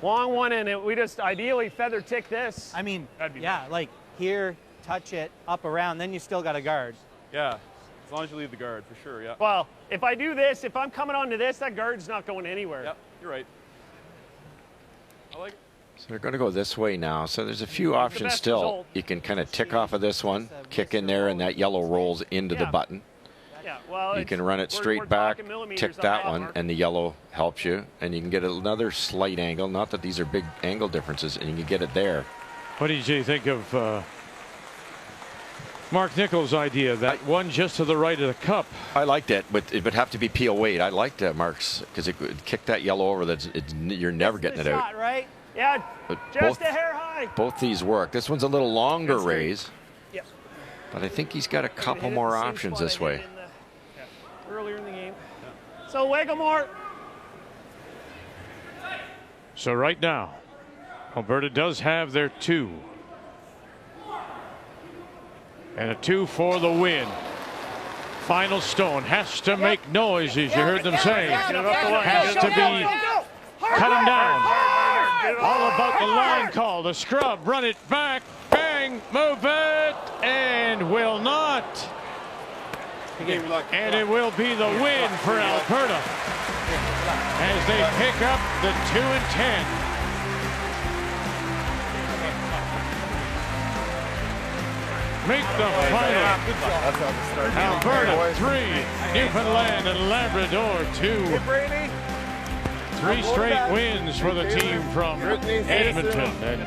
Long one, and we just ideally feather tick this. I mean, That'd be yeah, like here, touch it, up around, then you still got a guard. Yeah, as long as you leave the guard, for sure, yeah. Well, if I do this, if I'm coming onto this, that guard's not going anywhere. Yep, you're right. I like it. So they're going to go this way now. So there's a few options best still. result. You can kind of tick off of this one, kick in there, and that yellow rolls into the button. Yeah, well, You can run it straight back, tick that one, and the yellow helps you. And you can get another slight angle. Not that these are big angle differences, and you can get it there. What did you think of Mark Nichols' idea? That one just to the right of the cup. I liked it, but it would have to be peel weight. I liked Mark's because it would kick that yellow over. You're never getting it out. Shot, right? Yeah, But just a hair high. Both these work. This one's a little longer raise, Yep. but I think he's got a couple more options this way. Earlier in the game. So wiggle more. So right now, Alberta does have their 2. And a 2 for the win. Final stone has to make noise, as you heard them say. Has to be cut him down. All about the line call. The scrub, run it back, bang, move it, and will not. And it will be the win for Alberta as they pick up the 2 and 10. Make the final. Alberta 3, Newfoundland and Labrador 2. 3 straight wins for the team from Edmonton. And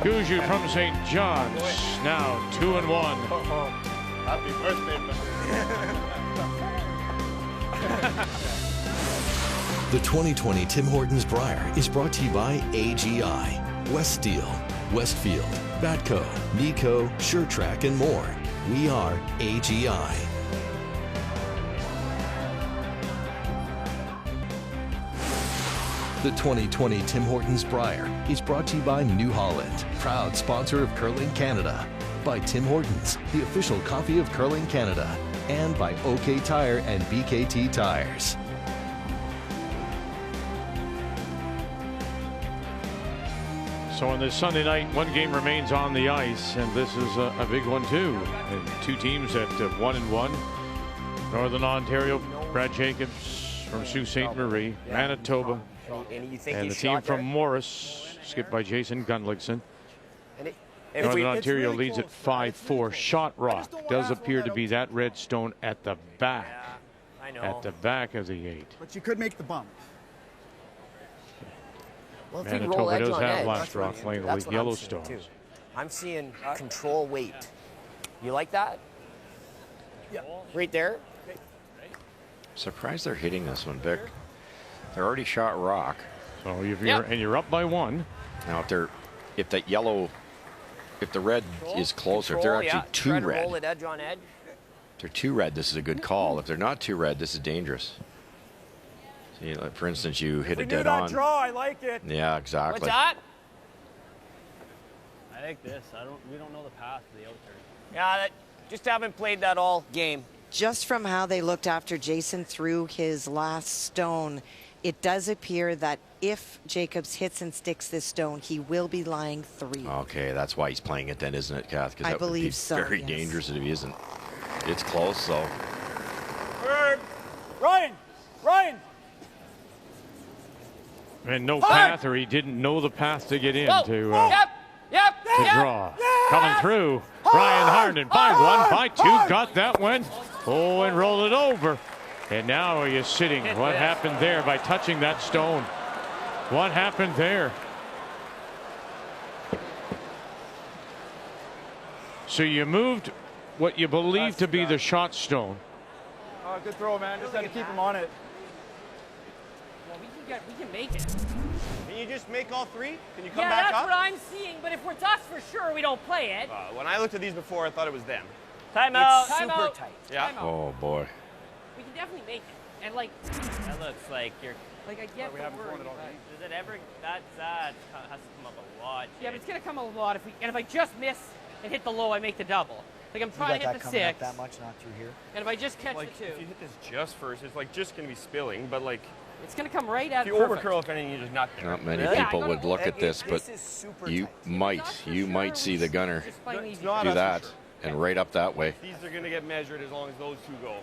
Gushue from St. John's now 2 and 1. Happy birthday, The 2020 Tim Hortons Brier is brought to you by AGI, West Steel, Westfield, Batco, Nico, SureTrack, and more. We are AGI. The 2020 Tim Hortons Brier is brought to you by New Holland, proud sponsor of Curling Canada, by Tim Hortons, the official coffee of Curling Canada, and by OK Tire and BKT Tires. So on this Sunday night, one game remains on the ice, and this is a big one too. And 2 teams at 1 and 1. Northern Ontario, Brad Jacobs from Sault Ste. Marie, Manitoba, and the team from Morris, skipped by Jason Gunlickson. Northern Ontario leads at 5-4. Shot Rock does appear to be that red stone at the back. At the back of the 8. But you could make the bump. Well, if you roll Manitoba edge does on have edge, last rock playing the that's what I'm seeing, Yellowstones. too. I'm seeing control weight. You like that? Yeah. Right there. Surprised they're hitting this one, Vic. They're already shot rock. So and you're up by 1. Now if that yellow, if the red is closer, if they're actually too Try to red, roll it edge on edge. if they're too red, this is a good call. If they're not too red, this is dangerous. See, like for instance, you hit it dead on. Draw, I like it. Yeah, exactly. What's that? I like this. We don't know the path to the out turn. Yeah, just haven't played that all game. Just from how they looked after Jason threw his last stone, it does appear that if Jacobs hits and sticks this stone, he will be lying 3. Okay, that's why he's playing it then, isn't it, Kath? Because that would be very dangerous if he isn't. It's close, though. Ryan! And no path, or he didn't know the path to get in to draw. Coming through, Ryan Harden by 1, by 2, got that one. Oh, and rolled it over. And now he is sitting. What happened there by touching that stone? What happened there? So you moved what you believe to be the shot stone. Good throw, man. Just had to keep him on it. Well, we can make it. Can you just make all three? Can you come Yeah, back that's up? what I'm seeing. But if it's us for sure, we don't play it. When I looked at these before, I thought it was them. Timeout. It's super tight. Yeah. Oh boy. We can definitely make it. And like, That looks like you're. I get the worry. Does it ever? That has to come up a lot. Yeah, but it's gonna come a lot if I just miss and hit the low, I make the double. Like I'm You trying got to hit that the coming up 6, that much, not through here. and if I just catch Like, the 2, if you hit this just first, it's like just going to be spilling, but like... it's gonna come right at If you perfect. overcurl, if anything, you just not there. Not many Really? people Yeah, would look at this, but This is super you tight. might see the gunner Just playing easy. not do us that for sure. and right up that way. These are going to get measured as long as those two go.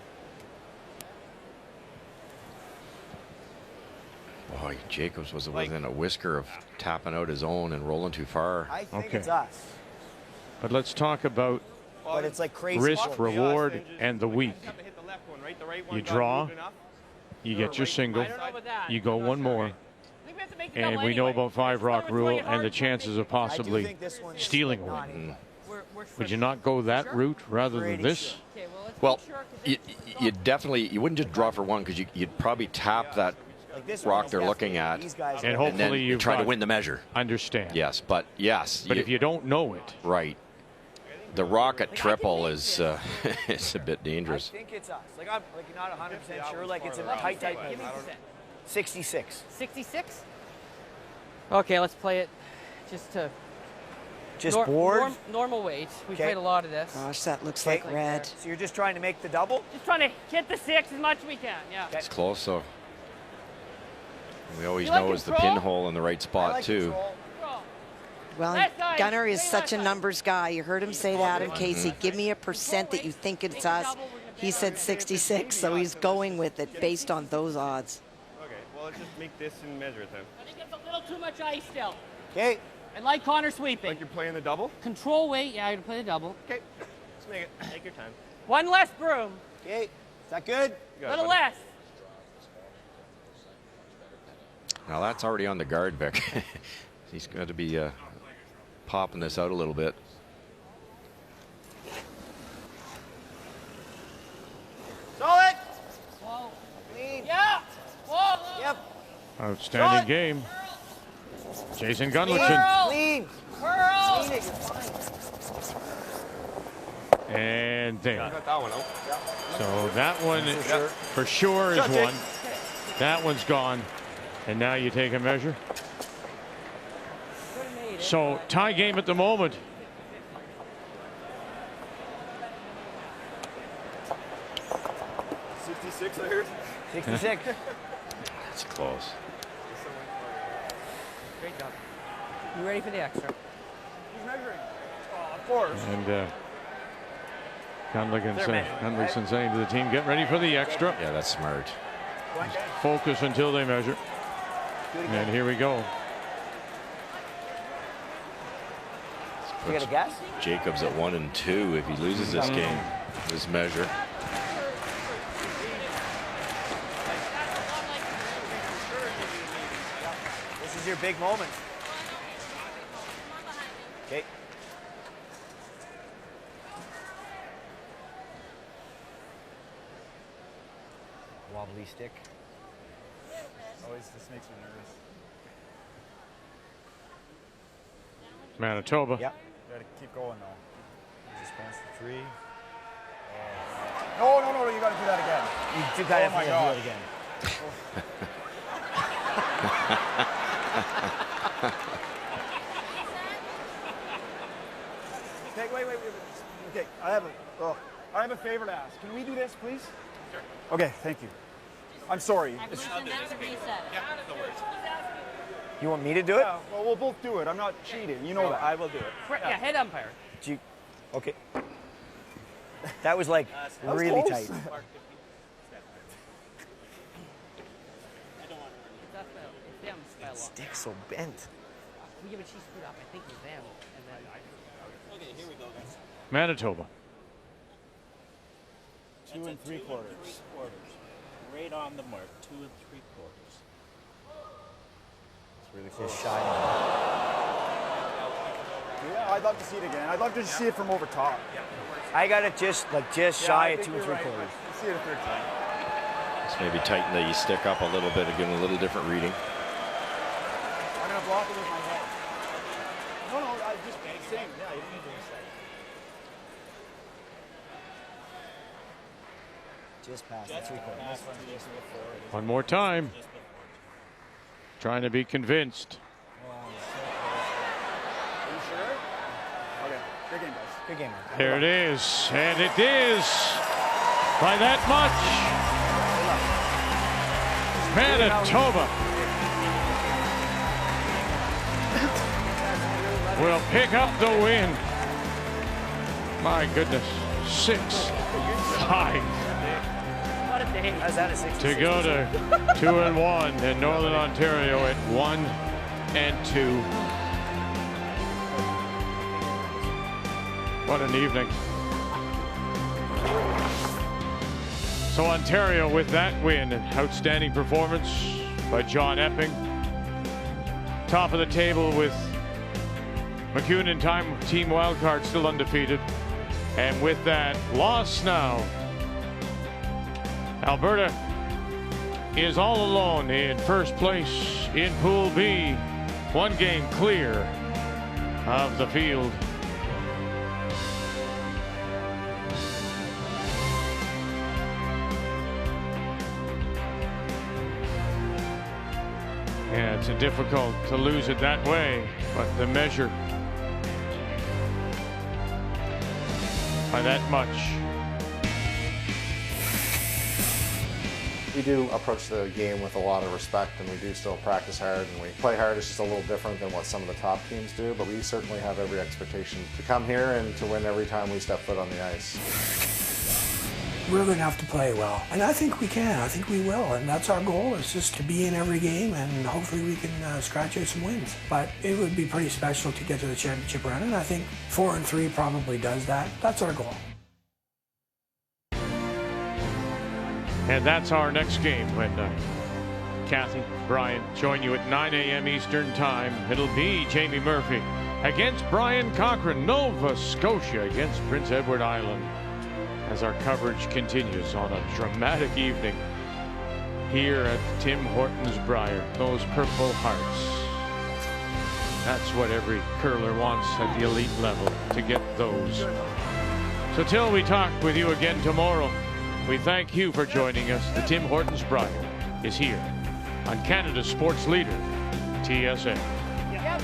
Boy, Jacobs was within a whisker of tapping out his own and rolling too far. I think Okay. it's us. But let's talk about But it's like crazy. risk, reward, and the week. Have to hit the left one, right? The right one You got draw, moved enough. you get your single, I don't know about that. you go one more, I think we have to make the and double we know anyway. about 5 rock rule and the chances of I do possibly think this one is stealing not one. in. Would you not go that route rather than Pretty this? sure. Okay, well, let's Well, make sure, 'cause you definitely, you wouldn't just draw for one because you'd probably tap that Like this rock one, they're looking at these guys And are- hopefully and then you've try to got- win the measure. Understand. Yes, but yes. But if you don't know it, right, the rock at triple is it's a bit dangerous. I think it's us. Like I'm like not 100% sure. Like it's a tight give me moment. percent. 66. 66. Okay, let's play it. Just to Just board. normal weight. We Okay. played a lot of this. Gosh, that looks Okay. like red. So you're just trying to make the double? Just trying to hit the 6 as much as we can. Yeah. It's close, so we always You like know is the control? pinhole in the right spot I like too. control. Well, Left side, Gunner is play such left a side. numbers guy. You heard him say that, and Casey, give me a percent that you think it's us. He said 66, so he's going with it based on those odds. Okay, well, let's just make this and measure it then. I think it's a little too much ice still. Okay. And like Connor sweeping. Like you're playing the double? Control weight. Yeah, I'm gonna play the double. Okay, let's make it. Take your time. One less broom. Okay. Is that good? You A got it, little buddy. less. Now that's already on the guard, Vic. He's going to be popping this out a little bit. Solid. Whoa. Clean. Yeah. Whoa. Yep. outstanding Shot. game. Jason Clean. Gunlichson. Clean. Curl. Clean it. You're fine. And there. Got that one out. So that one for sure is Shot, Jake. one. That one's gone. And now you take a measure. So tie game at the moment. I heard. 66. That's close. Great job. You ready for the extra? He's measuring. Oh, of course. And Gunlichson saying to the team, get ready for the extra. Yeah, that's smart. Focus until they measure. And here we go. You got a guess? Jacobs at 1 and 2 if he loses this game, this measure. This is your big moment. Okay. Wobbly stick. Always, this makes me nervous. Manitoba. Yep. Gotta keep going though. Just pass the 3. No, you gotta do that again. You do gotta Oh my do God. it again. Okay, wait. Okay, I have a favor to ask. Can we do this, please? Sure. Okay, thank you. I'm sorry. You want me to do it? Yeah, well, we'll both do it. I'm not cheating. You know that. I will do it. Yeah, head umpire. Okay. That was like That was really close. tight. That stick's so bent. Yeah, but she screwed up. I think it was them. And then Okay, here we go, guys. Manitoba. 2 3/4. 3/4. Right on the mark. 2 3/4. It's really Just close. shy. Yeah, I'd love to see it again. I'd love to see it from over top. Yeah, I got it just shy of 2 3/4. See it a third time. Let's maybe tighten the stick up a little bit and give him a little different reading. I'm gonna block it with my head. No, I just same. Yeah, you don't need to say. Just past the 3/4. One more time. Trying to be convinced. Are you sure? Okay, good game, guys. Good game. There it is, and it is by that much. Manitoba will pick up the win. My goodness, 6-5 to go to 2-1, and Northern Ontario at 1-2. What an evening. So Ontario with that win, an outstanding performance by John Epping. Top of the table with McEwen and Team Wildcard still undefeated. And with that loss now, Alberta is all alone in first place in Pool B, 1 game clear of the field. Yeah, it's difficult to lose it that way, but the measure by that much. We do approach the game with a lot of respect, and we do still practice hard, and we play hard. It's just a little different than what some of the top teams do, but we certainly have every expectation to come here and to win every time we step foot on the ice. We're going to have to play well, and I think we can. I think we will, and that's our goal, is just to be in every game, and hopefully we can scratch out some wins. But it would be pretty special to get to the championship run, and I think 4-3 probably does that. That's our goal. And that's our next game when Kathy, Brian join you at 9 a.m. Eastern Time. It'll be Jamie Murphy against Brian Cochran, Nova Scotia against Prince Edward Island, as our coverage continues on a dramatic evening here at Tim Hortons Brier. Those Purple Hearts. That's what every curler wants at the elite level, to get those. So till we talk with you again tomorrow, we thank you for joining us. The Tim Hortons Brier is here on Canada's sports leader, TSN. Yep.